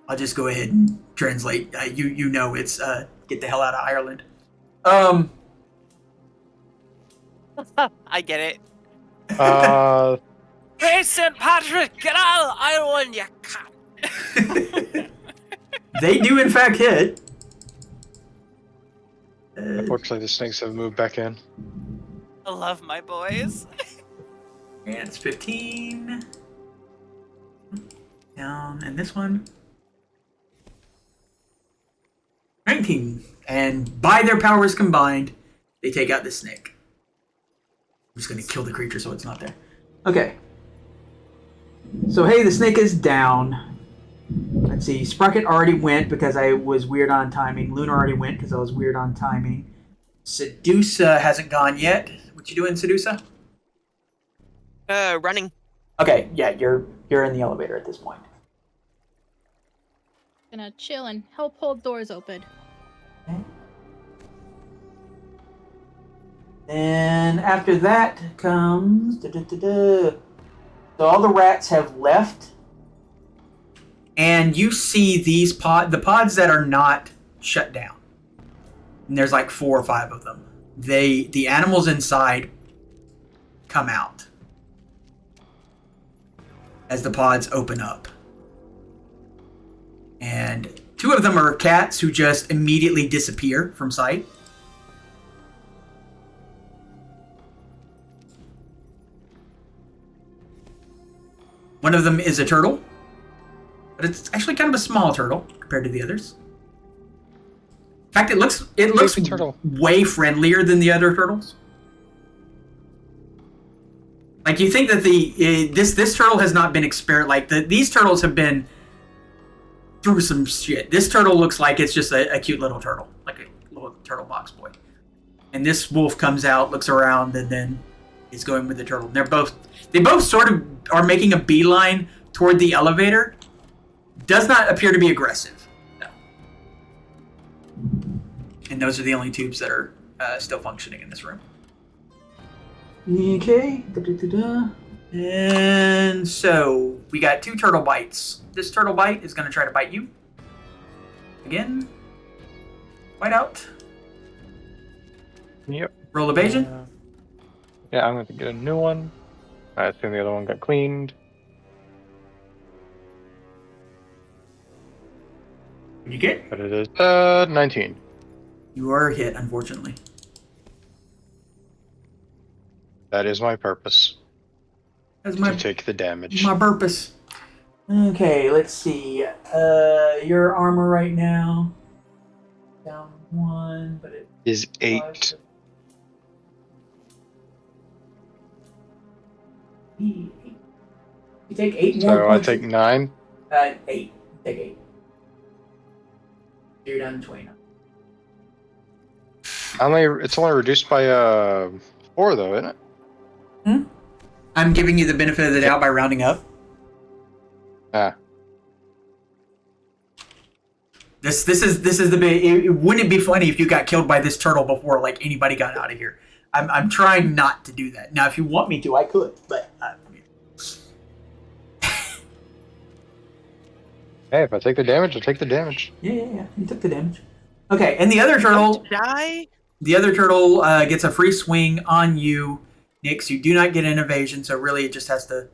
I'll just go ahead and translate. You know it's get the hell out of Ireland. I get it. Uh, Hey, St. Patrick, get out of Ireland, you cunt! They do in fact hit. unfortunately, the snakes have moved back in. I love my boys. And it's 15. Down, and this one. 19. And by their powers combined, they take out the snake. I'm just going to kill the creature so it's not there. Okay. So, hey, the snake is down. Let's see. Sprocket already went because I was weird on timing. Luna already went because I was weird on timing. Sedusa hasn't gone yet. What you doing, Sedusa? Running. Okay, yeah, you're in the elevator at this point. Gonna chill and help hold doors open. Okay. Then after that comes... So all the rats have left. And you see these the pods that are not shut down. and there's like 4 or 5 of them. The animals inside come out as the pods open up. And 2 of them are cats who just immediately disappear from sight. One of them is a turtle, but it's actually kind of a small turtle compared to the others. In fact, it looks turtle. way friendlier than the other turtles. Like, you think that this turtle has not been these turtles have been through some shit. This turtle looks like it's just a cute little turtle, like a little turtle box boy. And this wolf comes out, looks around, and then is going with the turtle. They both sort of are making a beeline toward the elevator. Does not appear to be aggressive, no. And those are the only tubes that are still functioning in this room. Okay. And so we got 2 turtle bites. This turtle bite is going to try to bite you. Again. Bite out. Yep. Roll evasion. Yeah, I'm going to get a new one. I assume the other one got cleaned. What you get? But it is 19. You are hit, unfortunately. That is my purpose. That's To take the damage. my purpose. Okay, let's see. Your armor right now down 1, but it Is 8. You take 8 more So I points. take 9. 8. Take 8. You're down to 29. It's only reduced by 4 though, isn't it? I'm giving you the benefit of the doubt by rounding up. Ah. This is the big. Wouldn't it be funny if you got killed by this turtle before like anybody got out of here? I'm trying not to do that. Now, if you want me to, I could, but. Hey, if I take the damage, I'll take the damage. Yeah. You took the damage. Okay, and the other turtle. Die? The other turtle gets a free swing on you, Nix. You do not get an evasion, so really it just has to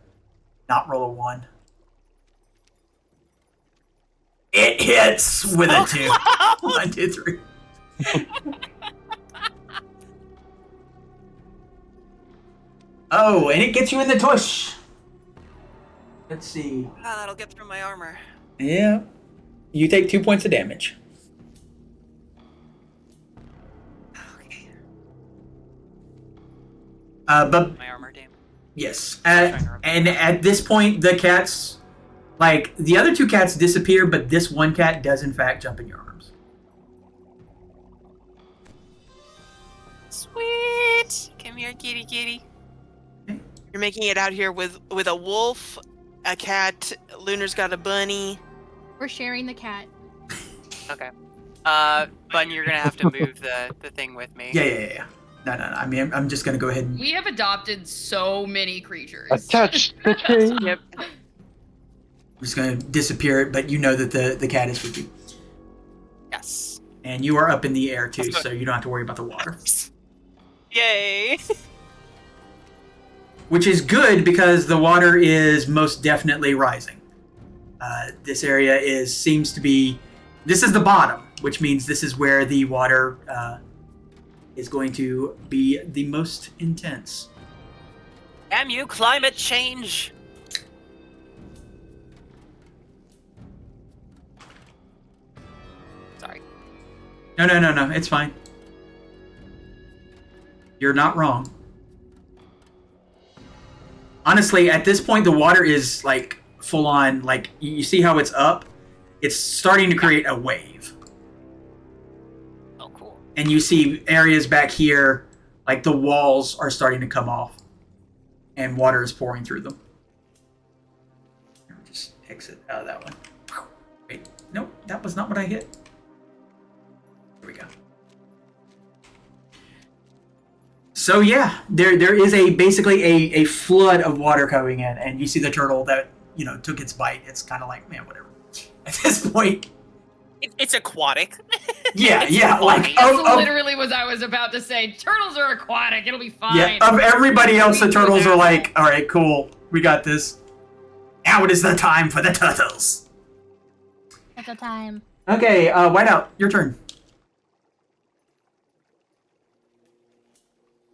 not roll a 1. It hits with a 2. 1, 2, 3. Oh, and it gets you in the tush. Let's see. Ah, that'll get through my armor. Yeah. You take 2 points of damage. Okay. But My armor damage. yes. And at this point, the cats, like, the other 2 cats disappear, but this one cat does, in fact, jump in your arms. Sweet. Come here, kitty kitty. You're making it out here with a wolf, a cat. Lunar's got a bunny. We're sharing the cat. Okay. Bun, you're gonna have to move the thing with me. Yeah. No. I mean, I'm just gonna go ahead and. We have adopted so many creatures. Attach the tree. Yep. I'm just gonna disappear it, but you know that the cat is with you, Yes. and you are up in the air too, so you don't have to worry about the water. Yay. Which is good because the water is most definitely rising. This area seems to be. This is the bottom, which means this is where the water is going to be the most intense. Damn you, climate change! Sorry. No. It's fine. You're not wrong. Honestly, at this point, the water is like full on. Like, you see how it's up? It's starting to create a wave. Oh, cool. And you see areas back here, like the walls are starting to come off, and water is pouring through them. Let me just exit out of that one. Wait, nope, that was not what I hit. Here we go. So yeah, there is basically a flood of water coming in, and you see the turtle that took its bite. It's kind of like, man, whatever. At this point, It's aquatic. Yeah, It's yeah. Like, funny. That's literally what I was about to say. Turtles are aquatic. It'll be fine. yeah, of everybody else, the We do turtles are that. like, all right, cool, we got this. Now it is the time for the turtles. At the time. Okay, Whiteout, your turn.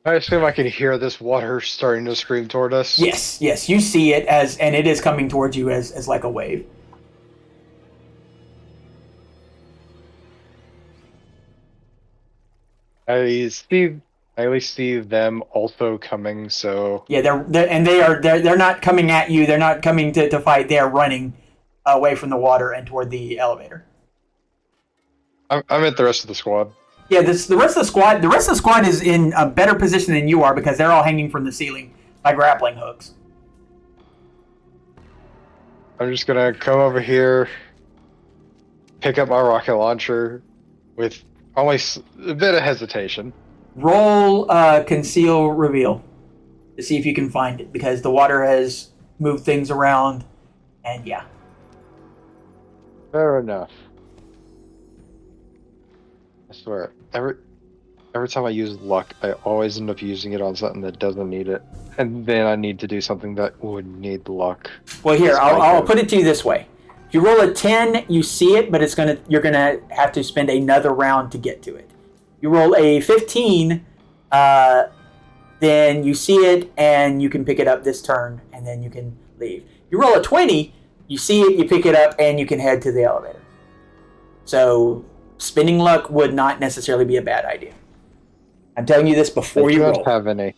I assume I can hear this water starting to scream toward us. Yes, you see it and it is coming towards you as like a wave. I at least see them also coming, so Yeah, they're not coming at you. They're not coming to fight. They are running away from the water and toward the elevator. I'm at the rest of the squad. Yeah, the rest of the squad is in a better position than you are because they're all hanging from the ceiling by grappling hooks. I'm just gonna come over here, pick up my rocket launcher with only a bit of hesitation. Roll conceal reveal to see if you can find it because the water has moved things around, and yeah. Fair enough. I swear, every time I use luck, I always end up using it on something that doesn't need it, and then I need to do something that would need luck. Well, here Spike I'll it. put it to you this way: if you roll a 10, you see it, but you're gonna have to spend another round to get to it. You roll a 15, then you see it and you can pick it up this turn, and then you can leave. You roll a 20, you see it, you pick it up, and you can head to the elevator. So spending luck would not necessarily be a bad idea. I'm telling you this before I you don't roll. have any.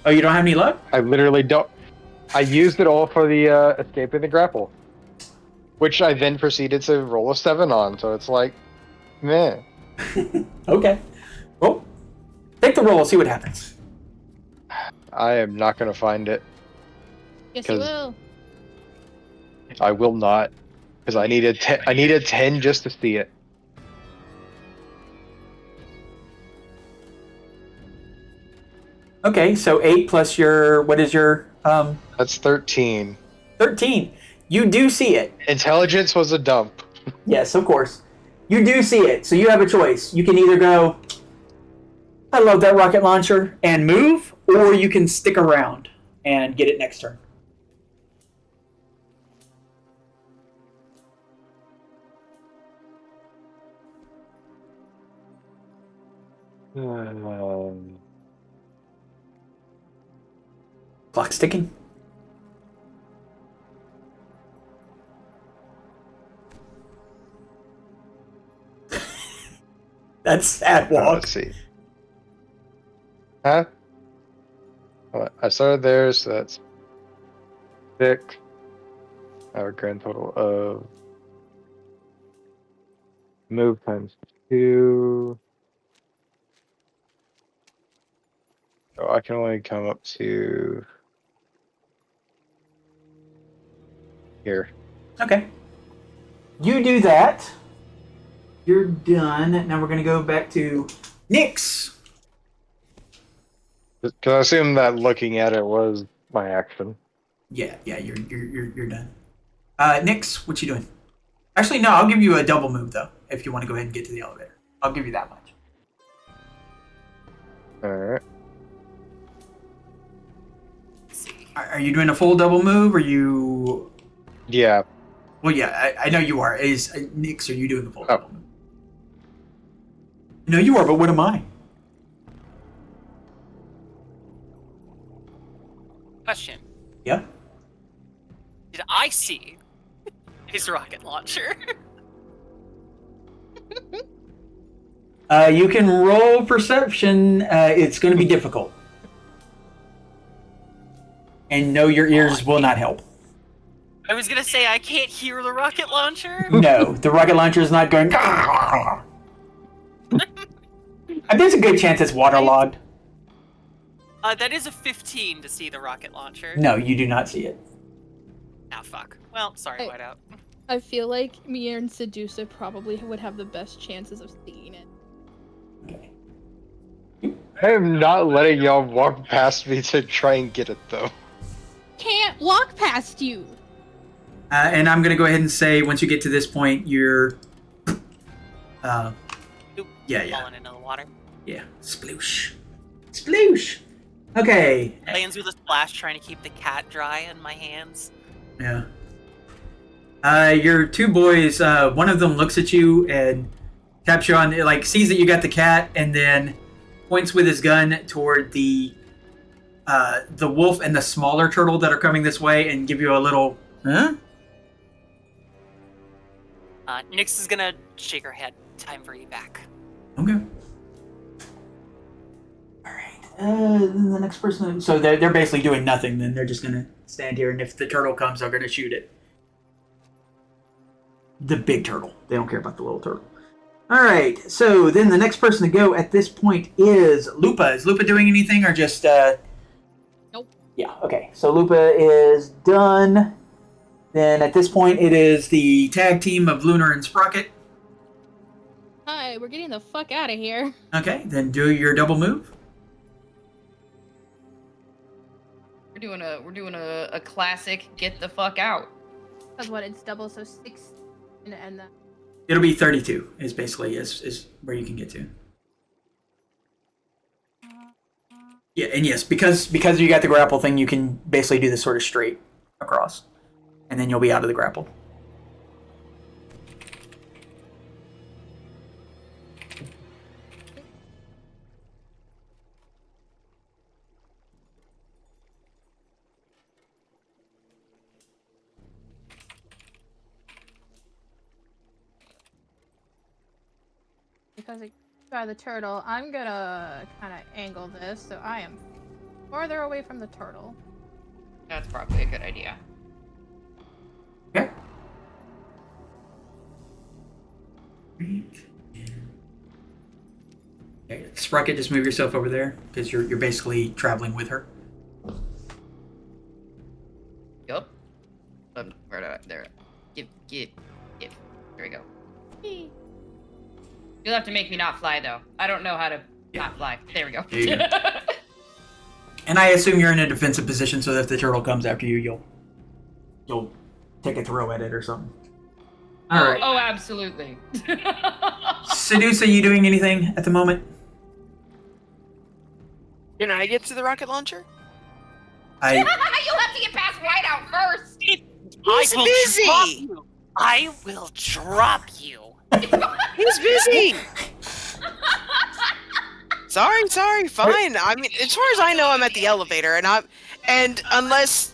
Oh, you don't have any luck? I literally don't. I used it all for the escaping the grapple, which I then proceeded to roll a 7 on. So it's like, meh. Okay. Well, take the roll, see what happens. I am not gonna find it. Yes, you 'Cause- will. I will not, because I needed 10. I needed 10 just to see it. Okay, so 8 plus your, what is your, That's 13. 13. You do see it. Intelligence was a dump. Yes, of course. You do see it, so you have a choice. You can either go, I love that rocket launcher, and move, or you can stick around and get it next turn. Clock's ticking. That's sad walk. Let's see. Huh? I started there, so that's 6. Our grand total of move times 2. So I can only come up to here. Okay. You do that. You're done. Now we're going to go back to Nyx. Because I assume that looking at it was my action. Yeah, you're done. Nyx, what you doing? Actually, no, I'll give you a double move though if you want to go ahead and get to the elevator. I'll give you that much. Alright. Let's see. Are you doing a full double move? Or you? Yeah. Well, yeah, I know you are. Is Nyx? Are you doing a full Oh. double move? No, you are. But what am I? Question. Yeah. Did I see his rocket launcher? You can roll perception. It's going to be difficult. And no, your ears will not help. I was gonna say I can't hear the rocket launcher. No, the rocket launcher is not going. There's a good chance it's waterlogged. That is a 15 to see the rocket launcher. No, you do not see it. Ah, fuck. Well, sorry, Hey. Whiteout. I feel like me and Sedusa probably would have the best chances of seeing it. Okay. I am not letting y'all walk past me to try and get it, though. Can't walk past you. And I'm going to go ahead and say once you get to this point, you're Oop, Yeah, yeah. falling into the water. Yeah. Sploosh. Sploosh. Okay. Lands with a splash, trying to keep the cat dry in my hands. Yeah. Your two boys, one of them looks at you and taps you on, like, sees that you got the cat, and then points with his gun toward the wolf and the smaller turtle that are coming this way, and give you a little, huh? Nyx is gonna shake her head. Time for you back. Okay. All right. Then the next person. So they're basically doing nothing. Then they're just gonna stand here, and if the turtle comes, they're gonna shoot it. The big turtle. They don't care about the little turtle. All right. So then the next person to go at this point is Lupa. Is Lupa doing anything, or just? Nope. Yeah. Okay. So Lupa is done. Then at this point, it is the tag team of Lunar and Sprocket. Hi, we're getting the fuck out of here. Okay. Then do your double move. We're doing a classic get the fuck out. That's what it's double, so 6 and that. It'll be 32 is basically is where you can get to. Yeah, and yes, because you got the grapple thing, you can basically do this sort of straight across. And then you'll be out of the grapple. Because I by the turtle, I'm gonna kind of angle this so I am farther away from the turtle. That's probably a good idea. Okay. Okay, Sprocket, just move yourself over there because you're basically traveling with her. Yup. Where do I? There. Give. There we go. You'll have to make me not fly though. I don't know how to not fly. There we go. There you go. And I assume you're in a defensive position, so that if the turtle comes after you, you'll take a throw at it or something. All right. Oh, absolutely. Sedusa, you doing anything at the moment? Can I get to the rocket launcher? I You'll have to get past Whiteout first. He's busy. I will drop you. He's busy. Sorry, fine. I mean, as far as I know, I'm at the elevator, and unless,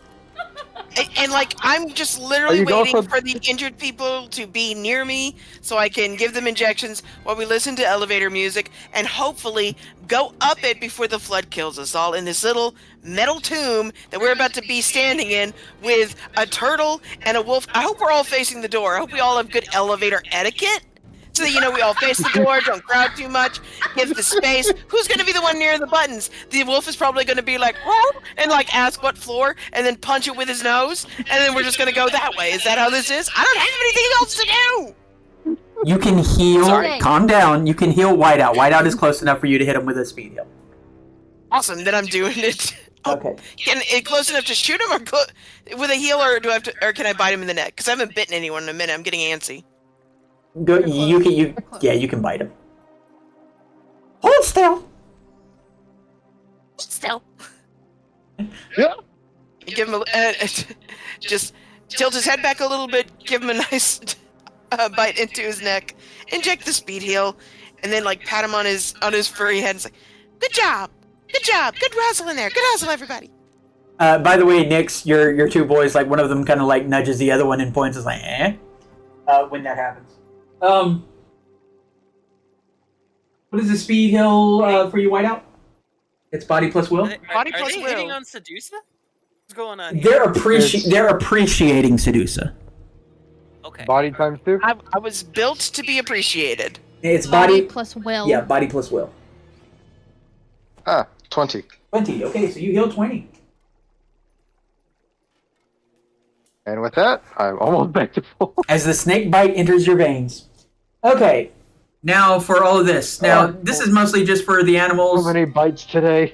and like, I'm just literally you going waiting for- for the injured people to be near me so I can give them injections while we listen to elevator music and hopefully go up it before the flood kills us all in this little metal tomb that we're about to be standing in with a turtle and a wolf. I hope we're all facing the door. I hope we all have good elevator etiquette. So that, we all face the door, don't crowd too much, give the space. Who's going to be the one near the buttons? The wolf is probably going to be like, "Whoa," and like ask what floor, and then punch it with his nose, and then we're just going to go that way. Is that how this is? I don't have anything else to do! You can heal. Sorry. Calm down. You can heal Whiteout. Whiteout is close enough for you to hit him with a speed heal. Awesome, then I'm doing it. Okay. Can it close enough to shoot him, or with a heal, or do I have to, or can I bite him in the neck? Because I haven't bitten anyone in a minute. I'm getting antsy. Go. You're You close. can. You're close. Yeah. You can bite him. Hold still. Still. Yeah. Give him just tilt his head back a little bit, give him a nice bite into his neck, inject the speed heal, and then like pat him on his furry head and say, good job, good hustle in there, good hustle everybody. By the way, Nyx, your two boys, like one of them kind of like nudges the other one and points, is like, eh? When that happens. What is the speed heal for you, Whiteout? It's body plus will. Body Are plus they will. hitting on Sedusa? What's going on here? They're appreciating Sedusa. Okay. Body times 2? I was built to be appreciated. It's Body body. plus will. Yeah, body plus will. 20. 20. Okay, so you heal 20. And with that, I'm almost back to full. As the snake bite enters your veins. Okay. Now for all of this. Now this is mostly just for the So animals. many bites today.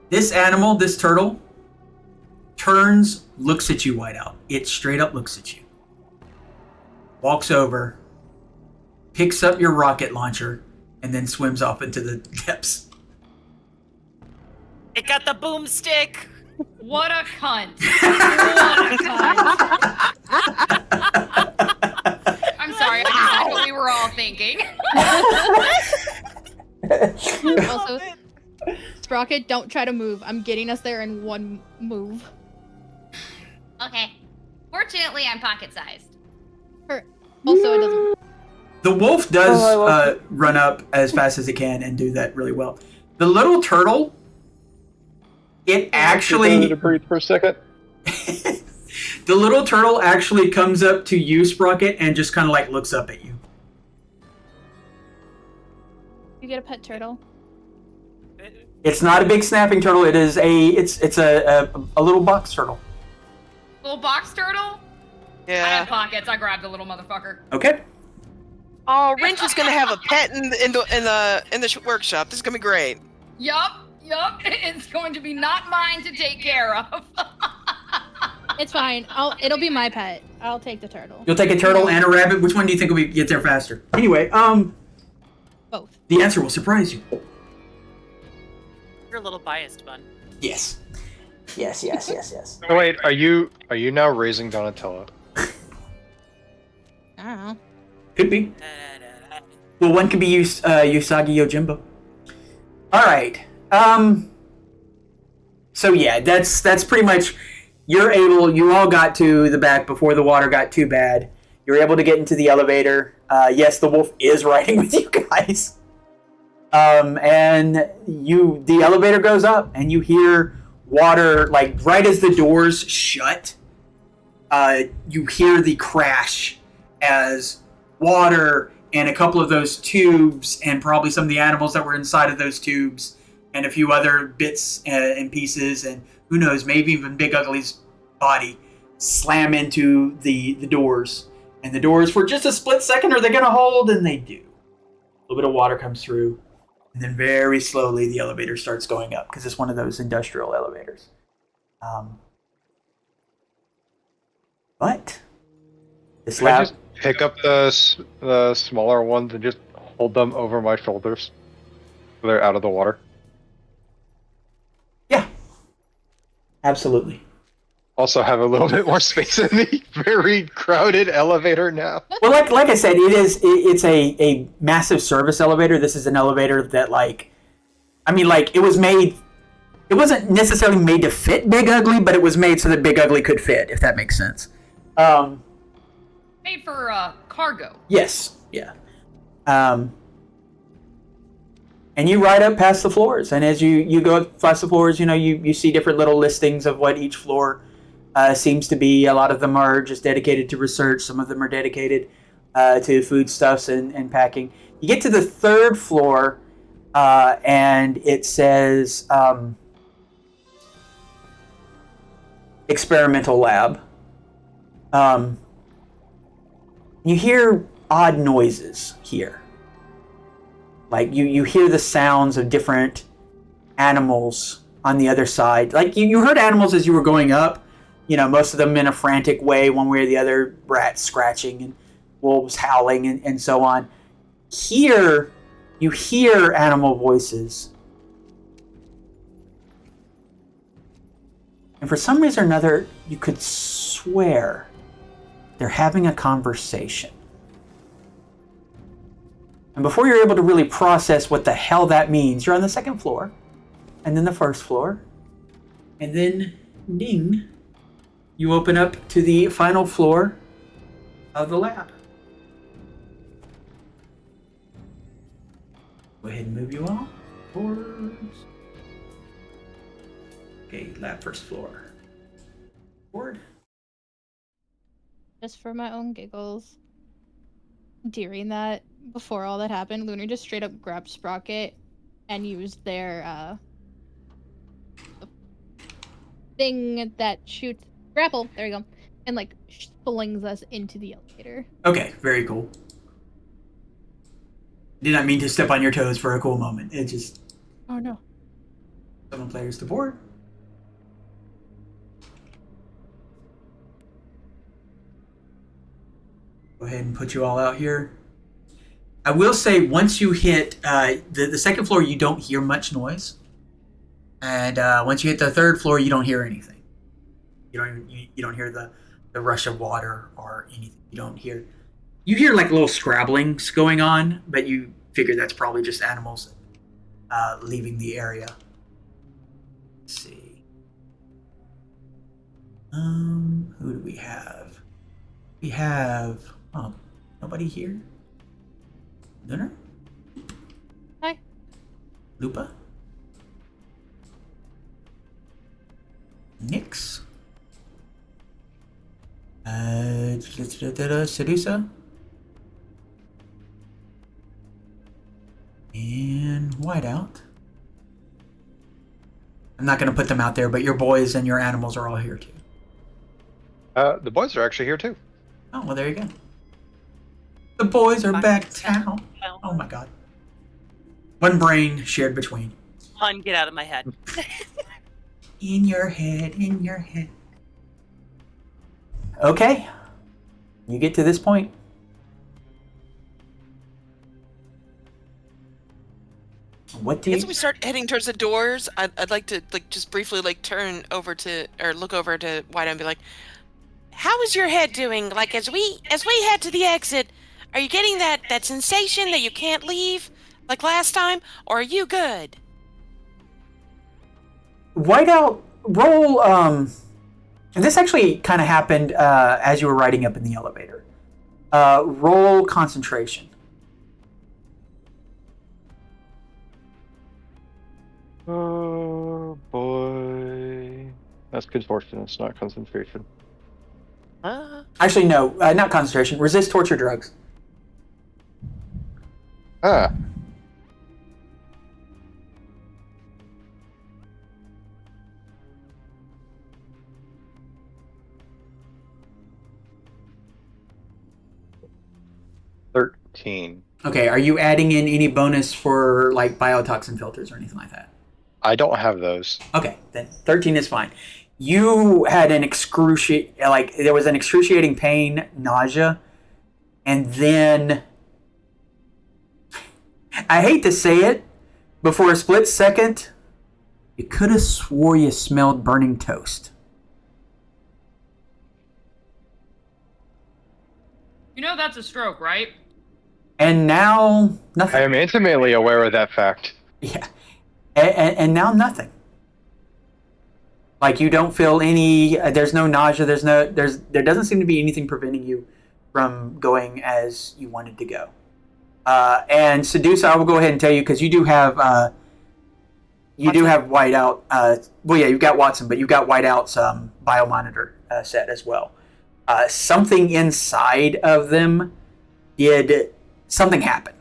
This animal, this turtle, turns, looks at you, Whiteout. It straight up looks at you. Walks over picks up your rocket launcher, and then swims off into the depths. It got the boomstick. What a cunt. What a cunt. I'm sorry, I just like what we were all thinking. Also, Sprocket, don't try to move. I'm getting us there in one move. Okay. Fortunately, I'm pocket-sized. Also, it doesn't. The wolf does run up as fast as it can and do that really well. The little turtle, it actually... to breathe for a second. The little turtle actually comes up to you, Sprocket, and just kind of like looks up at you. You get a pet turtle. It's not a big snapping turtle. It is it's a little box turtle. Little box turtle? I Yeah. have pockets. I grabbed the little motherfucker. Okay. Oh, Wrench is gonna have a pet in the workshop. This is gonna be great. Yup. It's going to be not mine to take care of. It's fine. It'll be my pet. I'll take the turtle. You'll take a turtle and a rabbit. Which one do you think will get there faster? Anyway, Both. the answer will surprise you. You're a little biased, Bun. Yes. Yes. Oh, wait, are you now raising Donatello? I don't know. Could be. Well, one could be Usagi Yojimbo. All right. So yeah, that's pretty much. You all got to the back before the water got too bad. You're able to get into the elevator. Yes, the wolf is riding with you guys. And the elevator goes up, and you hear water, like right as the doors shut. You hear the crash as water and a couple of those tubes, and probably some of the animals that were inside of those tubes, and a few other bits and pieces, and who knows, maybe even Big Ugly's body, slam into the doors. And the doors, for just a split second, are they going to hold? And they do. A little bit of water comes through, and then very slowly the elevator starts going up, because it's one of those industrial elevators. But this Can I lab... just pick up the smaller ones and just hold them over my shoulders so they're out of the water? Yeah. Absolutely. Also have a little bit more space in the very crowded elevator now. Well, like I said, it's a massive service elevator. This is an elevator that it was made. It wasn't necessarily made to fit Big Ugly, but it was made so that Big Ugly could fit, if that makes sense. Made for cargo. Yes. Yeah. And you ride up past the floors, and as you go up past the floors, you see different little listings of what each floor seems to be. A lot of them are just dedicated to research. Some of them are dedicated to foodstuffs and packing. You get to the third floor, and it says experimental lab. You hear odd noises here. Like you hear the sounds of different animals on the other side. Like you heard animals as you were going up, most of them in a frantic way, one way or the other, rats scratching and wolves howling and so on. Here, you hear animal voices. And for some reason or another, you could swear they're having a conversation. And before you're able to really process what the hell that means, you're on the second floor, and then the first floor, and then, ding, you open up to the final floor of the lab. Go ahead and move you all towards... Okay, lab first floor. Forward. Just for my own giggles. During that, before all that happened, Lunar just straight up grabbed Sprocket and used their thing that shoots grapple. There we go, and flings us into the elevator. Okay, very cool. Did not mean to step on your toes for a cool moment. It just... Oh no. Summon players to board. Go ahead and put you all out here. I will say once you hit the second floor, you don't hear much noise, and once you hit the third floor, you don't hear anything. You don't hear the rush of water or anything. You hear like little scrabblings going on, but you figure that's probably just animals leaving the area. Let's see. Who do we have? We have nobody here. Lunar? Hi. Lupa? Nyx? Sedusa? And Whiteout. I'm not going to put them out there, but your boys and your animals are all here too. The boys are actually here too. Oh, well, there you go. The boys are back town. Oh my god. One brain shared between. Hun, get out of my head. In your head, in your head. Okay. You get to this point. What do you... As we start heading towards the doors, I'd like to just briefly turn over to or look over to Whiteout and be like, "How is your head doing? Like as we head to the exit, are you getting that sensation that you can't leave like last time, or are you good?" Whiteout, roll, and this actually kind of happened as you were riding up in the elevator. Roll concentration. Oh boy. That's good fortune, it's not concentration. Actually, no, not concentration. Resist torture drugs. Ah. $13. Okay, are you adding in any bonus for like biotoxin filters or anything like that? I don't have those. Okay, then 13 is fine. You had an there was an excruciating pain, nausea, and then I hate to say it, but for a split second, you could have swore you smelled burning toast. You know that's a stroke, right? And now nothing. I am intimately aware of that fact. Yeah. And now nothing. Like you don't feel any. There's no nausea. There doesn't seem to be anything preventing you from going as you wanted to go. And Seduce, I will go ahead and tell you because you do have Whiteout. Well, yeah, you've got Watson, but you've got Whiteout's biomonitor set as well. Something inside of them something happened.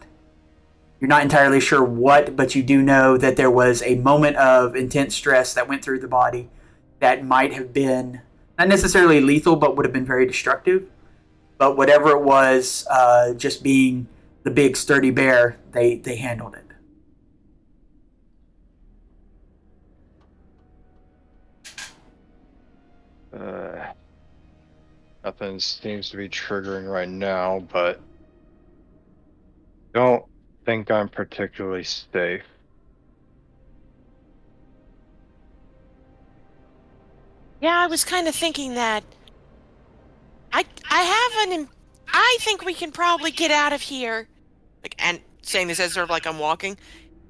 You're not entirely sure what, but you do know that there was a moment of intense stress that went through the body that might have been not necessarily lethal, but would have been very destructive. But whatever it was, just being the big sturdy bear, they handled it. Nothing seems to be triggering right now, but don't think I'm particularly safe. Yeah, I was kind of thinking that. I think we can probably get out of here. And saying this as sort of like I'm walking.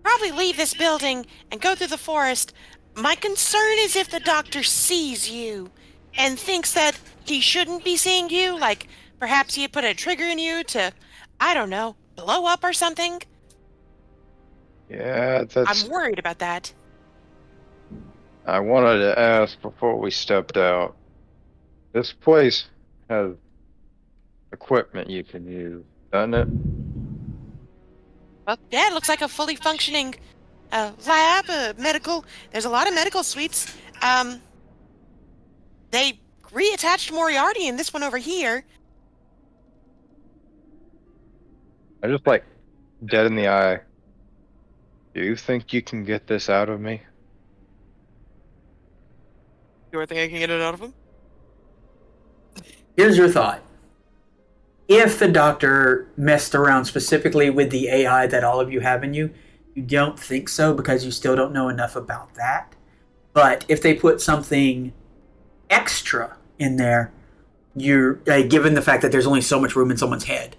Probably leave this building and go through the forest. My concern is if the doctor sees you and thinks that he shouldn't be seeing you, like perhaps he had put a trigger in you to, I don't know, blow up or something. Yeah, I'm worried about that. I wanted to ask before we stepped out. This place has equipment you can use, doesn't it? Well, yeah, it looks like a fully functioning lab, medical. There's a lot of medical suites. They reattached Moriarty in this one over here. I just dead in the eye. Do you think you can get this out of me? You think I can get it out of him? Here's your thought. if the doctor messed around specifically with the AI that all of you have in you, you don't think so because you still don't know enough about that. But if they put something extra in there, you're given the fact that there's only so much room in someone's head,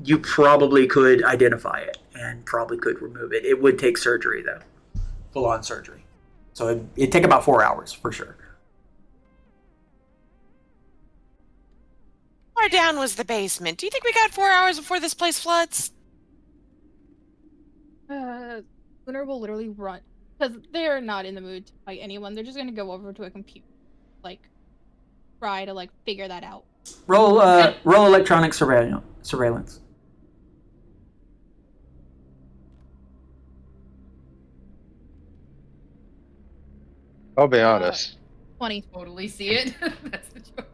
you probably could identify it and probably could remove it. It would take surgery though, full-on surgery. So it'd take about 4 hours for sure. How far down was the basement? Do you think we got 4 hours before this place floods? Lunar will literally run because they're not in the mood to fight anyone. They're just gonna go over to a computer, like try to like figure that out. Roll electronic surveillance. I'll be honest. 20. Totally see it. That's the joke.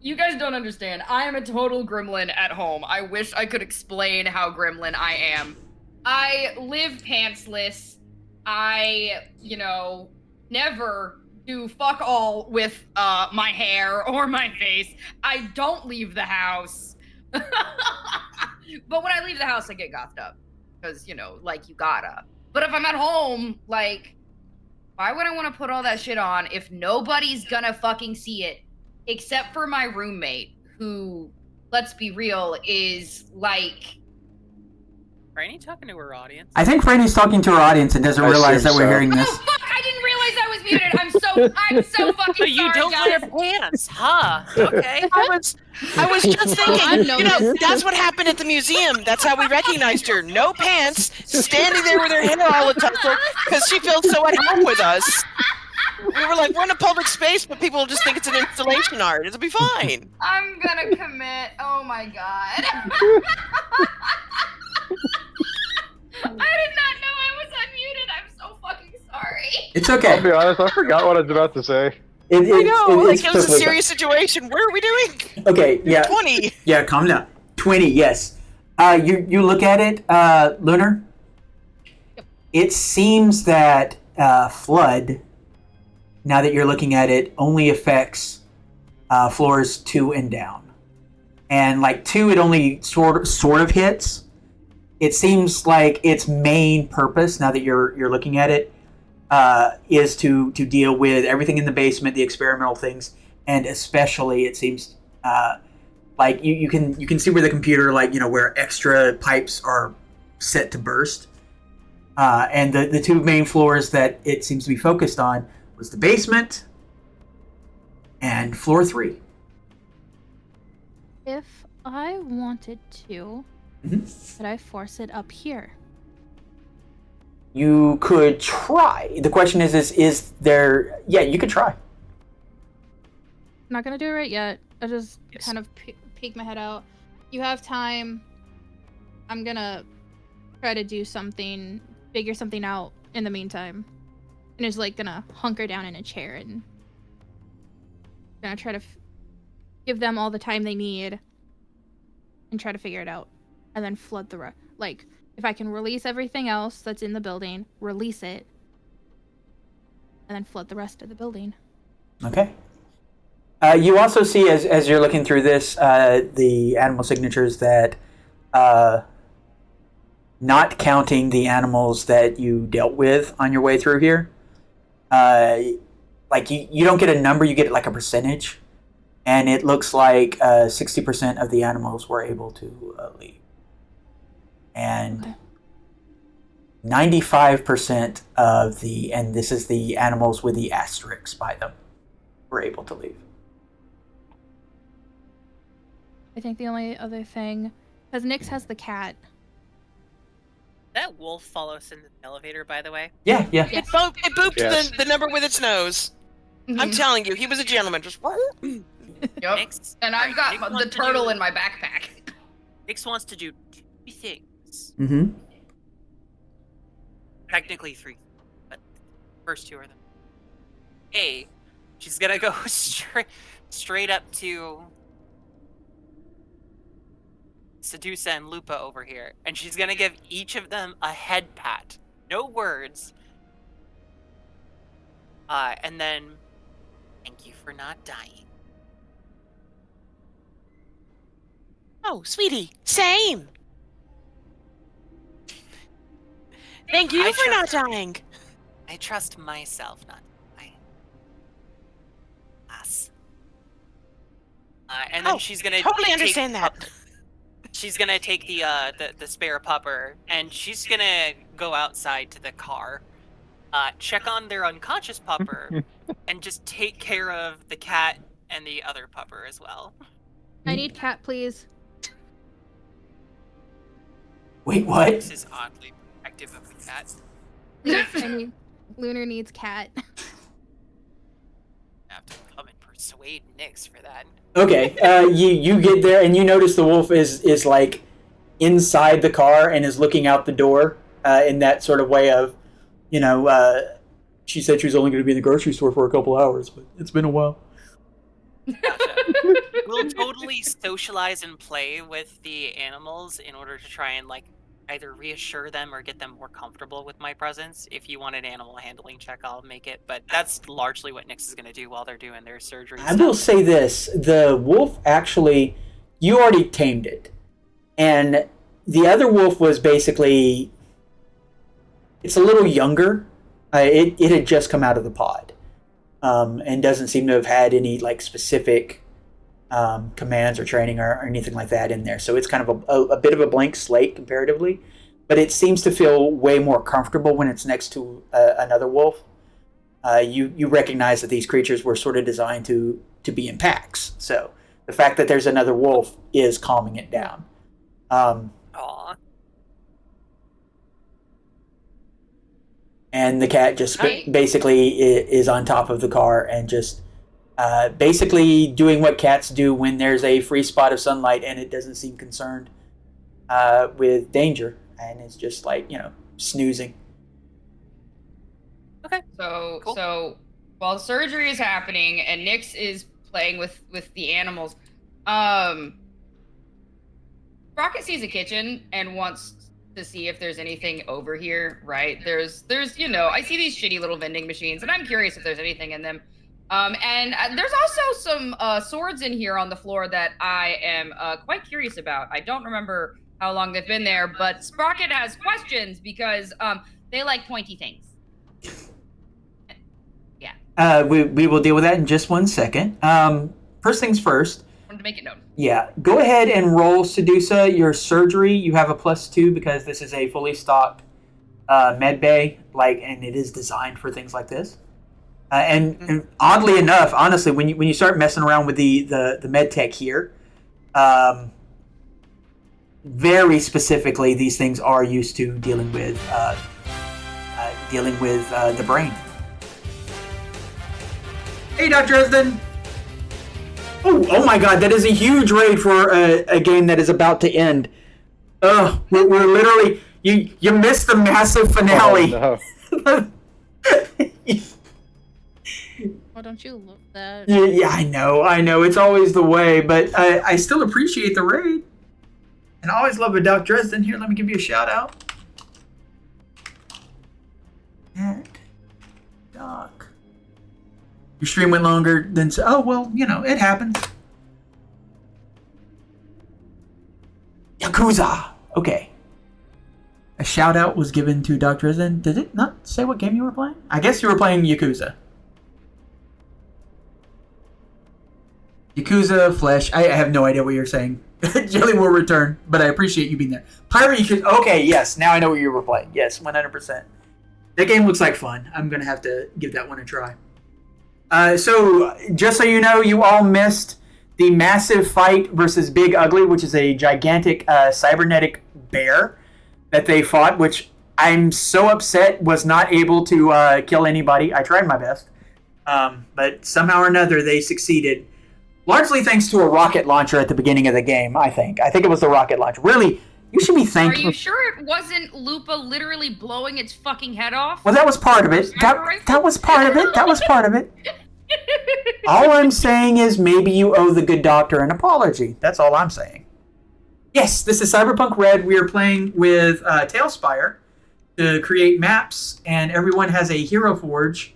You guys don't understand. I am a total gremlin at home. I wish I could explain how gremlin I am. I live pantsless. I, never do fuck all with my hair or my face. I don't leave the house. But when I leave the house, I get gothed up. Because, you gotta. But if I'm at home, why would I want to put all that shit on if nobody's gonna fucking see it? Except for my roommate, who, let's be real, is Franny talking to her audience? I think Franny's talking to her audience and doesn't I realize that assume we're so. hearing this. Oh fuck! I didn't realize I was muted. I'm so fucking But you sorry, don't guys. wear pants, huh? Okay. I was just thinking, noticed. that's what happened at the museum. That's how we recognized her. No pants, standing there with her hair all atussle because she felt so at home with us. We were like, we're in a public space, but people will just think it's an installation art. It'll be fine. I'm gonna commit. Oh my god. I did not know I was unmuted. I'm so fucking sorry. It's I'll okay. be honest, I forgot what I was about to say. I know, it's it was a totally serious situation. What are we doing? fine. Okay, yeah. 20. Yeah, calm down. 20, yes. You look at it, Lunar. Yep. It seems that flood, now that you're looking at it, only affects floors 2 and down. And 2, it only sort of hits. It seems like its main purpose, now that you're looking at it, is to deal with everything in the basement, the experimental things, and especially it seems you can see where the computer where extra pipes are set to burst, and the 2 main floors that it seems to be focused on was the basement and floor 3. If I wanted to, could I force it up here? You could try. The question is there? Yeah, you could try. I'm not gonna do it right yet. I just Yes. kind of peek my head out. You have time. I'm gonna try to do something, figure something out in the meantime. And is gonna hunker down in a chair and gonna try to give them all the time they need and try to figure it out. And then flood the if I can release everything else that's in the building, release it, and then flood the rest of the building. Okay. You also see, as you're looking through this, the animal signatures that, not counting the animals that you dealt with on your way through here, you don't get a number, you get a percentage, and it looks like 60% of the animals were able to leave. And Okay. 95% of and this is the animals with the asterisks by them, were able to leave. I think the only other thing, because Nyx has the cat. That wolf follows in the elevator, by the way. Yeah. Yes. It booped Yes. the number with its nose. I'm telling you, he was a gentleman. Just Yep. Nyx, And I've got Nyx the wants to turtle do- in my backpack. Nyx wants to do 2 things. Mm-hmm. Technically 3, but first 2 are them. A, she's gonna go straight up to Sedusa and Lupa over here, and she's gonna give each of them a head pat. No words. And then, thank you for not dying. Oh, sweetie, same. Thank you for not dying. I trust myself, not us. And then she's gonna totally understand that. She's gonna take the spare pupper, and she's gonna go outside to the car, check on their unconscious pupper, and just take care of the cat and the other pupper as well. I need cat, please. Wait, what? This is oddly protective of the cat. I need Lunar needs cat. I have to come and persuade Nyx for that. Okay, you get there and you notice the wolf is like inside the car and is looking out the door in that sort of way of, she said she was only going to be in the grocery store for a couple hours, but it's been a while. Gotcha. We'll totally socialize and play with the animals in order to try and either reassure them or get them more comfortable with my presence. If you want an animal handling check, I'll make it, but that's largely what Nyx is going to do while they're doing their surgery. I will say this, the wolf actually, you already tamed it, and the other wolf was basically, it's a little younger. It had just come out of the pod, and doesn't seem to have had any specific commands or training or anything like that in there. So it's kind of a bit of a blank slate comparatively, but it seems to feel way more comfortable when it's next to another wolf. You recognize that these creatures were sort of designed to be in packs. So the fact that there's another wolf is calming it down. Aww. And the cat just basically is on top of the car and just basically doing what cats do when there's a free spot of sunlight and it doesn't seem concerned with danger, and it's just snoozing. Okay. So Cool. so while surgery is happening and Nyx is playing with the animals, Rocket sees a kitchen and wants to see if there's anything over here, right? There's I see these shitty little vending machines and I'm curious if there's anything in them. And there's also some swords in here on the floor that I am quite curious about. I don't remember how long they've been there, but Sprocket has questions because they like pointy things. Yeah. We will deal with that in just 1 second. First things first. Wanted to make it known. Yeah, go ahead and roll Sedusa, your surgery. You have a +2 because this is a fully stocked med bay, and it is designed for things like this. And oddly enough, honestly, when you start messing around with the med tech here, very specifically, these things are used to dealing with the brain. Hey, Dr. Esden. Oh my God, that is a huge raid for a game that is about to end. We're literally, you missed the massive finale. Oh, no. Why don't you love that? Yeah, I know. It's always the way, but I still appreciate the raid. And I always love a Doc Dresden. Here, let me give you a shout out. And Doc. Your stream went longer than... Oh, well, it happens. Yakuza. Okay. A shout out was given to Doc Dresden. Did it not say what game you were playing? I guess you were playing Yakuza. Yakuza, Flesh. I have no idea what you're saying. Jelly will return, but I appreciate you being there. Pirate Yakuza. Okay, yes. Now I know what you were playing. Yes, 100%. That game looks like fun. I'm going to have to give that one a try. So, just so you know, you all missed the massive fight versus Big Ugly, which is a gigantic cybernetic bear that they fought, which I'm so upset was not able to kill anybody. I tried my best. But somehow or another, they succeeded. Largely thanks to a rocket launcher at the beginning of the game, I think. I think it was the rocket launcher. Really, you should be thankful. Are you sure it wasn't Lupa literally blowing its fucking head off? Well, that was part of it. That was part of it. That was part of it. All I'm saying is maybe you owe the good doctor an apology. That's all I'm saying. Yes, this is Cyberpunk Red. We are playing with Tailspire to create maps, and everyone has a Hero Forge,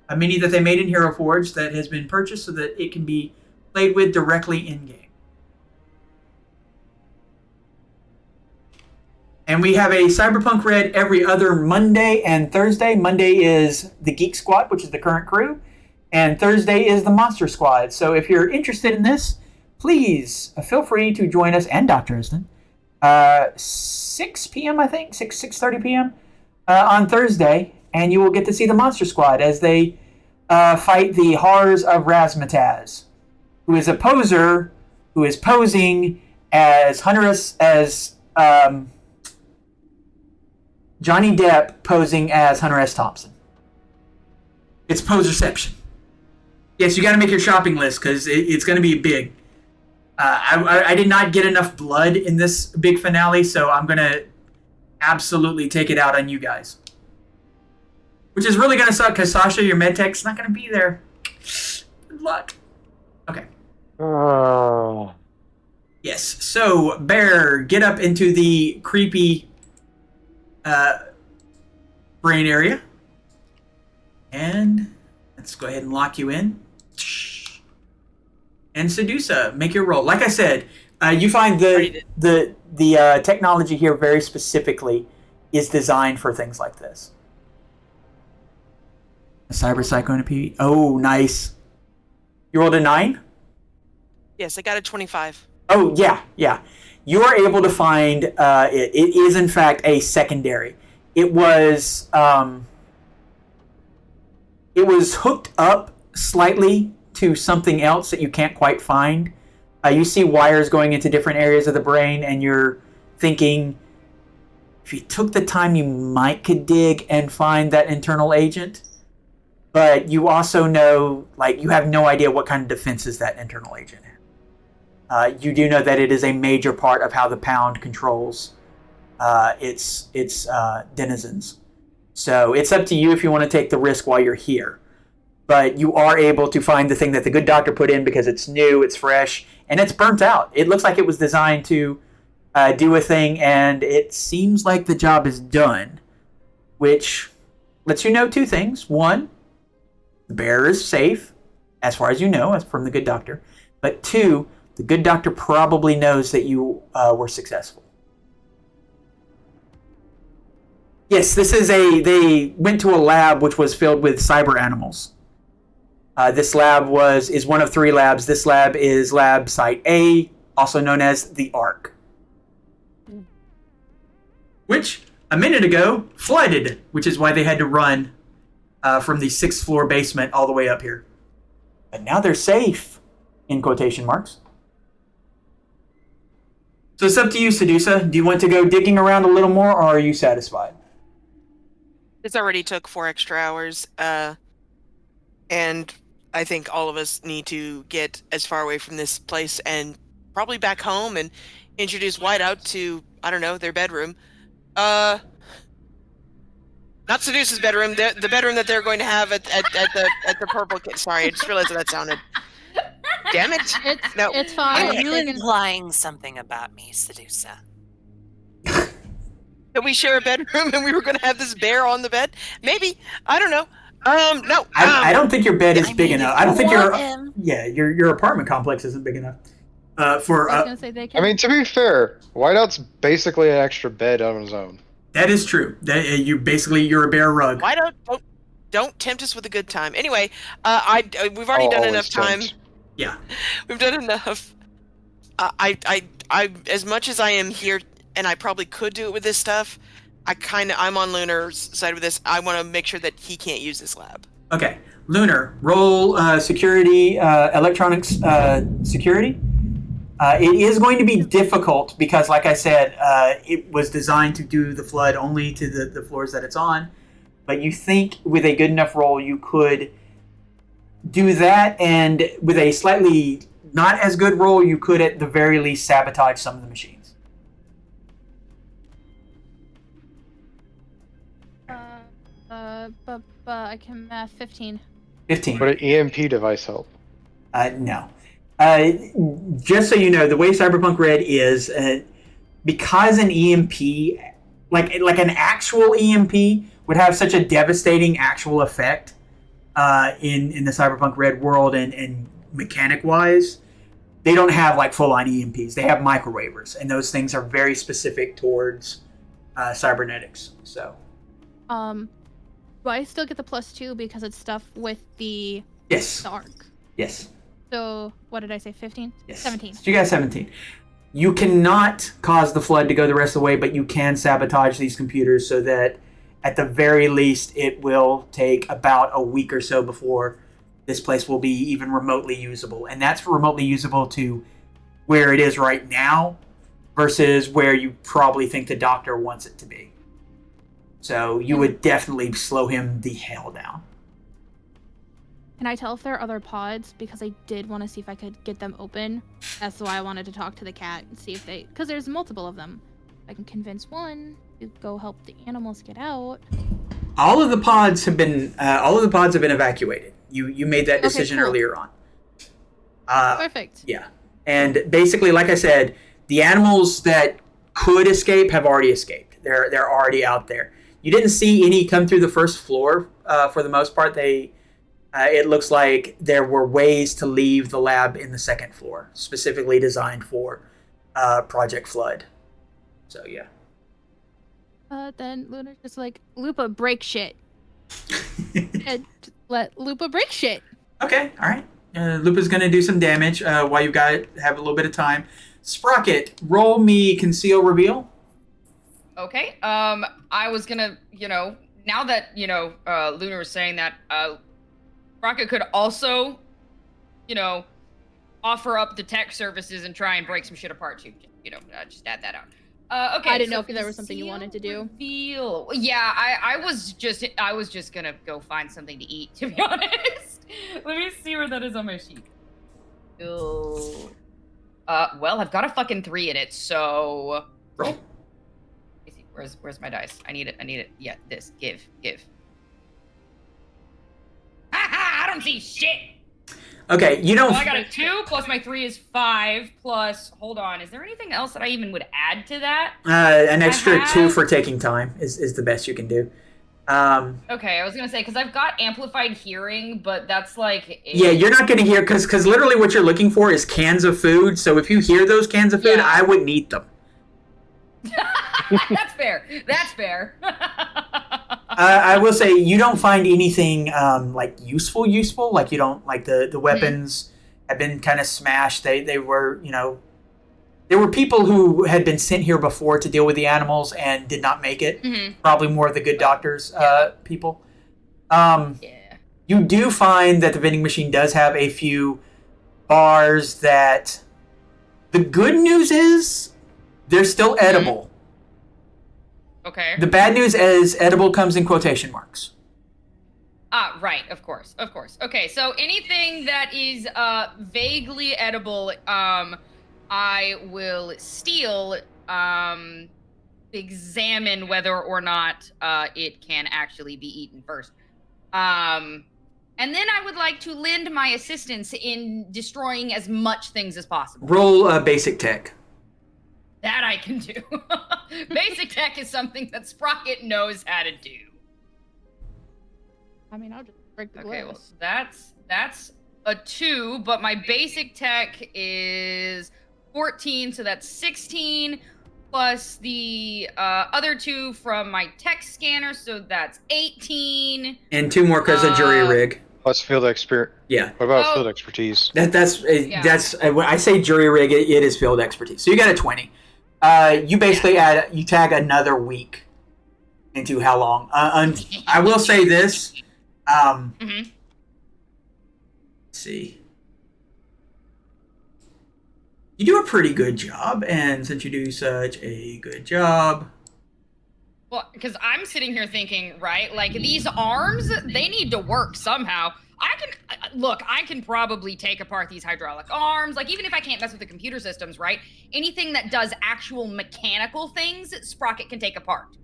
a mini that they made in Hero Forge that has been purchased so that it can be played with directly in-game. And we have a Cyberpunk Red every other Monday and Thursday. Monday is the Geek Squad, which is the current crew, and Thursday is the Monster Squad. So if you're interested in this, please feel free to join us and Dr. Isden. 6 p.m. I think 6:30 p.m. On Thursday, and you will get to see the Monster Squad as they fight the horrors of Razzmatazz, who is a poser who is posing as Johnny Depp posing as Hunter S. Thompson. It's poserception. Yes, you got to make your shopping list because it's going to be big. I did not get enough blood in this big finale, so I'm going to absolutely take it out on you guys. Which is really going to suck because Sasha, your medtech's not going to be there. Good luck. Okay. Oh. Yes, so Bear, get up into the creepy brain area. And let's go ahead and lock you in. And Sedusa, make your roll. Like I said, you find the technology here very specifically is designed for things like this. A cyber psycho and a PV. Oh, nice. You rolled a 9? Yes, I got a 25. Oh, yeah. You are able to find it is in fact a secondary. It was hooked up slightly to something else that you can't quite find. You see wires going into different areas of the brain, and you're thinking, if you took the time, you might could dig and find that internal agent. But you also know, like, you have no idea what kind of defenses that internal agent has. You do know that it is a major part of how the Pound controls its denizens. So it's up to you if you want to take the risk while you're here. But you are able to find the thing that the good doctor put in because it's new, it's fresh, and it's burnt out. It looks like it was designed to do a thing, and it seems like the job is done, which lets you know 2 things. 1, the bear is safe, as far as you know, as from the good doctor. But 2, the good doctor probably knows that you were successful. Yes, they went to a lab which was filled with cyber animals. This lab is one of 3 labs. This lab is Lab Site A, also known as the Ark, which a minute ago flooded, which is why they had to run from the 6th floor basement all the way up here. But now they're safe, in quotation marks. So it's up to you, Sedusa. Do you want to go digging around a little more, or are you satisfied? This already took 4 extra hours, and I think all of us need to get as far away from this place and probably back home and introduce Whiteout to, I don't know, their bedroom. Not Seduce's bedroom, the bedroom that they're going to have at the Purple Kid. Sorry, I just realized that sounded. Damn it! It's fine. Are you implying something about me, Sedusa? That we share a bedroom and we were going to have this bear on the bed? Maybe. I don't know. No. I don't think your bed is big enough. I don't think him. your apartment complex isn't big enough. I was gonna say they can. I mean, to be fair, Whiteout's basically an extra bed on his own. That is true. You're a bear rug. Whiteout, don't tempt us with a good time. Anyway, we've already done enough time. Yeah. We've done enough. I as much as I am here, and I probably could do it with this stuff, I'm on Lunar's side with this. I want to make sure that he can't use this lab. Okay. Lunar, roll security, electronics security. It is going to be difficult because, like I said, it was designed to do the flood only to the floors that it's on. But you think with a good enough roll, you could do that, and with a slightly not as good roll, you could at the very least sabotage some of the machines. I can math 15. 15. Would an EMP device help? No. Just so you know, the way Cyberpunk Red is, because an EMP, like an actual EMP, would have such a devastating actual effect in the Cyberpunk Red world and mechanic-wise, they don't have like full-on EMPs. They have microwavers, and those things are very specific towards cybernetics. So Do I still get the +2 because it's stuff with the yes, arc? yes, So what did I say? 15? yes. 17. So you got 17. You cannot cause the flood to go the rest of the way, but you can sabotage these computers so that at the very least it will take about a week or so before this place will be even remotely usable. And that's remotely usable to where it is right now versus where you probably think the doctor wants it to be. So you would definitely slow him the hell down. Can I tell if there are other pods? Because I did want to see if I could get them open. That's why I wanted to talk to the cat and see if they... Because there's multiple of them. I can convince one to go help the animals get out. All of the pods have been evacuated. You made that decision cool. earlier on. Perfect. Yeah. And basically, like I said, the animals that could escape have already escaped. They're already out there. You didn't see any come through the first floor for the most part. It looks like there were ways to leave the lab in the second floor, specifically designed for Project Flood. So, yeah. Then Luna's just like, Lupa, break shit. And let Lupa break shit. Okay, all right. Lupa's going to do some damage while you guys have a little bit of time. Sprocket, roll me Conceal Reveal. Okay. I was gonna, now that Luna was saying that, Rocket could also, offer up the tech services and try and break some shit apart too. Just add that out. Okay. I didn't know if there was something you wanted to do. Reveal. Yeah, I was just gonna go find something to eat, to be honest. Let me see where that is on my sheet. Well, I've got a fucking 3 in it, so Roll. Where's my dice? I need it. Yeah, this. Give. Ha! I don't see shit! Okay, you don't... Well, I got a 2 plus my 3 is 5 plus... Hold on, is there anything else that I even would add to that? An extra 2 for taking time is the best you can do. Okay, I was gonna say, because I've got amplified hearing, but that's like... Yeah, you're not going to hear... Because literally what you're looking for is cans of food, so if you hear those cans of food, Yeah. I wouldn't eat them. That's fair. I will say you don't find anything like useful. Like you don't like the weapons have been kind of smashed. They were there were people who had been sent here before to deal with the animals and did not make it. Mm-hmm. Probably more of the good doctors people. Yeah. You do find that the vending machine does have a few bars that. The good news is they're still edible. Okay. The bad news is edible comes in quotation marks. Right, of course. Okay, so anything that is vaguely edible, I will steal, examine whether or not it can actually be eaten first. And then I would like to lend my assistance in destroying as much things as possible. Roll basic tech. That I can do. Basic tech is something that Sprocket knows how to do. I mean, I'll just break the Okay, well, glass. that's a 2, but my basic tech is 14, so that's 16, plus the other 2 from my tech scanner, so that's 18. And 2 more because of jury rig. Plus field expert. Yeah. What about field expertise? That's when I say jury rig, it is field expertise. So you got a 20. You basically you tag another week into how long. I will say this. Let's see. You do a pretty good job, and since you do such a good job. Well, because I'm sitting here thinking, right, like these arms, they need to work somehow. I can probably take apart these hydraulic arms. Like, even if I can't mess with the computer systems, right? Anything that does actual mechanical things, Sprocket can take apart.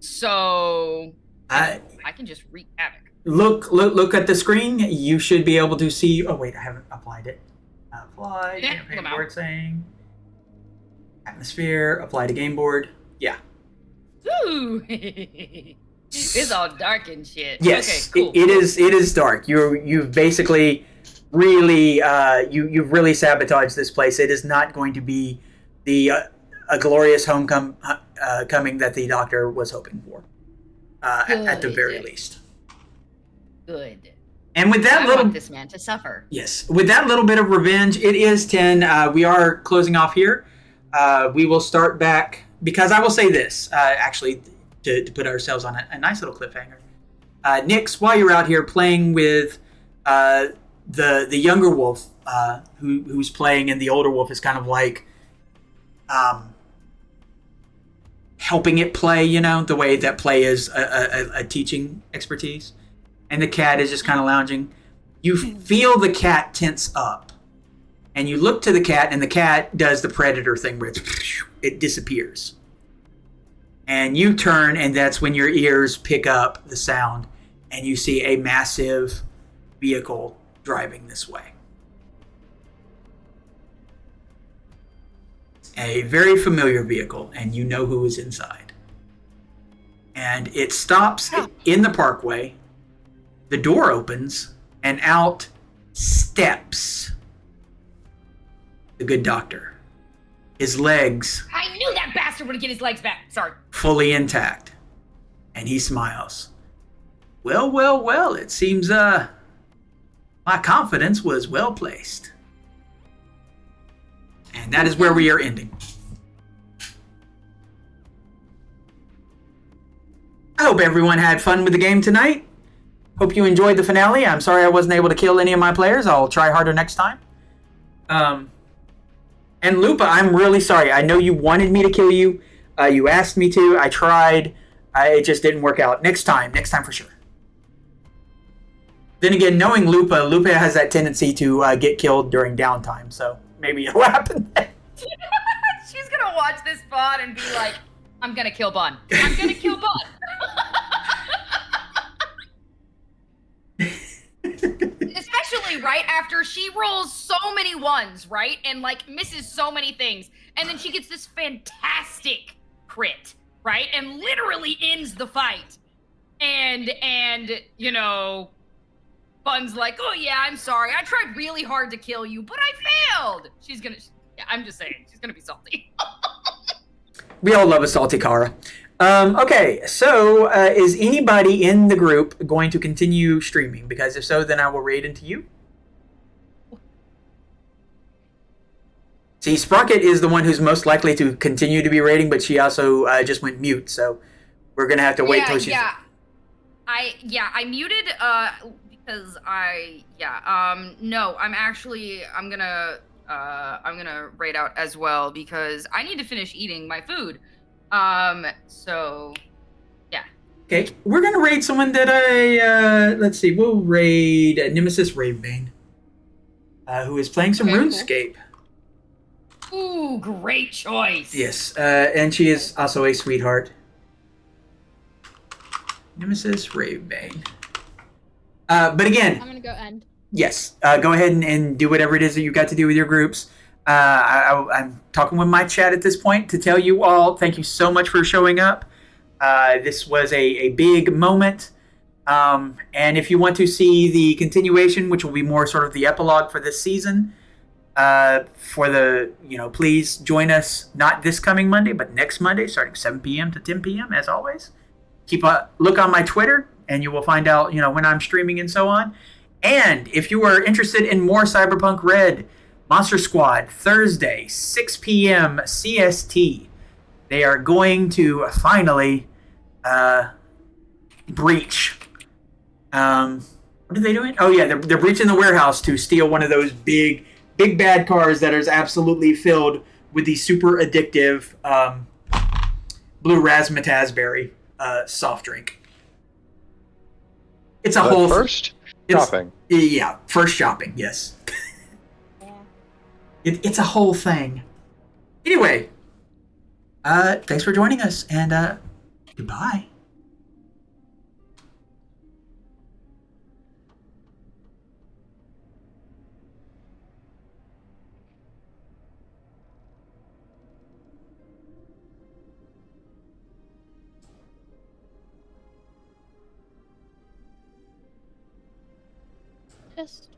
So I can just wreak havoc. Look at the screen. You should be able to see. Oh wait, I haven't applied it. Apply. Yeah, Campaign board saying. Atmosphere. Apply to game board. Yeah. Ooh. It's all dark and shit. Yes, okay, cool. it is dark. You've basically really you've really sabotaged this place. It is not going to be a glorious coming that the doctor was hoping for, at the very least. Good. And with that I want this man to suffer. Yes, with that little bit of revenge, it is 10. We are closing off here. We will start back, because I will say this, actually, to put ourselves on a nice little cliffhanger. Nix, while you're out here playing with the younger wolf, who's playing, and the older wolf is kind of like helping it play, the way that play is a teaching expertise. And the cat is just kind of lounging. You feel the cat tense up. And you look to the cat, and the cat does the predator thing where it disappears. And you turn, and that's when your ears pick up the sound, and you see a massive vehicle driving this way. A very familiar vehicle, and you know who is inside. And it stops in the parkway. The door opens, and out steps the good doctor. His legs... I knew that bastard would get his legs back. Sorry. Fully intact. And he smiles. Well, it seems my confidence was well placed. And that is where we are ending. I hope everyone had fun with the game tonight. Hope you enjoyed the finale. I'm sorry I wasn't able to kill any of my players. I'll try harder next time. And Lupa, I'm really sorry. I know you wanted me to kill you. You asked me to. I tried. It just didn't work out. Next time for sure. Then again, knowing Lupa has that tendency to get killed during downtime. So maybe it'll happen then. She's gonna watch this pod and be like, I'm gonna kill Bun. I'm gonna kill Bun. Especially right after she rolls so many ones, right? And like misses so many things. And then she gets this fantastic crit, right? And literally ends the fight. And Bun's like, oh yeah, I'm sorry. I tried really hard to kill you, but I failed. I'm just saying, she's gonna be salty. We all love a salty Kara. Okay, so is anybody in the group going to continue streaming? Because if so, then I will raid into you. See, Sprocket is the one who's most likely to continue to be raiding, but she also just went mute, so we're going to have to wait till she's... I muted because I'm gonna raid out as well because I need to finish eating my food. So, yeah. Okay, we're gonna raid someone that let's see, we'll raid Nemesis Ravebane, who is playing some RuneScape. Ooh, great choice. Yes, and she is also a sweetheart. Nemesis Ravebane. But again... I'm gonna go end. Yes, go ahead and do whatever it is that you got to do with your groups. I'm talking with my chat at this point to tell you all thank you so much for showing up. This was a big moment. And if you want to see the continuation, which will be more sort of the epilogue for this season, please join us not this coming Monday, but next Monday, starting 7 p.m. to 10 p.m. as always. Keep a look on my Twitter, and you will find out, when I'm streaming and so on. And if you are interested in more Cyberpunk Red, Monster Squad, Thursday, 6 p.m. CST. They are going to finally breach. What are they doing? Oh, yeah, they're breaching the warehouse to steal one of those big bad cars that is absolutely filled with the super addictive blue razzmatazz soft drink. It's a whole... First shopping. Yeah, first shopping, yes. It's a whole thing. Anyway, thanks for joining us, and goodbye. Just